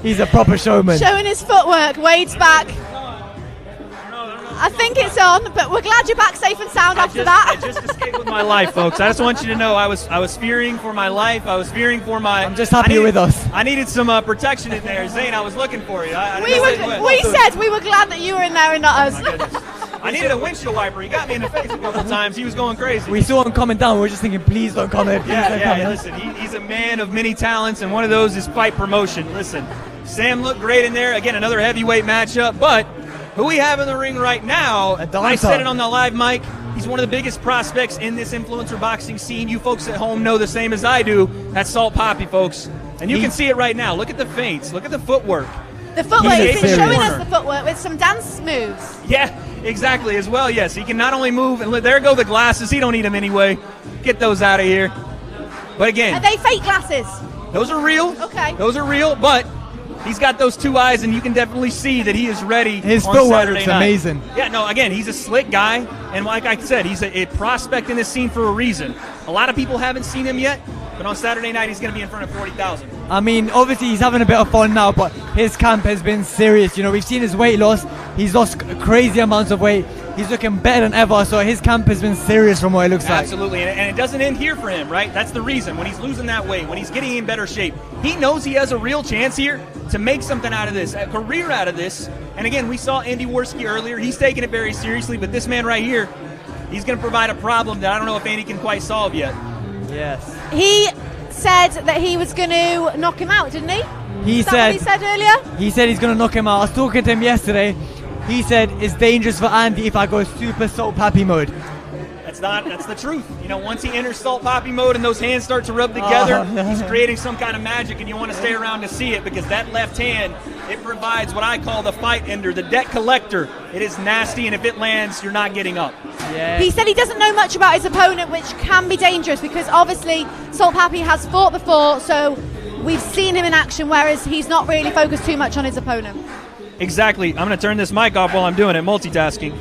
He's a proper showman. Showing his footwork. Wade's back. I think it's on, but we're glad you're back safe and sound after that. I just escaped with my life, folks. I just want you to know I was fearing for my life. I was fearing for my... I'm just happy you're with us. I needed some protection in there. Zane, I was looking for you. We said we were glad that you were in there and not us. I needed a windshield wiper. He got me in the face a couple times. He was going crazy. We saw him coming down. We were just thinking, please don't come here. Listen, he's a man of many talents, and one of those is fight promotion. Listen, Sam looked great in there. Again, another heavyweight matchup, but who we have in the ring right now, I said it on the live mic, he's one of the biggest prospects in this influencer boxing scene. You folks at home know the same as I do. That's Salt Pappy, folks. And you can see it right now. Look at the feints. Look at the footwork. The footwork, he's been showing us the footwork with some dance moves. Yeah, exactly, as well, yes. He can not only move, and there go the glasses. He don't need them anyway. Get those out of here. But again... Are they fake glasses? Those are real. Okay. Those are real, but he's got those two eyes, and you can definitely see that he is ready. His on footwork Saturday looks night. amazing. Yeah, no, again, he's a slick guy, and like I said, he's a prospect in this scene for a reason. A lot of people haven't seen him yet, but on Saturday night, he's going to be in front of 40,000. I mean, obviously he's having a bit of fun now, but his camp has been serious. You know, we've seen his weight loss. He's lost crazy amounts of weight. he's looking better than ever. So his camp has been serious from what it looks like. Absolutely, and it doesn't end here for him, right? That's the reason. When he's losing that weight, when he's getting in better shape, he knows he has a real chance here to make something out of this, a career out of this. And again, we saw Andy Worski earlier. He's taking it very seriously, but this man right here, he's going to provide a problem that I don't know if Andy can quite solve yet. Yes. He said that he was going to knock him out, didn't he? He Is that what he said earlier? He said he's going to knock him out. I was talking to him yesterday. He said it's dangerous for Andy if I go super Salt Papi mode. That's the truth. You know, once he enters Salt Papi mode and those hands start to rub together, he's creating some kind of magic, and you want to stay around to see it, because that left hand, it provides what I call the fight ender, the debt collector. It is nasty, and if it lands, you're not getting up. Yeah. He said he doesn't know much about his opponent, which can be dangerous, because obviously Salt Papi has fought before, so we've seen him in action, whereas he's not really focused too much on his opponent. Exactly. I'm going to turn this mic off while I'm doing it, multitasking.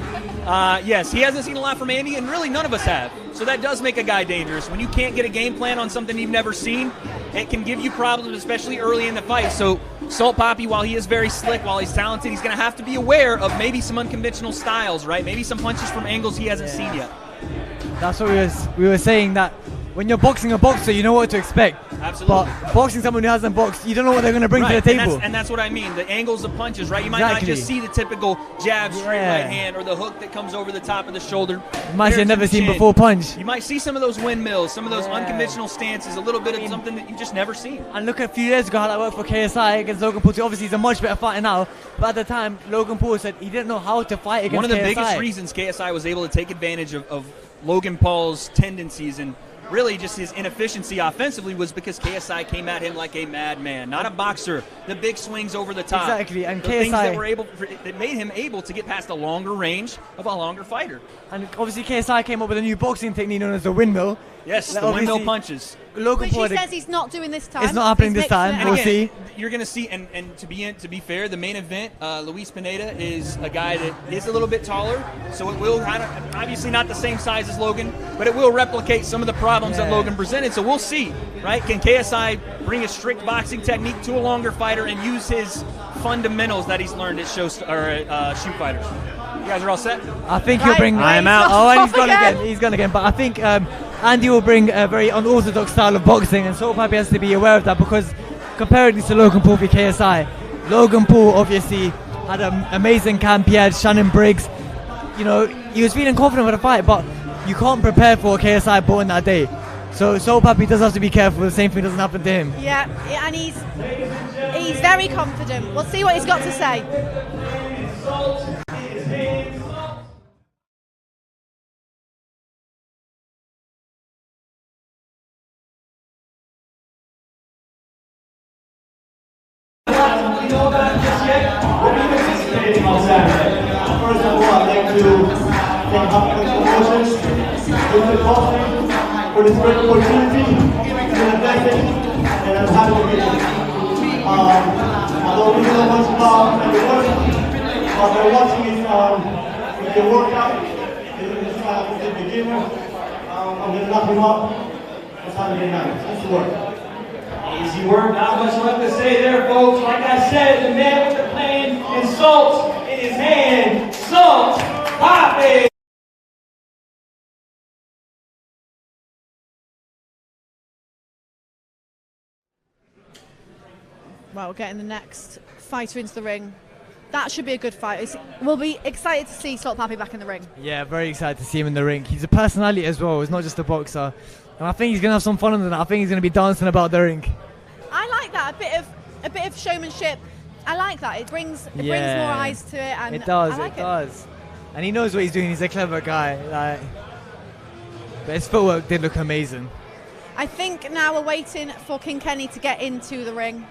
Yes, he hasn't seen a lot from Andy, and really none of us have. So that does make a guy dangerous. When you can't get a game plan on something you've never seen, it can give you problems, especially early in the fight. So Salt Papi, while he is very slick, while he's talented, he's going to have to be aware of maybe some unconventional styles, right? Maybe some punches from angles he hasn't seen yet. That's what we were saying, that when you're boxing a boxer, you know what to expect. Absolutely. But boxing someone who hasn't boxed, you don't know what they're going to bring to the table. And that's what I mean. The angles of punches, right? You might not just see the typical jab, straight right hand, or the hook that comes over the top of the shoulder. You might have never seen before punch. You might see some of those windmills, some of those unconventional stances, a little bit of something that you've just never seen. And look at a few years ago how that worked for KSI against Logan Paul. Obviously, he's a much better fighter now. But at the time, Logan Paul said he didn't know how to fight against KSI. One of the biggest reasons KSI was able to take advantage of Logan Paul's tendencies and really just his inefficiency offensively was because KSI came at him like a madman, not a boxer. The big swings over the top. Exactly, and the KSI things that made him able to get past a longer range of a longer fighter. And obviously KSI came up with a new boxing technique known as the windmill. Yes, the windmill punches. Which he says he's not doing this time. It's not happening this time. We'll see. You're going to see, and to be fair, the main event, Luis Pineda is a guy that is a little bit taller, so it will obviously not the same size as Logan, but it will replicate some of the problems that Logan presented. So we'll see, right? Can KSI bring a strict boxing technique to a longer fighter and use his fundamentals that he's learned at shoot fighters? You guys are all set? I think he'll bring. I am out. Oh, and he's gone again. He's gone again. But I think Andy will bring a very unorthodox style of boxing, and Salt Papi has to be aware of that, because comparing this to Logan Paul v KSI, Logan Paul obviously had an amazing camp. He had Shannon Briggs. You know, he was feeling confident with the fight, but you can't prepare for a KSI ball in that day. So Salt Papi does have to be careful. The same thing doesn't happen to him. Yeah, and he's very confident. We'll see what he's got to say. On Saturday. First of all, I'd like to thank Hopkins Promotions, Mr. Boxing, for this great opportunity. It's been a blessing, and I'm happy to be here. I don't really know much about the work, but they're watching it with the workout. This is a beginner. I'm going to knock him up on Saturday night. Let's work. Easy work, not much left to say there, folks. Like I said, the man with the plan and salt in his hand, Salt Papi. Well, we're getting the next fighter into the ring. That should be a good fight. We'll be excited to see Salt Papi back in the ring. Yeah, very excited to see him in the ring. He's a personality as well. He's not just a boxer. And I think he's going to have some fun on that. I think he's going to be dancing about the ring. I like that. A bit of showmanship. I like that. It brings more eyes to it. And it does. I like it does. And he knows what he's doing. He's a clever guy. But his footwork did look amazing. I think now we're waiting for King Kenny to get into the ring.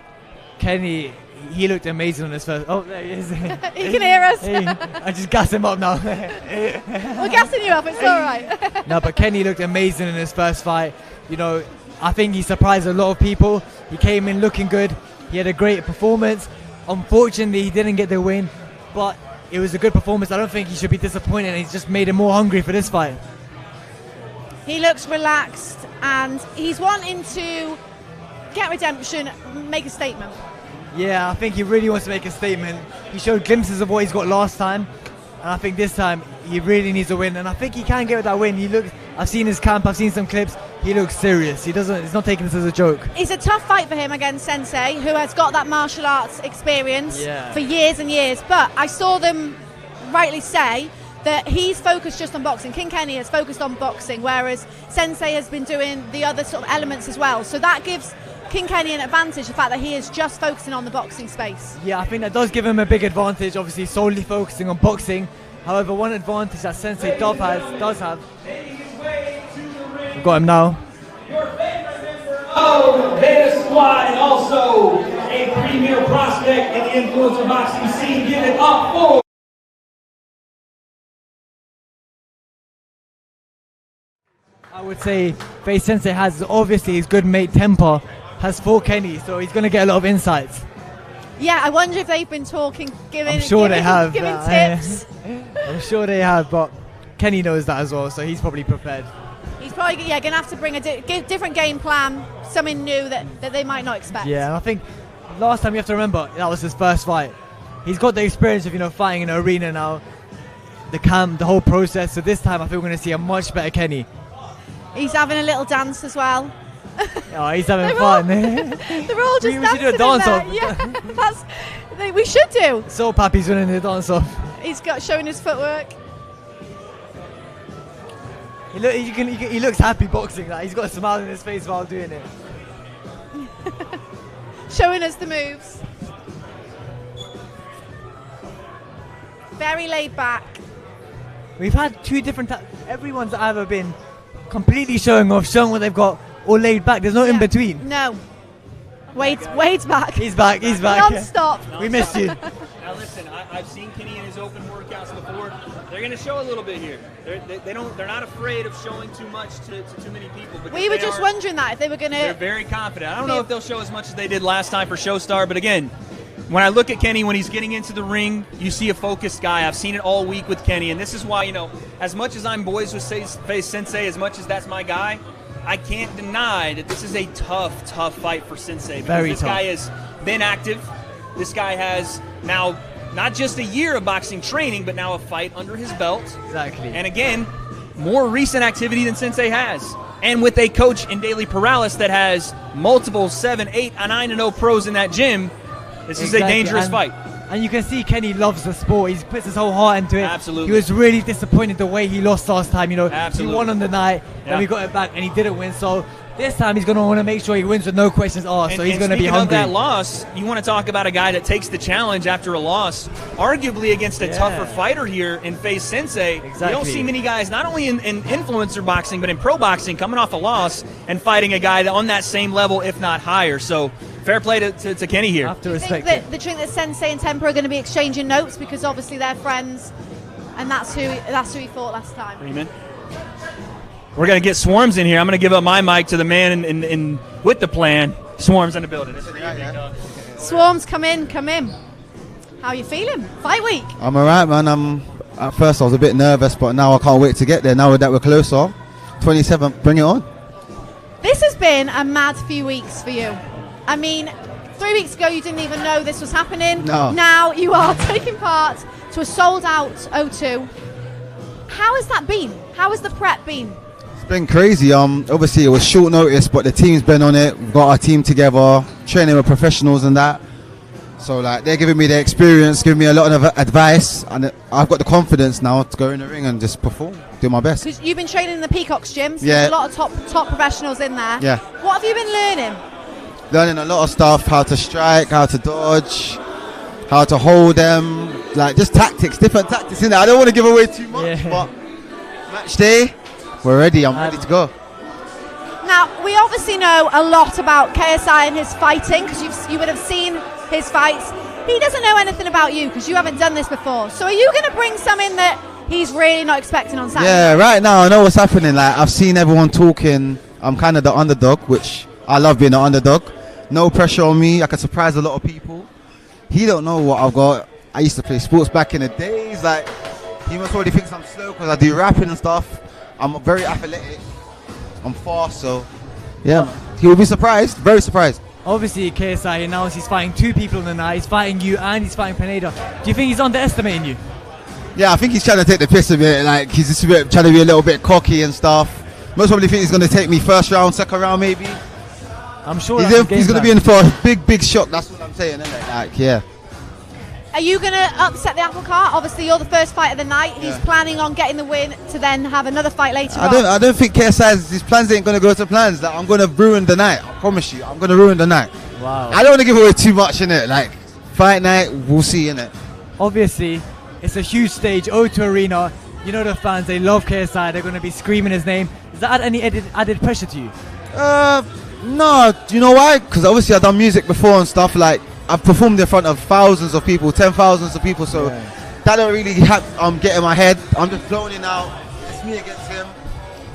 Kenny, he looked amazing on his first. Oh, there he is. He can hear us. I just gas him up now. We're gassing you up. It's all right. No, but Kenny looked amazing in his first fight. You know, I think he surprised a lot of people. He came in looking good. He had a great performance. Unfortunately, he didn't get the win, but it was a good performance. I don't think he should be disappointed. He's just made him more hungry for this fight. He looks relaxed, and he's wanting to get redemption, make a statement. Yeah, I think he really wants to make a statement. He showed glimpses of what he's got last time, And I think this time he really needs a win, and I think he can get that win. I've seen his camp, I've seen some clips. He looks serious. He's not taking this as a joke. It's a tough fight for him against Sensei, who has got that martial arts experience for years and years. But I saw them rightly say that he's focused just on boxing. King Kenny has focused on boxing, whereas Sensei has been doing the other sort of elements as well. So that gives King Kenny an advantage, the fact that he is just focusing on the boxing space. Yeah, I think that does give him a big advantage, obviously solely focusing on boxing. However, one advantage that Sensei does have. We've got him now. Your favorite member of the Pineda squad and also a premier prospect in the influencer boxing scene. Give it up for. I would say Face Sensei has obviously his good mate Temper has fought Kenny, so he's going to get a lot of insights. Yeah, I wonder if they've been talking, giving I'm giving sure they have. tips. I'm sure they have, but Kenny knows that as well, so he's probably prepared. He's probably going to have to bring a different game plan, something new that they might not expect. Yeah, and I think last time you have to remember that was his first fight. He's got the experience of fighting in an arena now, the camp, the whole process. So this time I think we're going to see a much better Kenny. He's having a little dance as well. Oh, he's having fun. They're all just we dancing should do a dance off. Yeah, we should do. So Pappy's winning the dance off. He's showing his footwork. He looks happy boxing. Like, he's got a smile on his face while doing it. Showing us the moves. Very laid back. We've had two different everyone's either been completely showing off, showing what they've got, or laid back. There's no in between. No. Wade's back. He's back. Non-stop. We missed you. Now listen, I've seen Kenny in his open workouts before. They're going to show a little bit here. They're not afraid of showing too much to too many people. We were just wondering that if they were going to. They're very confident. I don't know if they'll show as much as they did last time for Showstar, but again, when I look at Kenny, when he's getting into the ring, you see a focused guy. I've seen it all week with Kenny, and this is why, as much as I'm boys with Face Sensei, as much as that's my guy, I can't deny that this is a tough fight for Sensei. Because this guy has been active. This guy has now not just a year of boxing training, but now a fight under his belt. Exactly. And again, more recent activity than Sensei has. And with a coach in Daily Perales that has multiple 7, 8, 9-0 pros in that gym, this is a dangerous fight. And you can see Kenny loves the sport. He puts his whole heart into it. Absolutely. He was really disappointed the way he lost last time. Absolutely. He won on the night, and we got it back, and he didn't win. So this time he's going to want to make sure he wins with no questions asked. So he's going to be hungry. Of that loss, you want to talk about a guy that takes the challenge after a loss, arguably against a tougher fighter here in Face Sensei. Exactly. You don't see many guys, not only in influencer boxing, but in pro boxing, coming off a loss and fighting a guy on that same level, if not higher. So fair play to Kenny here. Do you think that Sensei and Temper are going to be exchanging notes because obviously they're friends, and that's who he fought last time? Freeman. We're going to get Swarmz in here. I'm going to give up my mic to the man in with the plan. Swarmz in the building. Swarmz, come in. How are you feeling? Fight week. I'm alright, man. At first I was a bit nervous, but now I can't wait to get there. Now that we're closer, 27th, bring it on. This has been a mad few weeks for you. I mean, 3 weeks ago you didn't even know this was happening. No. Now you are taking part to a sold-out O2. How has that been? How has the prep been? It's been crazy. Obviously it was short notice, but the team's been on it. We've got our team together, training with professionals and that. So they're giving me their experience, giving me a lot of advice, and I've got the confidence now to go in the ring and just perform, do my best. Because you've been training in the Peacocks gym, so Yeah. there's a lot of top professionals in there. Yeah. What have you been learning? Learning a lot of stuff, how to strike, how to dodge, how to hold them, just tactics, different tactics in there. I don't want to give away too much, but match day, we're ready. I'm ready to go. Now, we obviously know a lot about KSI and his fighting, because you would have seen his fights. He doesn't know anything about you, because you haven't done this before. So are you going to bring some in that he's really not expecting on Saturday? Yeah, right now I know what's happening. I've seen everyone talking. I'm kind of the underdog, which I love being an underdog. No pressure on me. I can surprise a lot of people. He don't know what I've got. I used to play sports back in the days. He must already thinks I'm slow because I do rapping and stuff. I'm very athletic. I'm fast, so yeah. He will be surprised. Very surprised. Obviously, KSI announced he's fighting two people in the night. He's fighting you and he's fighting Pineda. Do you think he's underestimating you? Yeah, I think he's trying to take the piss a bit. Like he's just trying to be a little bit cocky and stuff. Most probably think he's going to take me first round, second round, maybe. I'm sure he's going to be in for a big shock. That's what I'm saying, isn't it? Like, yeah. Are you going to upset the apple cart? Obviously, you're the first fight of the night. He's planning on getting the win to then have another fight later on. I don't think KSI's his plans ain't going to go to plans. Like, I'm going to ruin the night. I promise you. I'm going to ruin the night. Wow. I don't want to give away too much in it. Like, fight night, we'll see in it. Obviously, it's a huge stage, O2 Arena. You know the fans, they love KSI. They're going to be screaming his name. Does that add any added pressure to you? No. Do you know why? Because obviously I've done music before and stuff. Like, I've performed in front of thousands of people, 10,000s of people. So that don't really get in my head. I'm just blowing it out. It's me against him.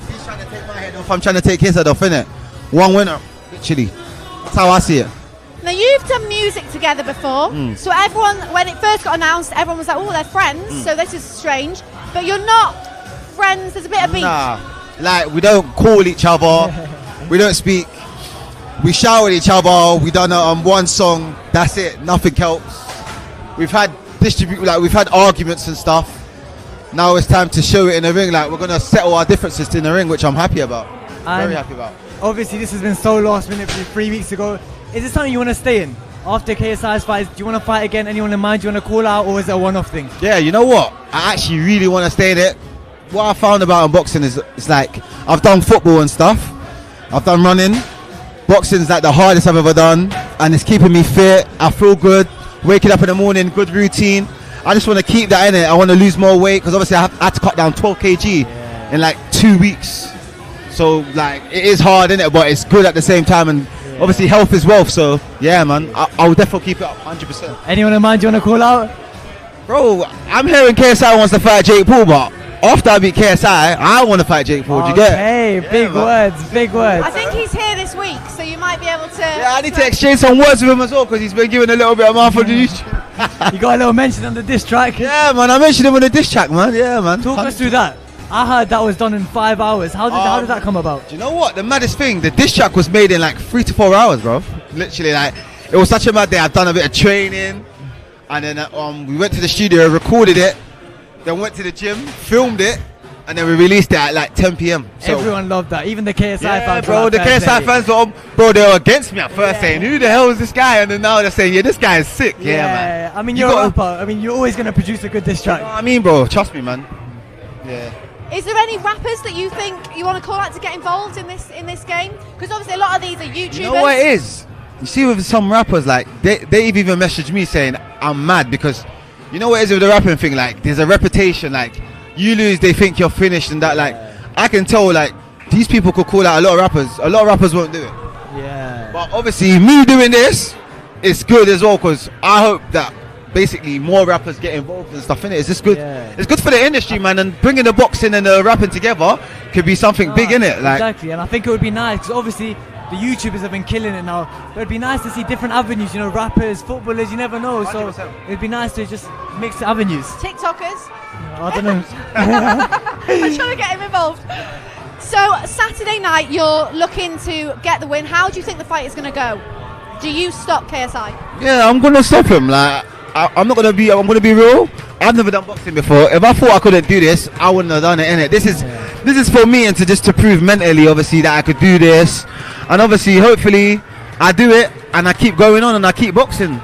He's trying to take my head off. I'm trying to take his head off, innit? One winner, literally. That's how I see it. Now, you've done music together before, so everyone, when it first got announced, everyone was like, oh, they're friends, so this is strange. But you're not friends, there's a bit of beef. Nah, like, we don't call each other, we don't speak, we shout at each other, we done one song, that's it, nothing else. We've had we've had arguments and stuff. Now it's time to show it in the ring, like, we're going to settle our differences in the ring, which I'm happy about, very happy about. Obviously, this has been so last minute for you 3 weeks ago. Is this something you want to stay in? After KSI's fights, do you want to fight again? Anyone in mind? Do you want to call out, or is it a one-off thing? Yeah, you know what? I actually really want to stay in it. What I found about boxing is it's like I've done football and stuff. I've done running. Boxing's like the hardest I've ever done, and it's keeping me fit. I feel good. Waking up in the morning, good routine. I just want to keep that in it. I want to lose more weight because obviously I had to cut down 12 kg in like 2 weeks. So like it is hard, innit? But it's good at the same time, and obviously health is wealth. So yeah, man, I'll definitely keep it up 100%. Anyone in mind you want to call out? Bro, I'm hearing KSI wants to fight Jake Paul, but after I beat KSI, I want to fight Jake Paul. Do you get it? Hey, big words. I think he's here this week, so you might be able to... Yeah, I need to exchange some words with him as well, because he's been giving a little bit of mouth on the YouTube. You got a little mention on the diss track? Yeah, man, I mentioned him on the diss track, man. Yeah, man. Talk us through that. I heard that was done in 5 hours. How did that come about? Do you know what? The maddest thing, the diss track was made in like 3 to 4 hours, bro. Literally, like, it was such a mad day. I'd done a bit of training, and then we went to the studio, recorded it, then went to the gym, filmed it, and then we released it at like 10 p.m. So everyone loved that, even the KSI fans. Bro, the KSI fans were, they were against me at first, saying, who the hell is this guy? And then now they're saying, yeah, this guy is sick. Yeah, man. I mean, you're a rapper. I mean, you're always going to produce a good diss track. You know what I mean, bro, trust me, man. Yeah. Is there any rappers that you think you want to call out to get involved in this game? Because obviously a lot of these are YouTubers. You know what it is? You see, with some rappers, like they've even messaged me saying I'm mad because you know what it is with the rapping thing. Like, there's a reputation. Like, you lose, they think you're finished, and that. Like, I can tell. Like, these people could call out a lot of rappers. A lot of rappers won't do it. Yeah. But obviously, me doing this, it's good as well because I hope that basically more rappers get involved and stuff in it. It's just good. Yeah. It's good for the industry, man, and bringing the boxing and the rapping together could be something big in it. Like, exactly, and I think it would be nice because obviously the YouTubers have been killing it now, but it'd be nice to see different avenues. You know, rappers, footballers, you never know. 100%. So it'd be nice to just mix the avenues. TikTokers. I don't know. I'm trying to get him involved. So Saturday night, you're looking to get the win. How do you think the fight is going to go? Do you stop KSI? Yeah, I'm gonna stop him. Like, I'm not gonna be. I'm gonna be real. I've never done boxing before. If I thought I couldn't do this, I wouldn't have done it. Innit? This is for me, and to prove mentally, obviously, that I could do this, and obviously, hopefully, I do it, and I keep going on, and I keep boxing.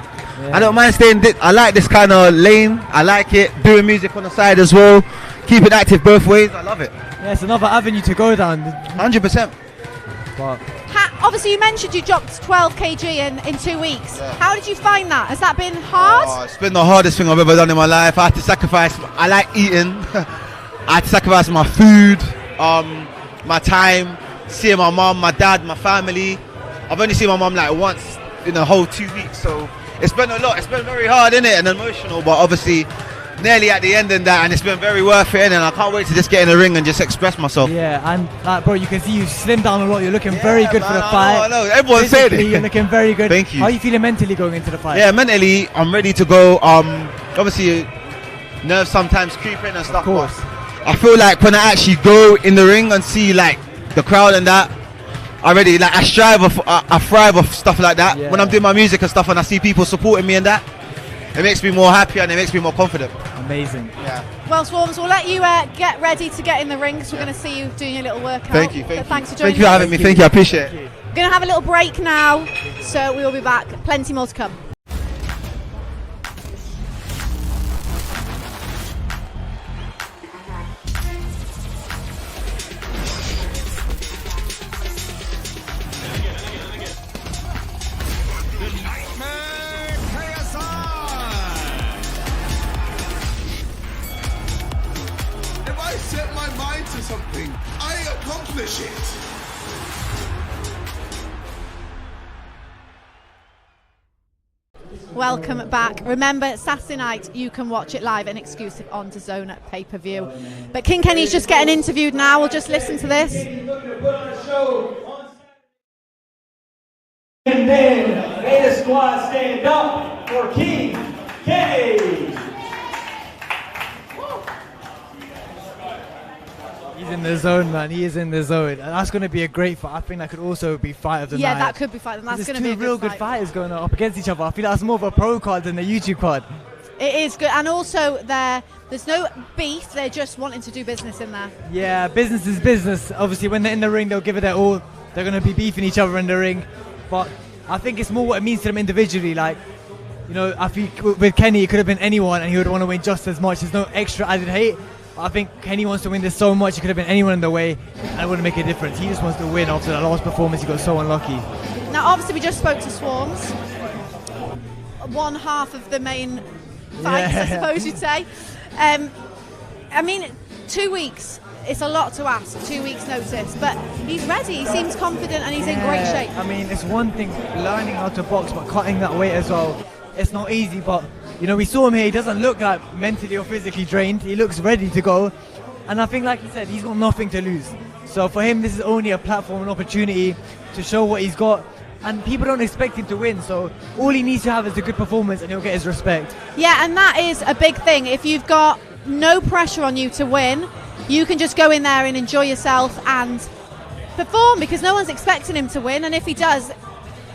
I don't mind staying. I like this kind of lane. I like it. Doing music on the side as well. Keep it active both ways. I love it. Yeah, it's another avenue to go down. 100%. Obviously, you mentioned you dropped 12 kg in 2 weeks. Yeah. How did you find that? Has that been hard? Oh, it's been the hardest thing I've ever done in my life. I had to sacrifice. I like eating. I had to sacrifice my food, my time, seeing my mom, my dad, my family. I've only seen my mom like once in the whole 2 weeks, so it's been a lot. It's been very hard, innit, and emotional, but obviously nearly at the end and that, and it's been very worth it, and I can't wait to just get in the ring and just express myself. Yeah, and bro, you can see you slimmed down a lot. You're looking very good for the fight. I know. Everyone's saying it. You're looking very good. Thank you. How are you feeling mentally going into the fight? Yeah, mentally, I'm ready to go. Obviously, nerves sometimes creep in and stuff. Of course. I feel like when I actually go in the ring and see like the crowd and that, I thrive off stuff like that. Yeah. When I'm doing my music and stuff, and I see people supporting me and that, it makes me more happy and it makes me more confident. Amazing. Yeah. Well, Swarmz, we'll let you get ready to get in the ring because we're going to see you doing your little workout. Thank you. But thanks for joining Thank you for having me. Thank you. I appreciate it. We're going to have a little break now, so we will be back. Plenty more to come. If I set my mind to something, I accomplish it. Welcome back. Remember, Saturday night you can watch it live and exclusive on DAZN pay-per-view. But King Kenny's just getting interviewed now. We'll just listen to this. And then, may the squad stand up for King Kenny. He's in the zone, man. He is in the zone. And that's going to be a great fight. I think that could also be fight of the night. Yeah, that could be fight. That's going to be a two real good good fighters going up against each other. I feel that's more of a pro card than a YouTube card. It is good. And also, there's no beef. They're just wanting to do business in there. Yeah, business is business. Obviously, when they're in the ring, they'll give it their all. They're going to be beefing each other in the ring. But I think it's more what it means to them individually. Like, you know, I think with Kenny, it could have been anyone, and he would want to win just as much. There's no extra added hate. I think Kenny wants to win this so much, it could have been anyone in the way, and it wouldn't make a difference. He just wants to win after that last performance. He got so unlucky. Now, obviously, we just spoke to Swarmz. One half of the main fights, I suppose you'd say. I mean, 2 weeks. It's a lot to ask, 2 weeks notice, but he's ready. He seems confident and he's in great shape. I mean, it's one thing learning how to box, but cutting that weight as well. It's not easy, but you know, we saw him here. He doesn't look like mentally or physically drained. He looks ready to go, and I think, like he said, he's got nothing to lose. So for him, this is only a platform, an opportunity to show what he's got. And people don't expect him to win, so all he needs to have is a good performance, and he'll get his respect. Yeah, and that is a big thing. If you've got no pressure on you to win, you can just go in there and enjoy yourself and perform, because no one's expecting him to win, and if he does,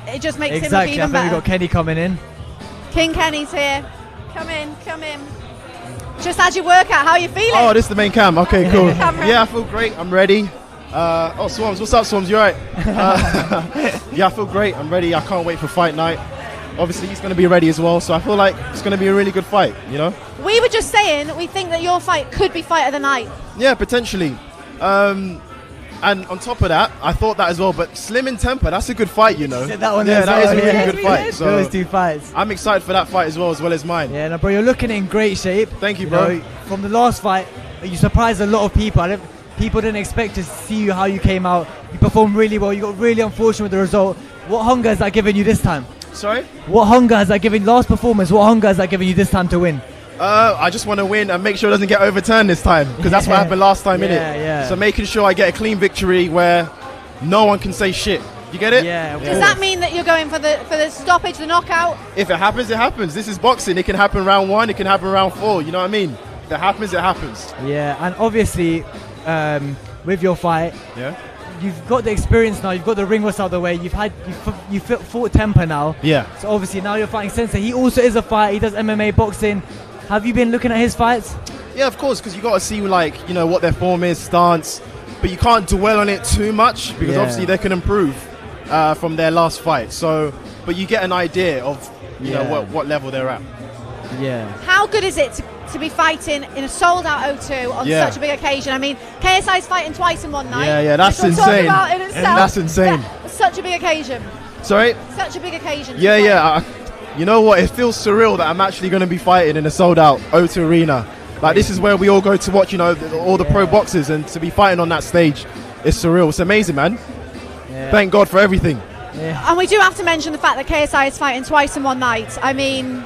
it just makes him look even better. I think we've got Kenny coming in. King Kenny's here. Come in, come in. Just had your workout. How are you feeling? Oh, this is the main cam. Okay, cool. Camera. Yeah, I feel great. I'm ready. Swarmz, what's up, Swarmz? You alright? Yeah, I feel great. I'm ready. I can't wait for fight night. Obviously, he's going to be ready as well, so I feel like it's going to be a really good fight, you know? We were just saying, we think that your fight could be fight of the night. Yeah, potentially. And on top of that, I thought that as well, but Slim in Temper, that's a good fight, you know? That one yeah, that is a really yeah. good fight. So those two fights. I'm excited for that fight as well as mine. Yeah, no, bro, you're looking in great shape. Thank you, bro. Know, from the last fight, you surprised a lot of people. People didn't expect to see you how you came out. You performed really well. You got really unfortunate with the result. What hunger has that given you this time? Sorry? What hunger has that given last performance? What hunger has that given you this time to win? I just want to win and make sure it doesn't get overturned this time, because that's what happened last time, innit? Yeah. So making sure I get a clean victory where no one can say shit. You get it? Yeah. Does that mean that you're going for the stoppage, the knockout? If it happens, it happens. This is boxing. It can happen round 1. It can happen round 4. You know what I mean? If it happens, it happens. Yeah, and obviously, with your fight, you've got the experience now. You've got the ring rust out of the way. You've fought Temper now. Yeah. So obviously now you're fighting Sensei. He also is a fighter. He does MMA boxing. Have you been looking at his fights? Yeah, of course, because you got to see what their form is, stance, but you can't dwell on it too much, because obviously they can improve from their last fight. So, but you get an idea of you know what level they're at. Yeah. How good is it to be fighting in a sold-out O2 on such a big occasion? I mean, KSI's fighting twice in one night. Yeah, that's which we'll insane. talk about in itself. That's insane. Yeah, such a big occasion. Sorry? Such a big occasion. Yeah. You know what? It feels surreal that I'm actually going to be fighting in a sold-out O2 arena. Like, this is where we all go to watch, all the pro boxers, and to be fighting on that stage, it's surreal. It's amazing, man. Yeah. Thank God for everything. Yeah. And we do have to mention the fact that KSI is fighting twice in one night. I mean,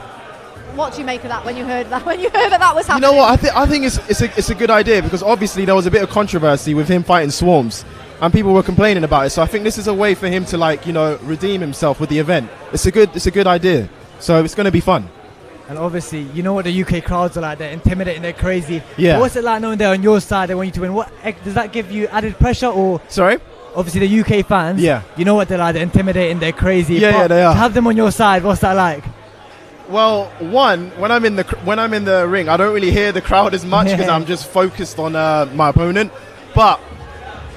what do you make of that when you heard that? When you heard that was happening? You know what? I think it's a good idea, because obviously there was a bit of controversy with him fighting Swarmz, and people were complaining about it. So I think this is a way for him to redeem himself with the event. It's a good idea. So it's going to be fun. And obviously, you know what the UK crowds are like. They're intimidating. They're crazy. Yeah. What's it like knowing they're on your side? They want you to win. What does that give you? Added pressure or? Sorry. Obviously, the UK fans. Yeah. You know what they're like. They're intimidating. They're crazy. Yeah, they are. To have them on your side, what's that like? Well, when I'm in the ring, I don't really hear the crowd as much because I'm just focused on my opponent. But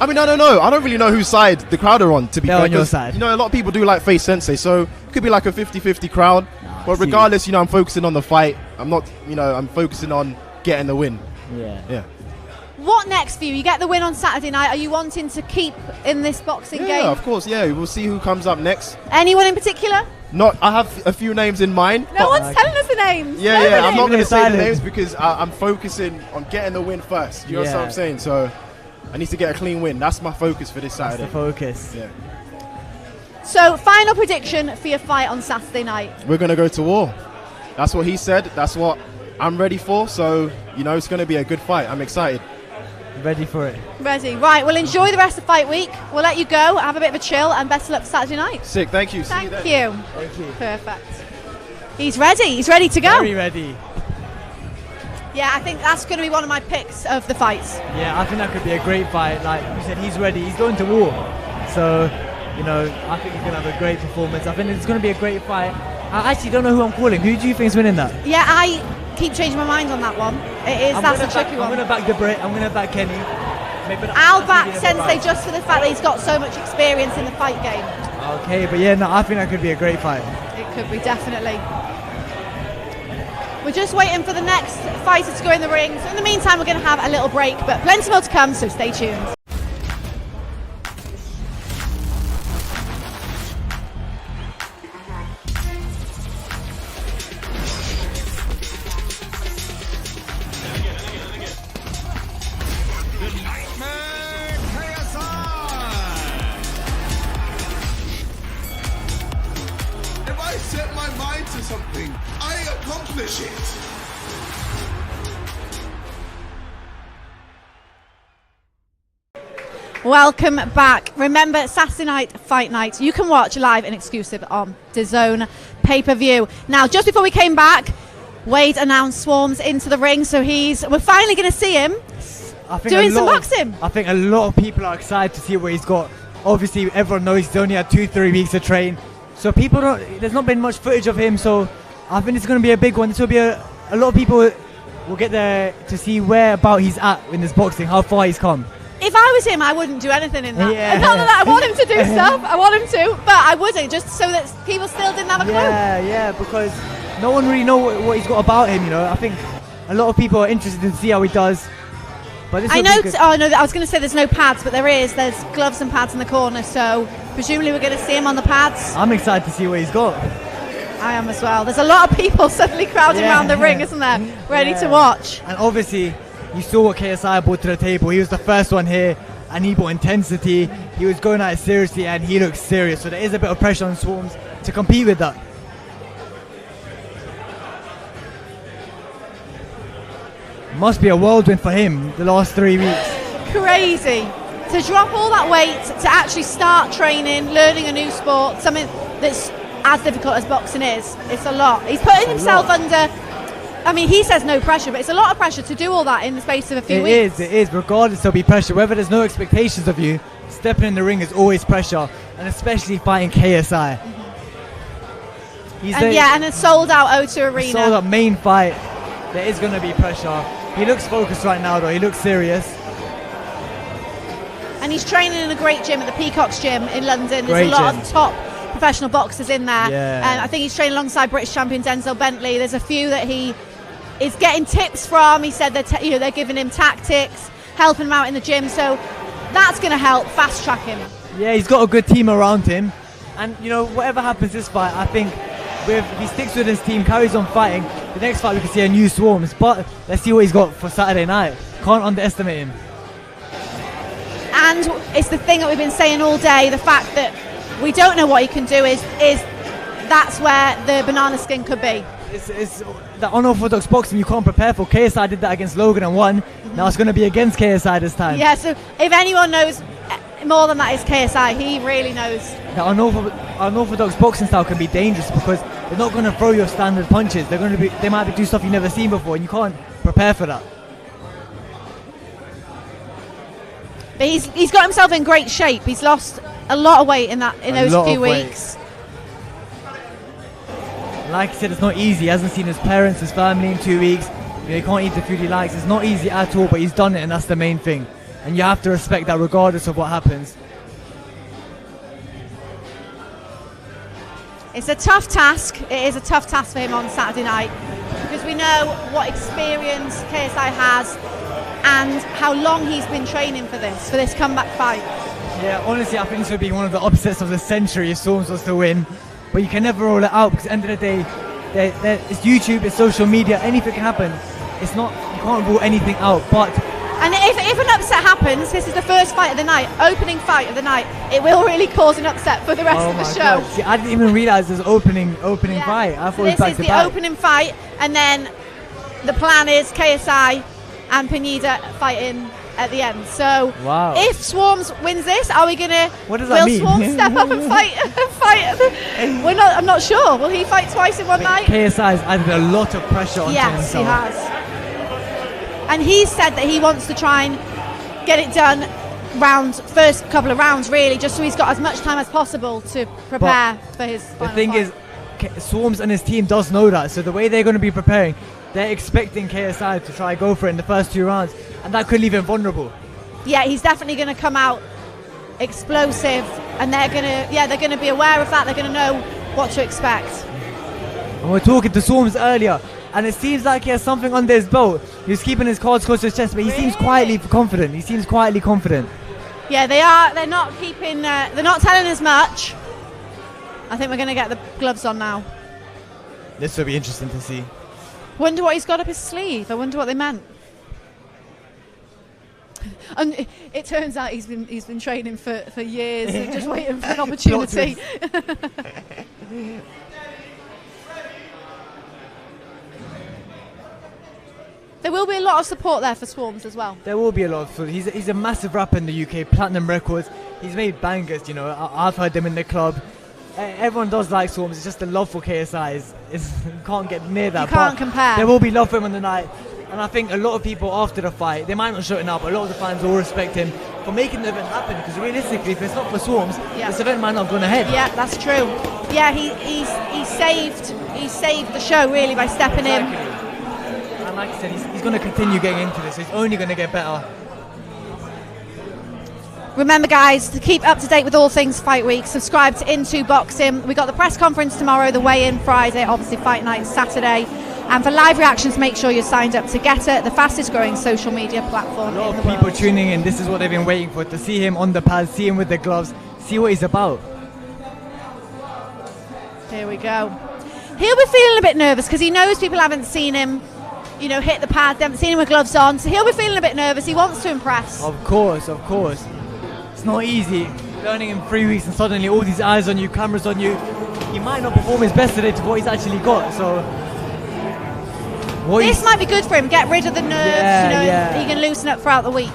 I mean, I don't know. I don't really know whose side the crowd are on. To be They're fair, on your 'cause, side. you know, a lot of people do like face sensei, so it could be like a 50-50 crowd. But regardless, you know, I'm focusing on the fight. I'm not, you know, I'm focusing on getting the win. Yeah. What next for you? You get the win on Saturday night. Are you wanting to keep in this boxing Yeah, game? of course. Yeah, we'll see who comes up next. Anyone in particular? I have a few names in mind. No but- one's telling us the names. Yeah, Nobody. I'm not going to say the silent. names because I'm focusing on getting the win first. You know what I'm saying? So I need to get a clean win. That's my focus for this Saturday. That's the focus. Yeah. So, final prediction for your fight on Saturday night. We're going to go to war. That's what he said. That's what I'm ready for. So, you know, it's going to be a good fight. I'm excited. Ready for it. Ready. Right, well, enjoy the rest of fight week. We'll let you go, have a bit of a chill, and best of luck for Saturday night. Sick. Thank you. See you Thank then. you. Thank you. Perfect. He's ready. He's ready to go. Very ready. Yeah, I think that's going to be one of my picks of the fights. Yeah, I think that could be a great fight. Like you said, he's ready. He's going to war. So, you know, I think he's going to have a great performance. I think it's going to be a great fight. I actually don't know who I'm calling. Who do you think is winning that? Yeah, I keep changing my mind on that one. That's a tricky one. I'm going to back the Brit. I'm going to back Kenny. I'll back Sensei just for the fact that he's got so much experience in the fight game. Okay, but yeah, no, I think that could be a great fight. It could be, definitely. We're just waiting for the next fighter to go in the ring. So in the meantime, we're going to have a little break, but plenty more to come, so stay tuned. If I set my mind to something, I accomplish it. Welcome back. Remember, Saturday night, fight night, you can watch live and exclusive on DAZN pay-per-view. Now, just before we came back, Wade announced Swarmz into the ring, so we're finally going to see him doing some boxing. I think a lot of people are excited to see what he's got. Obviously, everyone knows he's only had 2-3 weeks to train, so there's not been much footage of him, so I think it's going to be a big one. This will be a lot of people will get there to see where about he's at in this boxing, how far he's come. If I was him, I wouldn't do anything in that. Yeah. Not that I want him to do stuff. I want him to, but I wouldn't, just so that people still didn't have a clue. Yeah, because no one really knows what he's got about him, you know. I think a lot of people are interested to see how he does. But this I will know. be good. Oh no, I was going to say there's no pads, but there is. There's gloves and pads in the corner, so presumably we're going to see him on the pads. I'm excited to see what he's got. I am as well. There's a lot of people suddenly crowding around the ring, isn't there? Ready to watch. And obviously, you saw what KSI brought to the table. He was the first one here, and he brought intensity. He was going at it seriously, and he looks serious. So there is a bit of pressure on Swarmz to compete with that. Must be a whirlwind for him the last 3 weeks. Crazy. To drop all that weight, to actually start training, learning a new sport, something that's as difficult as boxing is, it's a lot. He's putting himself under, I mean, he says no pressure, but it's a lot of pressure to do all that in the space of a few weeks. It is. Regardless, there'll be pressure. Whether there's no expectations of you, stepping in the ring is always pressure, and especially fighting KSI. And a sold-out O2 Arena. Sold out main fight. There is going to be pressure. He looks focused right now, though. He looks serious. And he's training in a great gym at the Peacock's gym in London. There's Great a lot gym. of top professional boxers in there. Yeah. And I think he's training alongside British champion Denzel Bentley. There's a few that he is getting tips from. He said that they're giving him tactics, helping him out in the gym. So that's going to help fast track him. Yeah, he's got a good team around him. And, you know, whatever happens this fight, I think if he sticks with his team, carries on fighting, the next fight we can see a new Swarmz. But let's see what he's got for Saturday night. Can't underestimate him. And it's the thing that we've been saying all day, the fact that we don't know what he can do is that's where the banana skin could be. It's the unorthodox boxing you can't prepare for. KSI did that against Logan and won. Now it's going to be against KSI this time. Yeah, so if anyone knows more than that is KSI, he really knows. The unorthodox boxing style can be dangerous because they're not going to throw your standard punches. They might do stuff you've never seen before, and you can't prepare for that. But he's got himself in great shape. He's lost a lot of weight in those few weeks. Like I said, it's not easy. He hasn't seen his parents, his family in 2 weeks. He can't eat the food he likes. It's not easy at all, but he's done it, and that's the main thing. And you have to respect that regardless of what happens. It's a tough task. It is a tough task for him on Saturday night because we know what experience KSI has and how long he's been training for this comeback fight. Yeah, honestly, I think this would be one of the upsets of the century if Swarmz was to win. But you can never rule it out because at the end of the day, it's YouTube, it's social media, anything can happen. It's not, you can't rule anything out. And if an upset happens, this is the first fight of the night, opening fight of the night, it will really cause an upset for the rest of the show. God. See, I didn't even realise there's opening fight. I thought it was back to back. This is the opening fight, and then the plan is KSI and Pineda fighting at the end. So if Swarmz wins this, are we gonna? What does that mean? Will Swarmz step up and fight? I'm not sure. Will he fight twice in one night? KSI has added a lot of pressure onto himself. Yes, he has. And he said that he wants to try and get it done first couple of rounds, really, just so he's got as much time as possible to prepare for his final The thing fight. is, Swarmz and his team does know that, so the way they're going to be preparing, they're expecting KSI to try go for it in the first 2 rounds, and that could leave him vulnerable. Yeah, he's definitely going to come out explosive, and they're going to be aware of that. They're going to know what to expect. And we're talking to Swarmz earlier, and it seems like he has something under his belt. He's keeping his cards close to his chest, but he seems quietly confident. Yeah, they are. They're not keeping. They're not telling us much. I think we're going to get the gloves on now. This will be interesting to see. Wonder what he's got up his sleeve. I wonder what they meant. And it turns out he's been training for years and just waiting for an opportunity. There will be a lot of support there for Swarmz as well. There will be a lot of support. He's a massive rapper in the UK, platinum records. He's made bangers, you know. I've heard them in the club. Everyone does like Swarmz. It's just the love for KSI you can't get near that. You can't compare. There will be love for him on the night. And I think a lot of people after the fight, they might not show it now, but a lot of the fans will respect him for making the event happen. Because realistically, if it's not for Swarmz, this event might not have gone ahead. Yeah, that's true. Yeah, he saved the show really by stepping in. And like I said, he's going to continue getting into this. He's only going to get better. Remember, guys, to keep up to date with all things Fight Week, subscribe to Into Boxing. We got the press conference tomorrow, the weigh-in Friday, obviously Fight Night Saturday. And for live reactions, make sure you're signed up to Getter, the fastest growing social media platform in the world. A lot of people tuning in. This is what they've been waiting for, to see him on the pad, see him with the gloves, see what he's about. Here we go. He'll be feeling a bit nervous because he knows people haven't seen him, you know, hit the pad, they haven't seen him with gloves on, so he'll be feeling a bit nervous. He wants to impress. Of course. It's not easy learning in 3 weeks and suddenly all these eyes on you, cameras on you. He might not perform his best today to what he's actually got, so... This might be good for him, get rid of the nerves, he can loosen up throughout the week.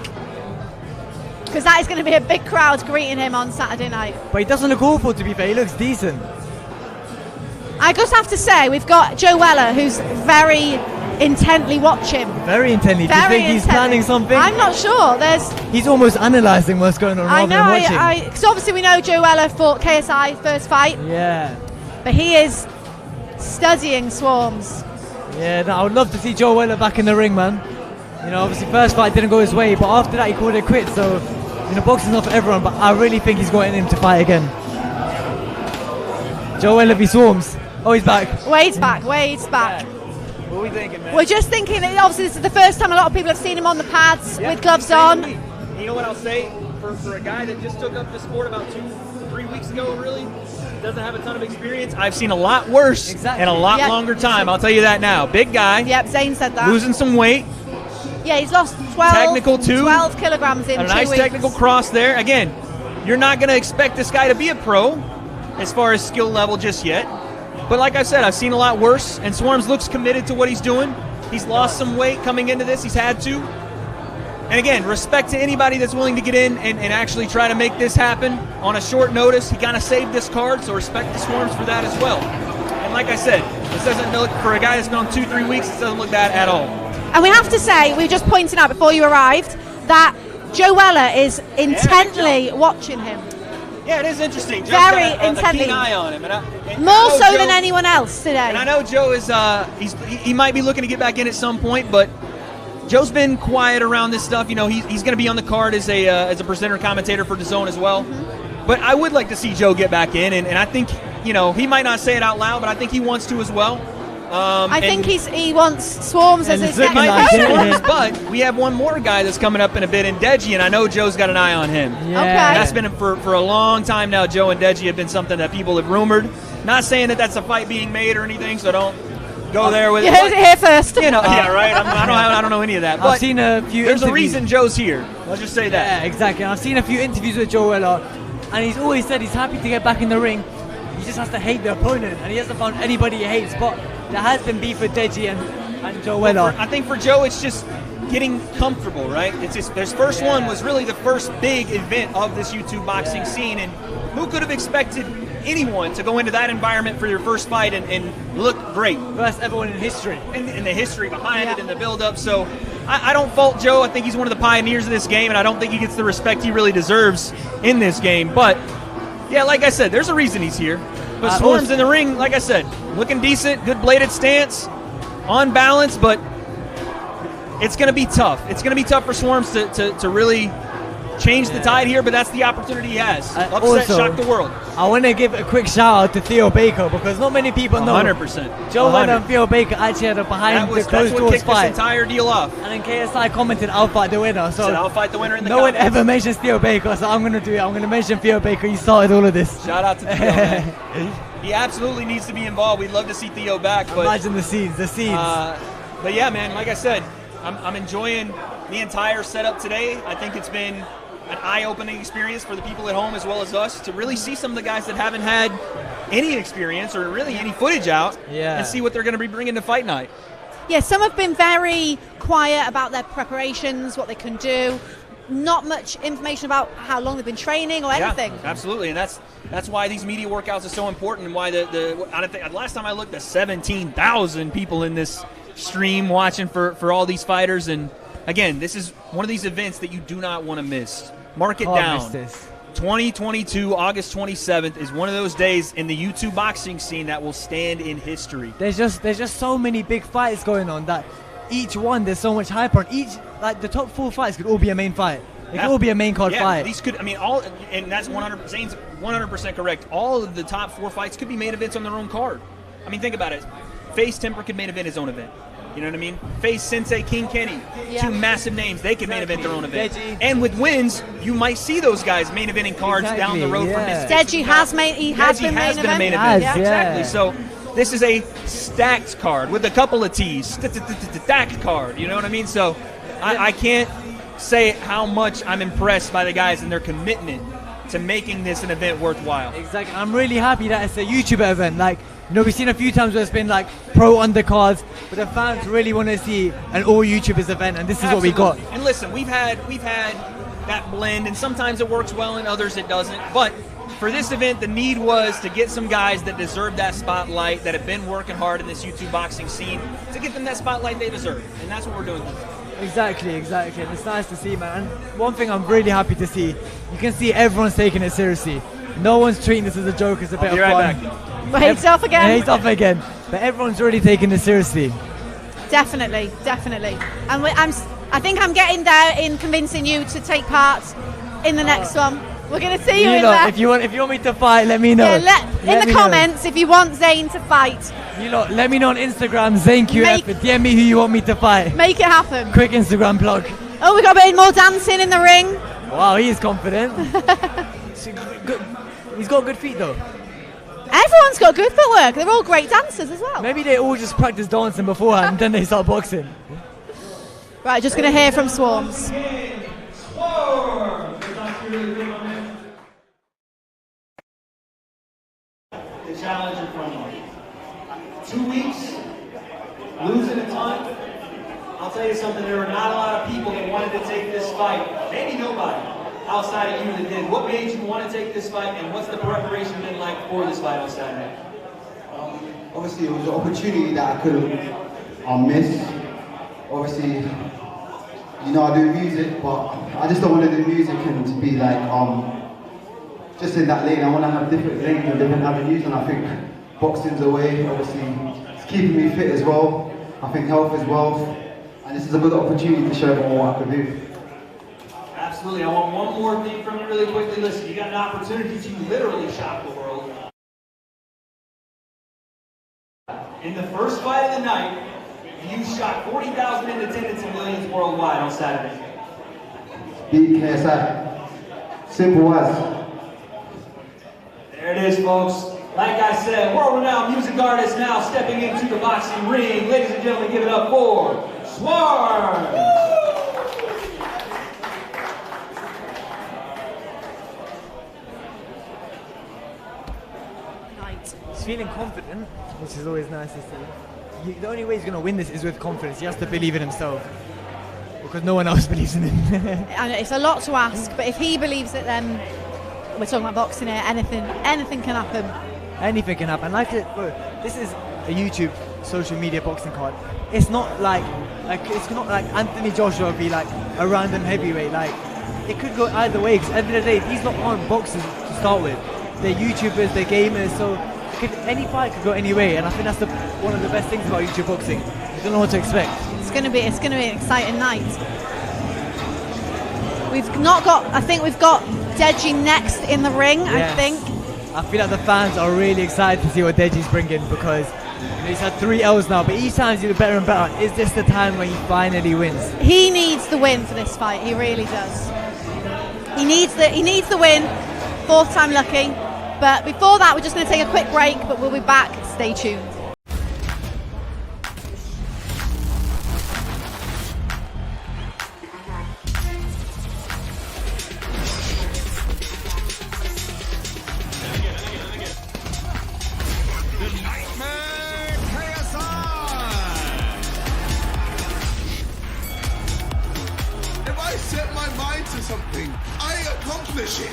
Because that is going to be a big crowd greeting him on Saturday night. But he doesn't look awful, to be fair, he looks decent. I just have to say, we've got Joe Weller, who's very intently watching. Very intently. Do you think he's planning something? I'm not sure. He's almost analysing what's going on rather than watching. Because obviously we know Joe Weller fought KSI first fight. Yeah. But he is studying Swarmz. Yeah, no, I would love to see Joe Weller back in the ring, man. You know, obviously first fight didn't go his way, but after that he called it quits. So, you know, boxing's not for everyone, but I really think he's got in him to fight again. Joe Weller v Swarmz. Oh, he's back. Wade's back. Yeah. What are we thinking, man? We're just thinking that obviously this is the first time a lot of people have seen him on the pads with gloves on. You know what I'll say? For a guy that just took up the sport about 2-3 weeks ago, really doesn't have a ton of experience, I've seen a lot worse in a lot longer time. I'll tell you that now. Big guy. Yep, Zane said that. Losing some weight. Yeah, he's lost 12 kilograms in 2 weeks. A nice technical cross there. Again, you're not going to expect this guy to be a pro as far as skill level just yet. But like I said, I've seen a lot worse, and Swarmz looks committed to what he's doing. He's lost some weight coming into this. He's had to. And again, respect to anybody that's willing to get in and actually try to make this happen on a short notice. He kind of saved this card, so respect to Swarmz for that as well. And like I said, this doesn't look, for a guy that's gone 2-3 weeks, it doesn't look bad at all. And we have to say, we were just pointing out before you arrived, that Joe Weller is intently watching him. Yeah, it is interesting. Joe's Very got a intently. keen eye on him. And I More know so Joe- than anyone else today. And I know Joe is he might be looking to get back in at some point, but Joe's been quiet around this stuff. You know, he's going to be on the card as a presenter commentator for DAZN as well. Mm-hmm. But I would like to see Joe get back in, and I think, you know, he might not say it out loud, but I think he wants to as well. I think he wants Swarmz as his it next might be opponent. Swarmz, but we have one more guy that's coming up in a bit in Deji, and I know Joe's got an eye on him. Okay. That's been for a long time now. Joe and Deji have been something that people have rumored. Not saying that that's a fight being made or anything, so don't go there with You it. heard it here first. You know, yeah, right. I don't know any of that. But I've seen a few there's a interviews. reason Joe's here. Let's just say that. Yeah, exactly. I've seen a few interviews with Joe Weller, and he's always said he's happy to get back in the ring. He just has to hate the opponent, and he hasn't found anybody he hates. But there has been beef with Deji and Joe Weller. I think for Joe, it's just getting comfortable, right? It's just his first one was really the first big event of this YouTube boxing scene, and who could have expected anyone to go into that environment for your first fight and look great? First everyone in history. And the history behind it and the build-up. So I don't fault Joe. I think he's one of the pioneers of this game, and I don't think he gets the respect he really deserves in this game. But, yeah, like I said, there's a reason he's here. But Swarmz in the ring, like I said, looking decent, good bladed stance, on balance, but it's going to be tough. It's going to be tough for Swarmz to really change the tide here, but that's the opportunity he has. Upset, shock the world. I want to give a quick shout out to Theo Baker, because not many people know 100%. Joe Weller and Theo Baker actually had a behind the closed doors kicked fight. this entire deal off. And then KSI commented, "I'll fight the winner." So Said, "I'll fight the winner in the no one comments." ever mentions Theo Baker, so I'm going to do it. I'm going to mention Theo Baker. He started all of this. Shout out to Theo, man. He absolutely needs to be involved. We'd love to see Theo back. But, imagine the scenes. But yeah, man, like I said, I'm enjoying the entire setup today. I think it's been an eye-opening experience for the people at home as well as us to really see some of the guys that haven't had any experience or really any footage out and see what they're going to be bringing to fight night. Yeah, some have been very quiet about their preparations, what they can do. Not much information about how long they've been training or anything. Yeah, absolutely, and that's why these media workouts are so important, and why I don't think last time I looked, there's 17,000 people in this stream watching for all these fighters, and again, this is one of these events that you do not want to miss. Mark it down. 2022, August 27th is one of those days in the YouTube boxing scene that will stand in history. There's just so many big fights going on that each one there's so much hype on. Each, like the top 4 fights could all be a main fight. It could all be a main card fight. These could, I mean, all, and that's 100%. Zane's 100% correct. All of the top 4 fights could be main events on their own card. I mean, think about it. Face Temper could main event his own event. You know what I mean? Face Sensei King Kenny. Yeah. 2 massive names. They could main event their own event. And with wins, you might see those guys main eventing cards down the road from Misfits. Deji has been main event. Yeah. Exactly. So this is a stacked card with a couple of T's. Stacked card. You know what I mean? So I can't say how much I'm impressed by the guys and their commitment to making this an event worthwhile. Exactly. I'm really happy that it's a YouTuber event. Like, you know, we've seen a few times where it's been like pro undercards, but the fans really want to see an all YouTubers event, and this is what we got. And listen, we've had that blend, and sometimes it works well, and others it doesn't. But for this event, the need was to get some guys that deserve that spotlight, that have been working hard in this YouTube boxing scene, to get them that spotlight they deserve, and that's what we're doing today. Exactly, and it's nice to see, man. And one thing I'm really happy to see, you can see everyone's taking it seriously. No one's treating this as a joke, it's a bit of fun. But he's off again. Yeah, he's off again. But everyone's really taking this seriously. Definitely. And I think I'm getting there in convincing you to take part in the next one. We're going to see you in there. If you want me to fight, let me know. Yeah, in the comments if you want Zane to fight. You lot, let me know on Instagram, ZaneQF, DM me who you want me to fight. Make it happen. Quick Instagram plug. Oh, we got a bit more dancing in the ring. Wow, he is confident. He's got good feet though. Everyone's got good footwork. They're all great dancers as well. Maybe they all just practice dancing beforehand and then they start boxing. Right, just going to hear from Swarmz. The challenge in front of you. 2 weeks, losing a ton. I'll tell you something, there were not a lot of people that wanted to take this fight. Maybe nobody outside of you that did. What made you want to take this fight, and what's the preparation been like for this fight on Saturday? Obviously, it was an opportunity that I could have missed. Obviously, you know, I do music, but I just don't want to do music and to be like, just in that lane. I want to have different lanes and different avenues, and I think boxing's a way. Obviously, it's keeping me fit as well. I think health is wealth, and this is a good opportunity to show them what I can do. Absolutely. I want one more thing from you really quickly. Listen, you got an opportunity to literally shock the world. In the first fight of the night, you shot 40,000 in attendance and millions worldwide on Saturday. Beat KSI. Simple as. There it is, folks. Like I said, world-renowned music artist now stepping into the boxing ring. Ladies and gentlemen, give it up for Swarmz. He's feeling confident, which is always nice to see. The only way he's going to win this is with confidence. He has to believe in himself, because no one else believes in him. And it's a lot to ask, but if he believes it, then we're talking about boxing here. Anything can happen. Anything can happen. Bro, this is a YouTube social media boxing card. It's not like it's not like Anthony Joshua would be like a random heavyweight. Like, it could go either way. Because at the end of the day, these lot aren't boxers to start with. They're YouTubers, they're gamers, so any fight could go any way. And I think that's one of the best things about YouTube boxing. You don't know what to expect. It's going to be an exciting night. I think we've got Deji next in the ring. Yes. I think. I feel like the fans are really excited to see what Deji's bringing, because he's had 3 L's now, but each time he's getting better and better. Is this the time when he finally wins? He needs the win for this fight. He really does. He needs the win. 4th time lucky. But before that, we're just going to take a quick break, but we'll be back. Stay tuned. If I set my mind to something, I accomplish it.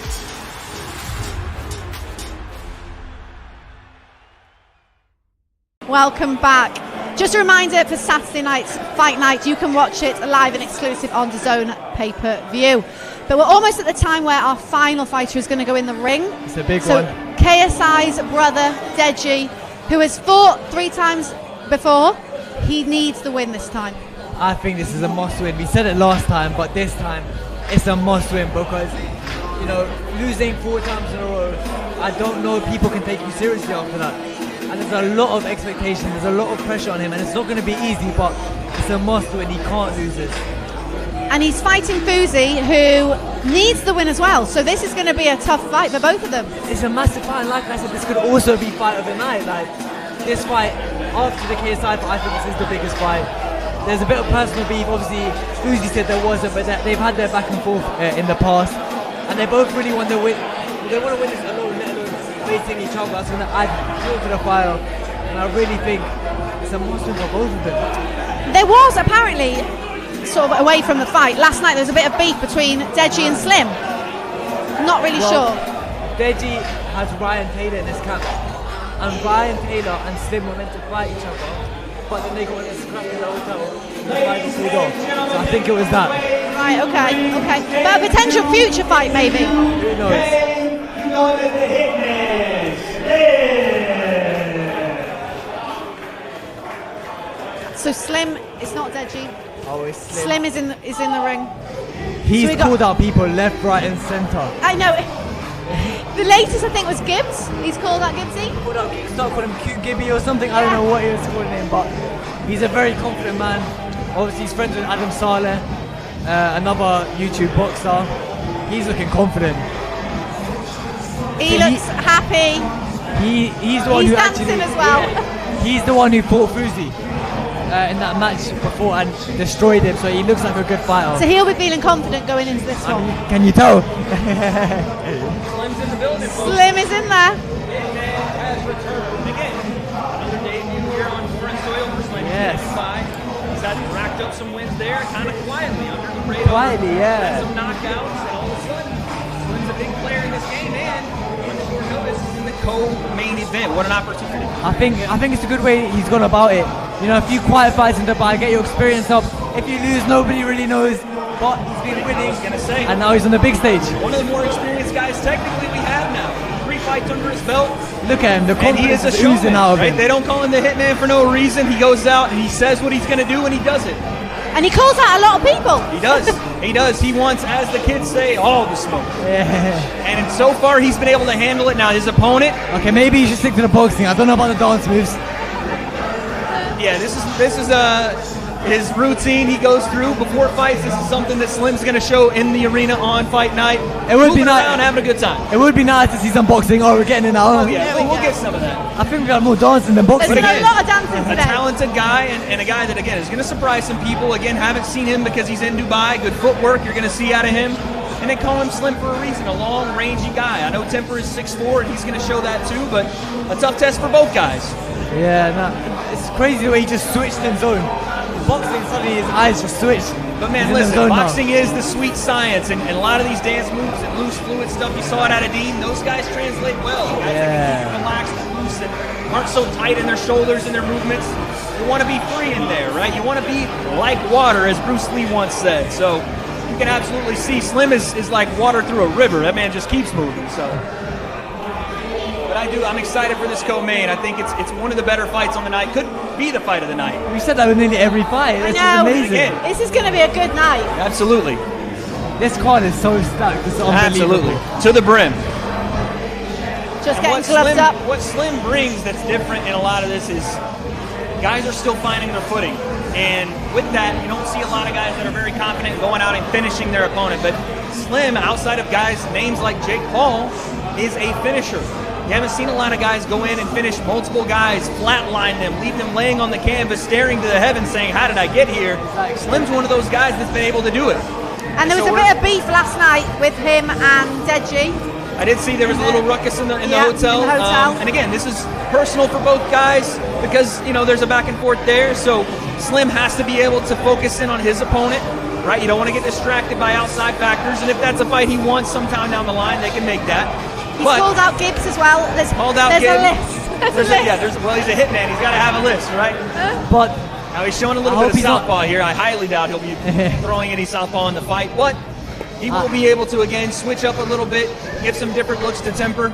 Welcome back. Just a reminder, for Saturday night's fight night, you can watch it live and exclusive on DAZN pay-per-view. But we're almost at the time where our final fighter is going to go in the ring. It's a big one. KSI's brother, Deji, who has fought 3 times before, he needs the win this time. I think this is a must win. We said it last time, but this time it's a must win, because, you know, losing 4 times in a row, I don't know if people can take you seriously after that. And there's a lot of expectation, there's a lot of pressure on him, and it's not going to be easy, but it's a must win. He can't lose this. And he's fighting Fuzi, who needs the win as well. So this is going to be a tough fight for both of them. It's a massive fight, and like I said, this could also be fight of the night. Like, this fight, after the KSI fight, I think this is the biggest fight. There's a bit of personal beef. Obviously, Fuzi said there wasn't, but they've had their back and forth in the past, and they both really want to win. They want to win this alone, let alone facing each other. That's going to add fuel to the fire, and I really think it's a must win for both of them. There was apparently, sort of away from the fight, last night there was a bit of beef between Deji and Slim. Not really sure. Deji has Ryan Taylor in his camp, and Ryan Taylor and Slim were meant to fight each other, but then they got in a scrap in the hotel. So I think it was that. Right, okay. But a potential future fight, maybe. Who knows? So Slim, it's not Deji. Oh, it's Slim. Slim is in the ring. He's so called out people left, right, and centre. I know. The latest, I think, was Gibbs. He's called out Gibbsy. Start calling him Cute Gibby or something. I don't know what he was calling him, but he's a very confident man. Obviously, he's friends with Adam Saleh, another YouTube boxer. He's looking confident. He looks happy. He's the one who dancing actually, as well. Yeah, he's the one who fought Fuzi in that match before and destroyed him. So he looks like a good fighter. So he'll be feeling confident going into this one. Can you tell? Slim's in the building, folks. Slim is in there. Has returned again. Another debut here on foreign soil for Slim. Yes. He's had racked up some wins there, kind of quietly under the radar. Quietly, yeah. Had some knockouts, and all of a sudden, Slim's a big player in this game, and on short notice in the co-main event. What an opportunity! I think it's a good way he's gone about it. You know, a few quiet fights in the bar, get your experience up. If you lose, nobody really knows. but he's been winning. I was gonna say, and now he's on the big stage. One of the more experienced guys technically we have now. 3 fights under his belt. Look at him, the And he confidence is a is showman, oozing out of right? him. They don't call him the Hitman for no reason. He goes out and he says what he's gonna do and he does it. And he calls out a lot of people. He does. He does. He wants, as the kids say, all the smoke. Yeah. And so far, he's been able to handle it. Now, his opponent. Okay, maybe he should stick to the boxing. I don't know about the dance moves. Yeah, this is his routine he goes through before fights. This is something that Slim's going to show in the arena on fight night. It would be Moving nice. around, having a good time. It would be nice to see some boxing. Oh, we're getting it now. Oh yeah, we'll get some of that. I think we got more dancing than boxing. There's a lot of dancing A today. talented guy and a guy that, again, is going to surprise some people. Again, haven't seen him because he's in Dubai. Good footwork you're going to see out of him. And they call him Slim for a reason, a long, rangy guy. I know Temper is 6'4", and he's going to show that too, but a tough test for both guys. Yeah, no, it's crazy the way he just switched in zone. Boxing, suddenly his eyes just switched. But man, He's in the listen, zone now. boxing is the sweet science, and a lot of these dance moves and loose fluid stuff, you saw it out of Dean, those guys translate well. Guys that can keep relaxed and loose and aren't so tight in their shoulders and their movements. You want to be free in there, right? You want to be like water, as Bruce Lee once said. So you can absolutely see Slim is like water through a river. That man just keeps moving, so. But I'm excited for this co-main. I think it's one of the better fights on the night. Could be the fight of the night. We said that with nearly every fight. I This is know. amazing. Again. This is going to be a good night. Absolutely. This card is so stacked. This is unbelievable. Absolutely. To the brim. Just And getting what gloves Slim, up. what Slim brings that's different in a lot of this is guys are still finding their footing. And with that, you don't see a lot of guys that are very confident going out and finishing their opponent. But Slim, outside of guys names like Jake Paul, is a finisher. You haven't seen a lot of guys go in and finish multiple guys, flatline them, leave them laying on the canvas, staring to the heavens saying, how did I get here? Slim's one of those guys that's been able to do it. And there was a bit of beef last night with him and Deji. I did see there was a little ruckus in the hotel. In the hotel. And again, this is personal for both guys because, there's a back and forth there. So Slim has to be able to focus in on his opponent, right? You don't want to get distracted by outside factors. And if that's a fight he wants sometime down the line, they can make that. He's called out Gibbs as well. There's a list. There's a list. He's a hitman. He's got to have a list, right? But now he's showing a little bit of southpaw here. I highly doubt he'll be throwing any southpaw in the fight, but he will be able to, again, switch up a little bit, give some different looks to Temper.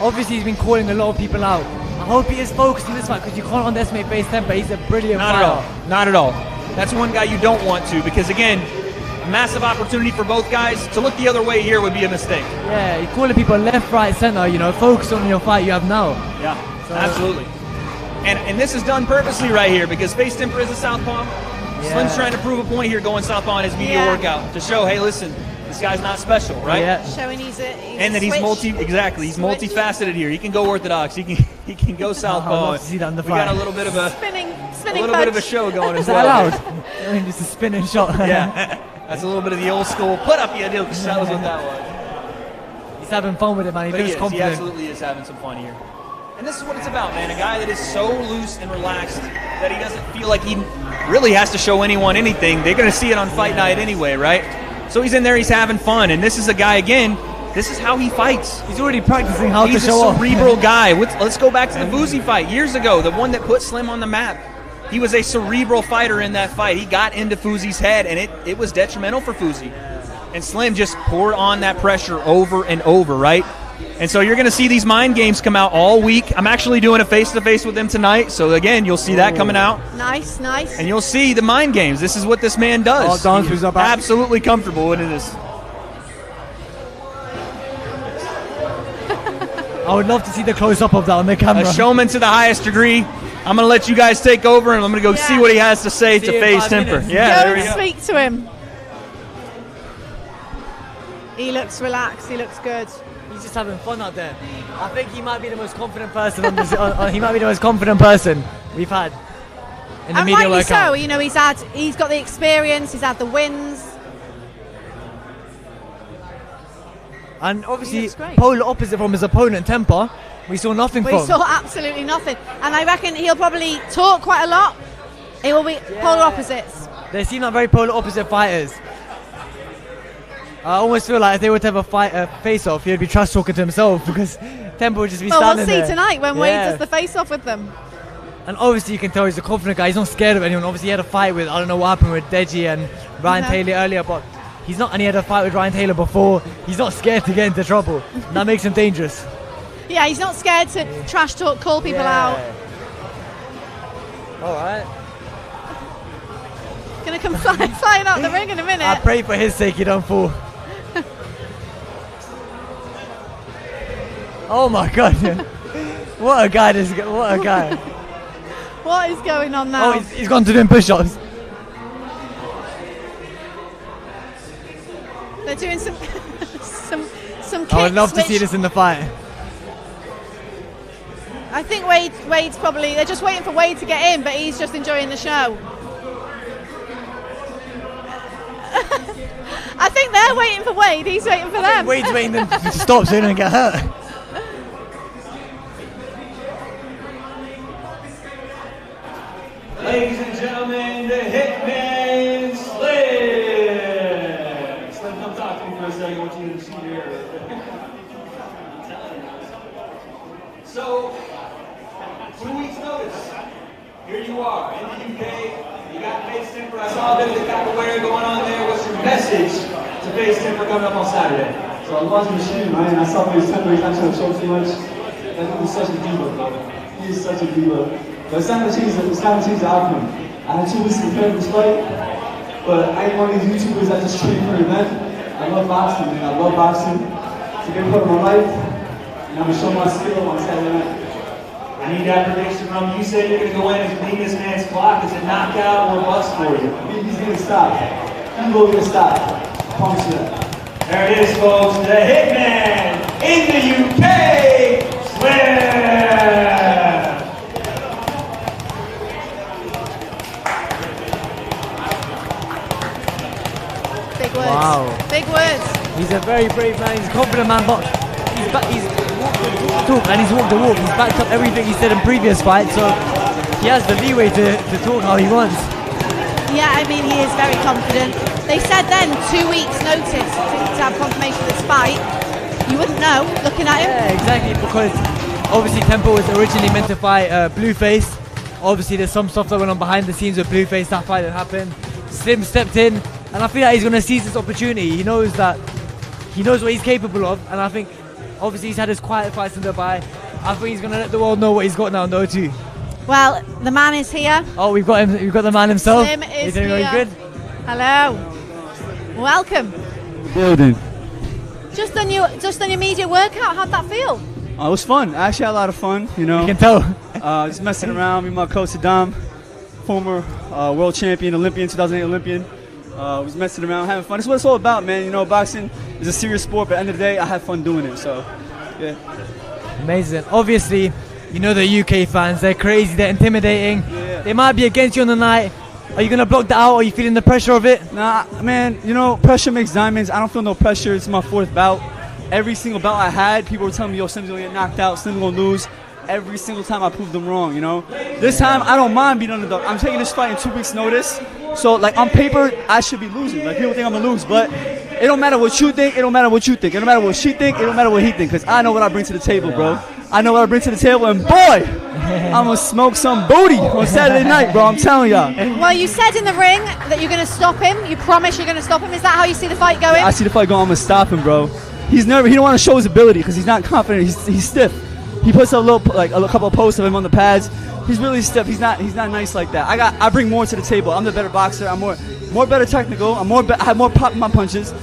Obviously, he's been calling a lot of people out. I hope he is focused in this fight because you can't underestimate Face Temper. He's a brilliant fighter. Not at all. That's one guy you don't want to because, again, massive opportunity for both guys. To look the other way here would be a mistake. Yeah, you're calling people left, right, center. Focus on your fight you have now. Yeah, absolutely. And this is done purposely right here because Face Temper is a southpaw. Slim's trying to prove a point here going southpaw in his media workout to show, hey, listen, this guy's not special, right? Yeah. Showing he's And that he's multifaceted here. He can go orthodox. He can go southpaw. I'd love to see that in the We fight. got a little bit of a spinning bit of a show going as Is that well. allowed? I mean, just a spinning shot. Yeah, that's a little bit of the old school put up you do. That was what that was. He's having fun with it, man. He But feels he confident. absolutely is having some fun here. And this is what it's about, man. A guy that is so loose and relaxed that he doesn't feel like he really has to show anyone anything. They're going to see it on fight night anyway, right? So he's in there, he's having fun. And this is a guy, again, this is how he fights. He's already practicing how to He's show a off. cerebral guy. Let's go back to the Fuzi fight years ago, the one that put Slim on the map. He was a cerebral fighter in that fight. He got into Fuzi's head, and it was detrimental for Fuzi. And Slim just poured on that pressure over and over, right? And so you're going to see these mind games come out all week. I'm actually doing a face-to-face with them tonight. So, again, you'll see that coming out. Nice. And you'll see the mind games. This is what this man does. He's absolutely comfortable in this. I would love to see the close-up of that on the camera. A showman to the highest degree. I'm going to let you guys take over, and I'm going to go see what he has to say to Face Temper. Yeah, there we go. Speak to him. He looks relaxed. He looks good. He's just having fun out there. I think he might be the most confident person on this. He might be the most confident person we've had in the And media rightly workout. so. He's got the experience. He's had the wins. And obviously, polar opposite from his opponent, Temper, we saw nothing We from. saw absolutely nothing. And I reckon he'll probably talk quite a lot. It will be polar opposites. They seem like very polar opposite fighters. I almost feel like if they were to have a face-off, he'd be trash talking to himself because Temper would just be Well, standing we'll see there. tonight when Wade does the face-off with them. And obviously you can tell he's a confident guy. He's not scared of anyone. Obviously he had a fight with, I don't know what happened with Deji and Ryan Taylor earlier, but He's not any other fight with Ryan Taylor before. He's not scared to get into trouble. And that makes him dangerous. Yeah, he's not scared to trash talk, call people out. All right. Gonna come flying out the ring in a minute. I pray for his sake he don't fall. Oh my God! What a guy! What a guy! What is going on now? Oh, he's gone to doing push-ups. They're doing some kicks. I would love to see this in the fight. I think Wade's probably, they're just waiting for Wade to get in, but he's just enjoying the show. I think they're waiting for Wade, he's waiting for them. Wade's waiting them to stop so they don't get hurt. Ladies and gentlemen, the Hitman Slim. Slim, come talk to me for a second. I want you to see here. So, 2 weeks notice. Here you are in the UK. You got Face Timber. I saw a bit of the capoeira going on there. What's your message to Face Timber coming up on Saturday? So I was watching the stream, man, and I saw Face Timber. He's not trying to show too much. That dude is such a diva, bro. He is such a diva. But it's not gonna change the outcome. I had 2 weeks to prepare for this fight, but I ain't one of these YouTubers that just train for an event. I love boxing, man. I love boxing. It's a big part of my life, and I'm gonna show my skill on Saturday night. I need that prediction from you. Said you're gonna go in and clean this man's clock. Is it knockout or bust for you? He's gonna stop. He will get stopped. I promise you that. There it is, folks. The Hitman in the UK, Slim. Big words. Wow. Big words. He's a very brave man. He's a confident man, but he's walked the talk and he's walked the walk. He's backed up everything he said in previous fights, so he has the leeway to talk how he wants. Yeah, I mean, he is very confident. They said then 2 weeks notice to have confirmation of this fight. You wouldn't know looking at him. Yeah, exactly, because obviously Temple was originally meant to fight Blueface. Obviously there's some stuff that went on behind the scenes with Blueface, that fight that happened. Slim stepped in, and I feel like he's going to seize this opportunity. He knows what he's capable of, and I think obviously he's had his quiet fights in Dubai. I think he's going to let the world know what he's got now in the O2. Well, the man is here. Oh, we've got him. We've got the man himself. Slim is doing here. good. Hello. Welcome. Building. Just on your media workout. How'd that feel? It was fun. I actually had a lot of fun. You know. You can tell. Just messing around. Me and my coach Saddam, former world champion, Olympian, 2008 Olympian. Was messing around, having fun. That's what it's all about, man. You know, boxing is a serious sport, but at the end of the day, I have fun doing it. So, yeah. Amazing. Obviously, you know the UK fans. They're crazy. They're intimidating. Yeah. They might be against you on the night. Are you gonna block that out? Are you feeling the pressure of it? Nah, man. You know, pressure makes diamonds. I don't feel no pressure. It's my 4th bout. Every single bout I had, people were telling me, yo, Slim's gonna get knocked out, Slim's gonna lose. Every single time I proved them wrong, you know? This time, I don't mind being underdog. I'm taking this fight in 2 weeks' notice. So, like, on paper, I should be losing. Like, people think I'm gonna lose, but it don't matter what you think, it don't matter what you think. It don't matter what she think, it don't matter what he think, because I know what I bring to the table, bro. I know what I bring to the table, and boy, I'm gonna smoke some booty on Saturday night, bro. I'm telling y'all. Well, you said in the ring that you're going to stop him. You promise you're going to stop him. Is that how you see the fight going? I see the fight going. I'm gonna stop him, bro. He don't want to show his ability because he's not confident. He's stiff. He puts a couple of posts of him on the pads. He's really stiff. He's not nice like that. I bring more to the table. I'm the better boxer. I'm more better technical. I have more pop in my punches.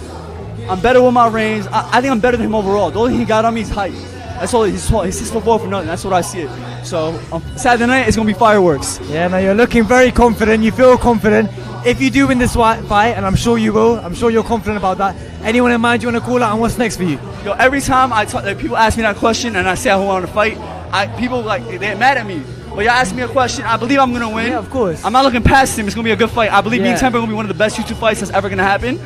I'm better with my range. I think I'm better than him overall. The only thing he got on me is height. That's all. He's 6'4" for nothing. That's what I see it. So Saturday night it's gonna be fireworks. Yeah, man, you're looking very confident. You feel confident. If you do win this fight, and I'm sure you will, I'm sure you're confident about that. Anyone in mind you want to call out, and what's next for you? Yo, every time people ask me that question and I say I want to fight, people they're mad at me. But y'all ask me a question, I believe I'm gonna win. Yeah, of course. I'm not looking past him. It's gonna be a good fight. I believe me and Temper are gonna be one of the best YouTube fights that's ever gonna happen.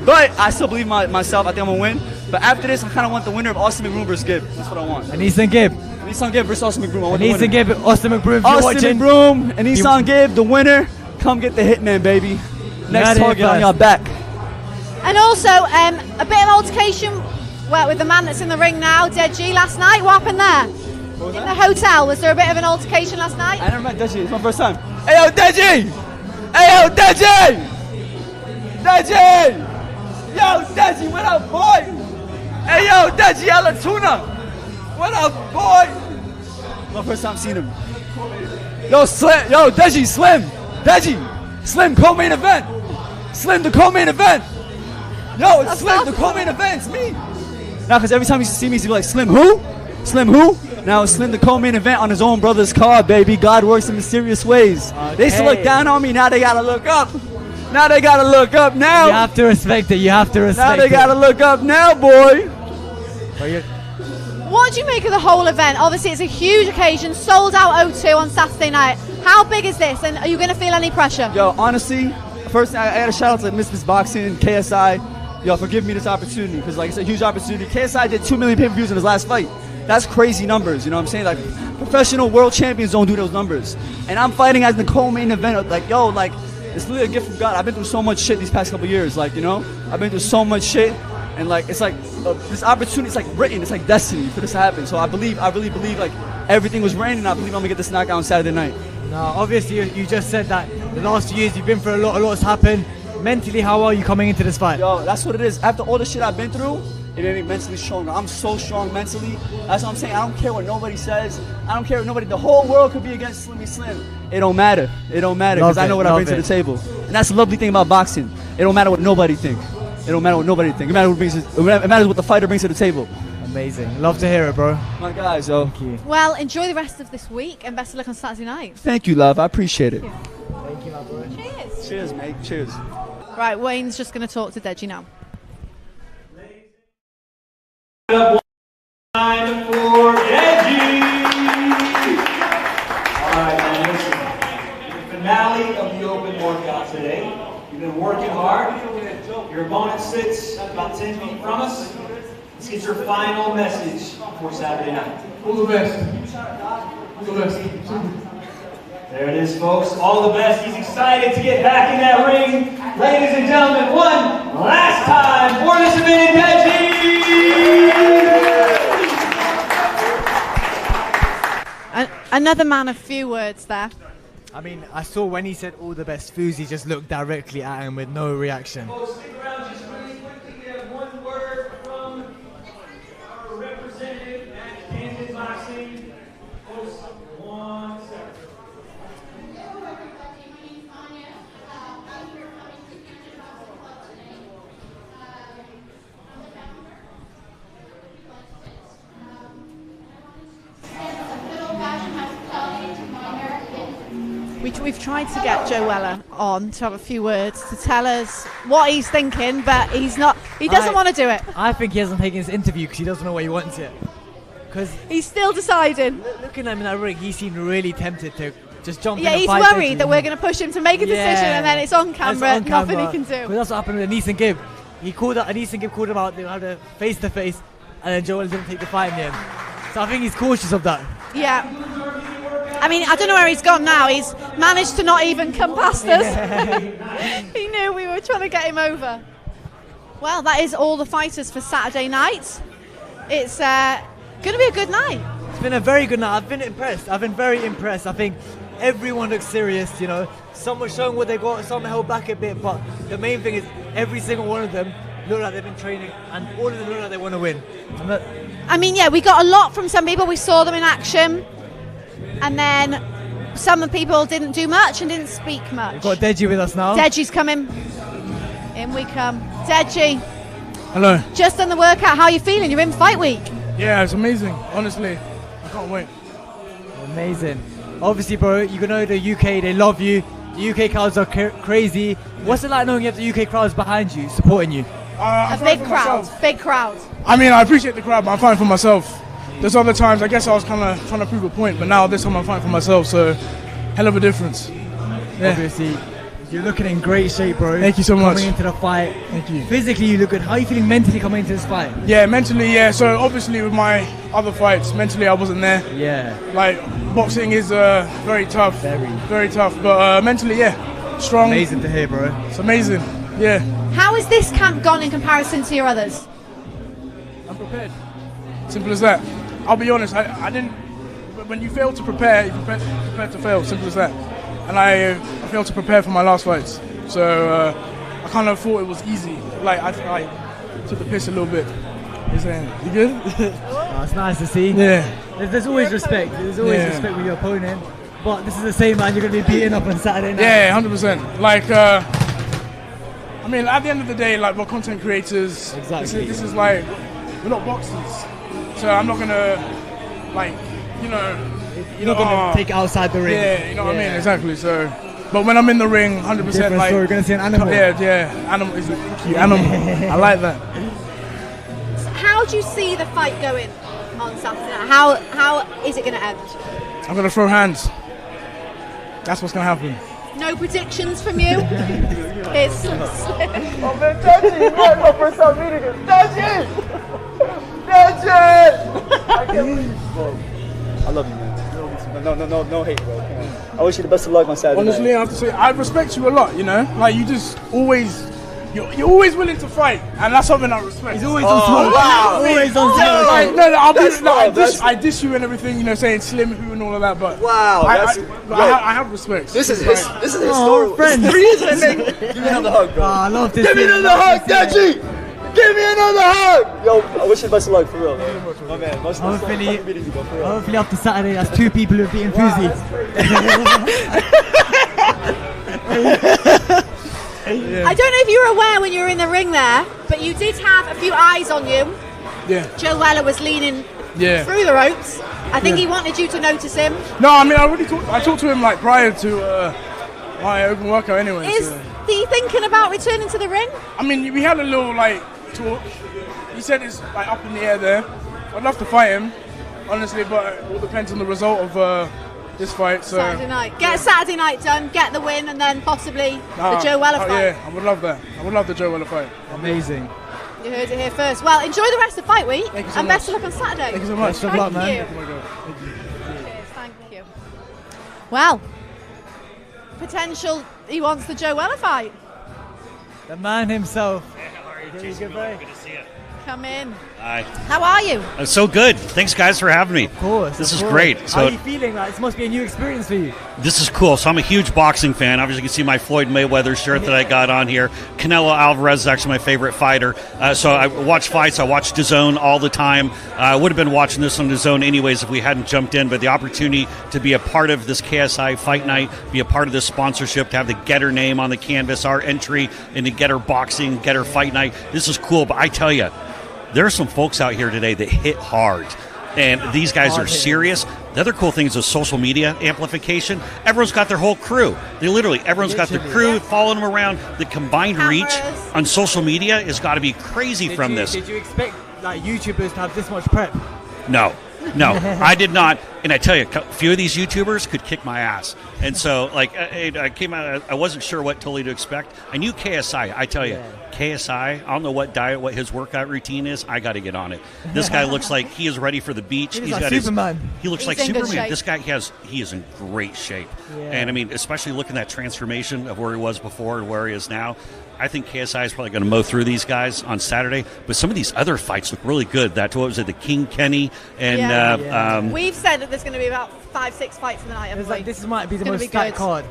But I still believe myself. I think I'm gonna win. But after this, I kind of want the winner of Austin McBroom versus Gibb. That's what I want. And Eason Gibb. Eason Gibb versus Austin McBroom. Eason Gibb, Austin McBroom. If you're watching, McBroom and Eason Gibb, the winner. Come get the Hitman, baby. Next target on your back. And also, a bit of altercation with the man that's in the ring now, Dead G, last night. What happened there? In the hotel, was there a bit of an altercation last night? I never met Dead G. It's my first time. Hey, yo, Dead G! Hey, yo, Dead G! Dead G! Yo, Deji, what up, boy? Hey, yo, Deji Alatuna. What up, boy? My first time seeing him. Yo, Slim. Yo, Deji, Slim. Deji. Slim, co-main event. Slim, the co-main event. Yo, it's Slim, the co-main event. It's me. Now, because every time you see me, he's like, Slim who? Slim who? Now, Slim, the co-main event on his own brother's car, baby. God works in mysterious ways. They used to look down on me. Now they got to look up. Now they got to look up now. You have to respect it. You have to respect it. Now they got to look up now, boy. What do you make of the whole event? Obviously, it's a huge occasion, sold out O2 on Saturday night. How big is this, and are you going to feel any pressure? Yo, honestly, first I got a shout out to Misfits Boxing, KSI. Yo, for giving me this opportunity, because like it's a huge opportunity. KSI did 2 million pay-per-views in his last fight. That's crazy numbers, you know what I'm saying? Like, professional world champions don't do those numbers. And I'm fighting as the co-main event. Like, yo, like, it's literally a gift from God. I've been through so much shit these past couple years, like, you know? I've been through so much shit. And like, it's like, this opportunity, it's like written, it's like destiny for this to happen. So I really believe like everything was written, and I believe I'm gonna get this knockout on Saturday night. No, obviously you just said that the last few years you've been through a lot's happened. Mentally, how are you coming into this fight? Yo, that's what it is. After all the shit I've been through, it made me mentally stronger. I'm so strong mentally. That's what I'm saying. I don't care what nobody says. I don't care what nobody, the whole world could be against Slimmy Slim. It don't matter. It don't matter, because I know what I bring to the table. And that's the lovely thing about boxing. It don't matter what nobody think. It don't matter what nobody think. It matters what the fighter brings to the table. Amazing. Love to hear it, bro. My guys, yo. Thank you. Well, enjoy the rest of this week, and best of luck on Saturday night. Thank you, love. I appreciate it. Thank you, my bro. Cheers. Cheers, mate. Cheers. Right, Wayne's just going to talk to Deji now. Time for Deji. All right, man, listen. The finale of the open workout today. You've been working hard. Your opponent sits about 10 feet from us. Let's get your final message for Saturday night. All the best. All the best. There it is, folks. All the best. He's excited to get back in that ring. Ladies and gentlemen, one last time for the submitted Deji. Another man of few words there. I mean, I saw when he said all the best foods, he just looked directly at him with no reaction. Stick around just really quickly. We have one word from our representative at Misfits Boxing. Folks, 1 second. We've tried to get Joe Weller on to have a few words to tell us what he's thinking, but he's not. He doesn't want to do it. I think he hasn't taken his interview because he doesn't know what he wants yet. Because he's still deciding. Looking at him in that ring, he seemed really tempted to just jump in Yeah, and he's fight worried Deji. that we're going to push him to make a decision, and then it's on camera. It's on nothing camera. he can do. Because that's what happened with Anis and Gibb. He called out. Anis and Gibb called him out. They had a face-to-face, and then Joe Weller didn't take the fight in the end. So I think he's cautious of that. Yeah. I mean, I don't know where he's gone now. He's managed to not even come past us. He knew we were trying to get him over. Well, that is all the fighters for Saturday night. It's going to be a good night. It's been a very good night. I've been impressed. I've been very impressed. I think everyone looks serious, you know. Some were showing what they got, some held back a bit, but the main thing is every single one of them look like they've been training, and all of them look like they want to win. I mean, yeah, we got a lot from some people. We saw them in action. And then some of the people didn't do much and didn't speak much. We've got Deji with us now. Deji's coming. In we come. Deji. Hello. Just done the workout. How are you feeling? You're in fight week. Yeah, it's amazing. Honestly, I can't wait. Amazing. Obviously, bro, you know the UK, they love you. The UK crowds are crazy. What's it like knowing you have the UK crowds behind you, supporting you? A big crowd. Big crowd. I mean, I appreciate the crowd, but I'm fighting for myself. There's other times, I guess I was kind of trying to prove a point, but now this time I'm fighting for myself, so hell of a difference. Yeah. Obviously, you're looking in great shape, bro. Thank you so much. Coming into the fight. Thank you. Physically, you look good. How are you feeling mentally coming into this fight? Yeah, mentally, yeah. So obviously with my other fights, mentally I wasn't there. Yeah. Like, boxing is very tough. Very tough. But mentally, yeah, strong. Amazing to hear, bro. It's amazing, yeah. How has this camp gone in comparison to your others? I'm prepared. Simple as that. I'll be honest, I didn't. When you fail to prepare, you prepare to fail. Simple as that. And I failed to prepare for my last fights. So I kind of thought it was easy. Like I took the piss a little bit. He's saying, "You good?" Oh, it's nice to see. Yeah. There's always respect. There's always respect with your opponent. But this is the same man you're going to be beating up on Saturday night. Yeah, 100%. Like, I mean, at the end of the day, like, we're content creators. Exactly. This is like, we're not boxers. So I'm not going to, like, you know. You're not going to take it outside the ring. Yeah, you know what I mean? Exactly. So, but when I'm in the ring, 100%. Different like, story. You're going to see an animal. Yeah. Animal is animal. I like that. How do you see the fight going on Saturday night? How is it going to end? I'm going to throw hands. That's what's going to happen. No predictions from you? It's Oh man, touch it! It's my first time meeting him. Touch it! Touch it! I can't believe bro. I love you, man. No hate, bro. I wish you the best of luck on Saturday. Honestly, night. I have to say, I respect you a lot, you know? Like, you just always... You're always willing to fight, and that's something I respect. He's always on smoke. Wow. Always on Like, smoke. I diss you and everything, you know, saying slim who and all of that, but wow, I have respect. This is historical. Friends. Give me another hug, bro. Oh, I love this. Give me another hug, Deji! Give me another hug! Yo, I wish you the best of luck, for real, man. My man, much Hopefully after Saturday, that's 2 people who've beaten Fuzi. I don't know if you were aware when you were in the ring there, but you did have a few eyes on you. Yeah. Joe Weller was leaning through the ropes. I think he wanted you to notice him. No, I mean, I talked to him like prior to my open workout anyway. Is he thinking about returning to the ring? I mean, we had a little like talk. He said it's like up in the air there. I'd love to fight him, honestly, but it all depends on the result of this fight. So Saturday night. Get Saturday night done, get the win, and then possibly the Joe Weller fight. Yeah, I would love that. I would love the Joe Weller fight. Amazing. You heard it here first. Well, enjoy the rest of fight week, Thank you so and much. best of luck on Saturday. Thank you so much. Best of luck, man. Thank you. Oh my God. Thank you. Cheers, thank you. Well, potential, he wants the Joe Weller fight. The man himself. Good to see you. Come in. Hi. How are you? I'm so good. Thanks, guys, for having me. Of course. This of is course. great. How So are you feeling? Like, this must be a new experience for you. this is cool. So I'm a huge boxing fan. Obviously, you can see my Floyd Mayweather shirt that I got on here. Canelo Alvarez is actually my favorite fighter. So I watch fights. I watch DAZN all the time. I would have been watching this on DAZN anyways if we hadn't jumped in. But the opportunity to be a part of this KSI Fight Night, be a part of this sponsorship, to have the Getter name on the canvas, our entry into Getter Boxing, Getter Fight Night. This is cool. But I tell you, there are some folks out here today that hit hard, and these guys are serious. The other cool thing is the social media amplification. Everyone's got their whole crew. Everyone's got their crew following them around. The combined reach on social media has got to be crazy from this. Did you expect like YouTubers to have this much prep? No, I did not. And I tell you, a few of these YouTubers could kick my ass. And so, like, I came out, I wasn't sure what totally to expect. I knew KSI. I tell you, KSI, I don't know what diet, what his workout routine is. I got to get on it. This guy looks like he is ready for the beach. He's like Superman. He looks like He's in good Superman. shape. This guy, he is in great shape. Yeah. And, I mean, especially looking at that transformation of where he was before and where he is now. I think KSI is probably going to mow through these guys on Saturday. But some of these other fights look really good. What was it, the King Kenny? And we've said that there's going to be about 5-6 fights in the night. It's like this might be the gonna most be stacked good. card.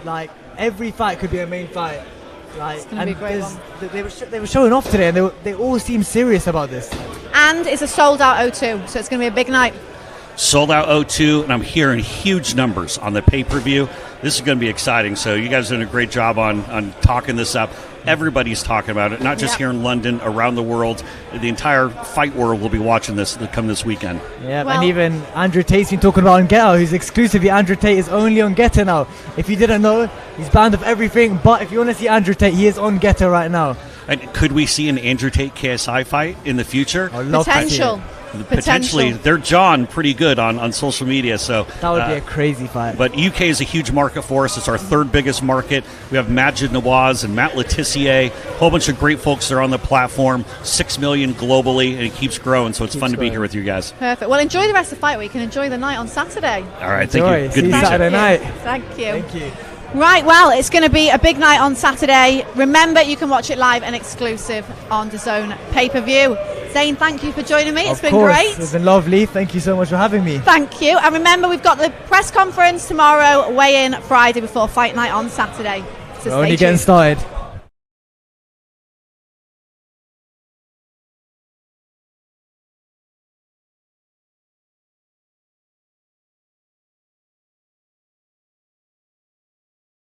Like every fight could be a main fight. Like, It's gonna be a great one. They were showing off today, and they all seem serious about this. And it's a sold out O2, so it's going to be a big night. sold out O2, and I'm hearing huge numbers on the pay-per-view. This is going to be exciting. So you guys are doing a great job on talking this up. Everybody's talking about it, not just here in London, around the world. The entire fight world will be watching this come this weekend. Yeah, and even Andrew Tate's been talking about on Getter. He's exclusively, Andrew Tate is only on Getter now. If you didn't know, he's banned of everything, but if you want to see Andrew Tate, he is on Getter right now. And could we see an Andrew Tate KSI fight in the future? Potential. Potentially. They're John pretty good on social media. So that would be a crazy fight. But UK is a huge market for us. It's our third biggest market. We have Majid Nawaz and Matt Letitia, a whole bunch of great folks that are on the platform, 6 million globally, and it keeps growing. So it's fun to be here with you guys. Perfect. Well, enjoy the rest of Fight Week and enjoy the night on Saturday. All right, thank you. Good See to you meet Saturday you. night. Thank you. Thank you. Right, well, it's going to be a big night on Saturday. Remember, you can watch it live and exclusive on DAZN pay-per-view. Zane, thank you for joining me. It's been great. It's been lovely. Thank you so much for having me. Thank you. And remember, we've got the press conference tomorrow, weigh-in Friday before Fight Night on Saturday. So We're only stay getting tuned. started.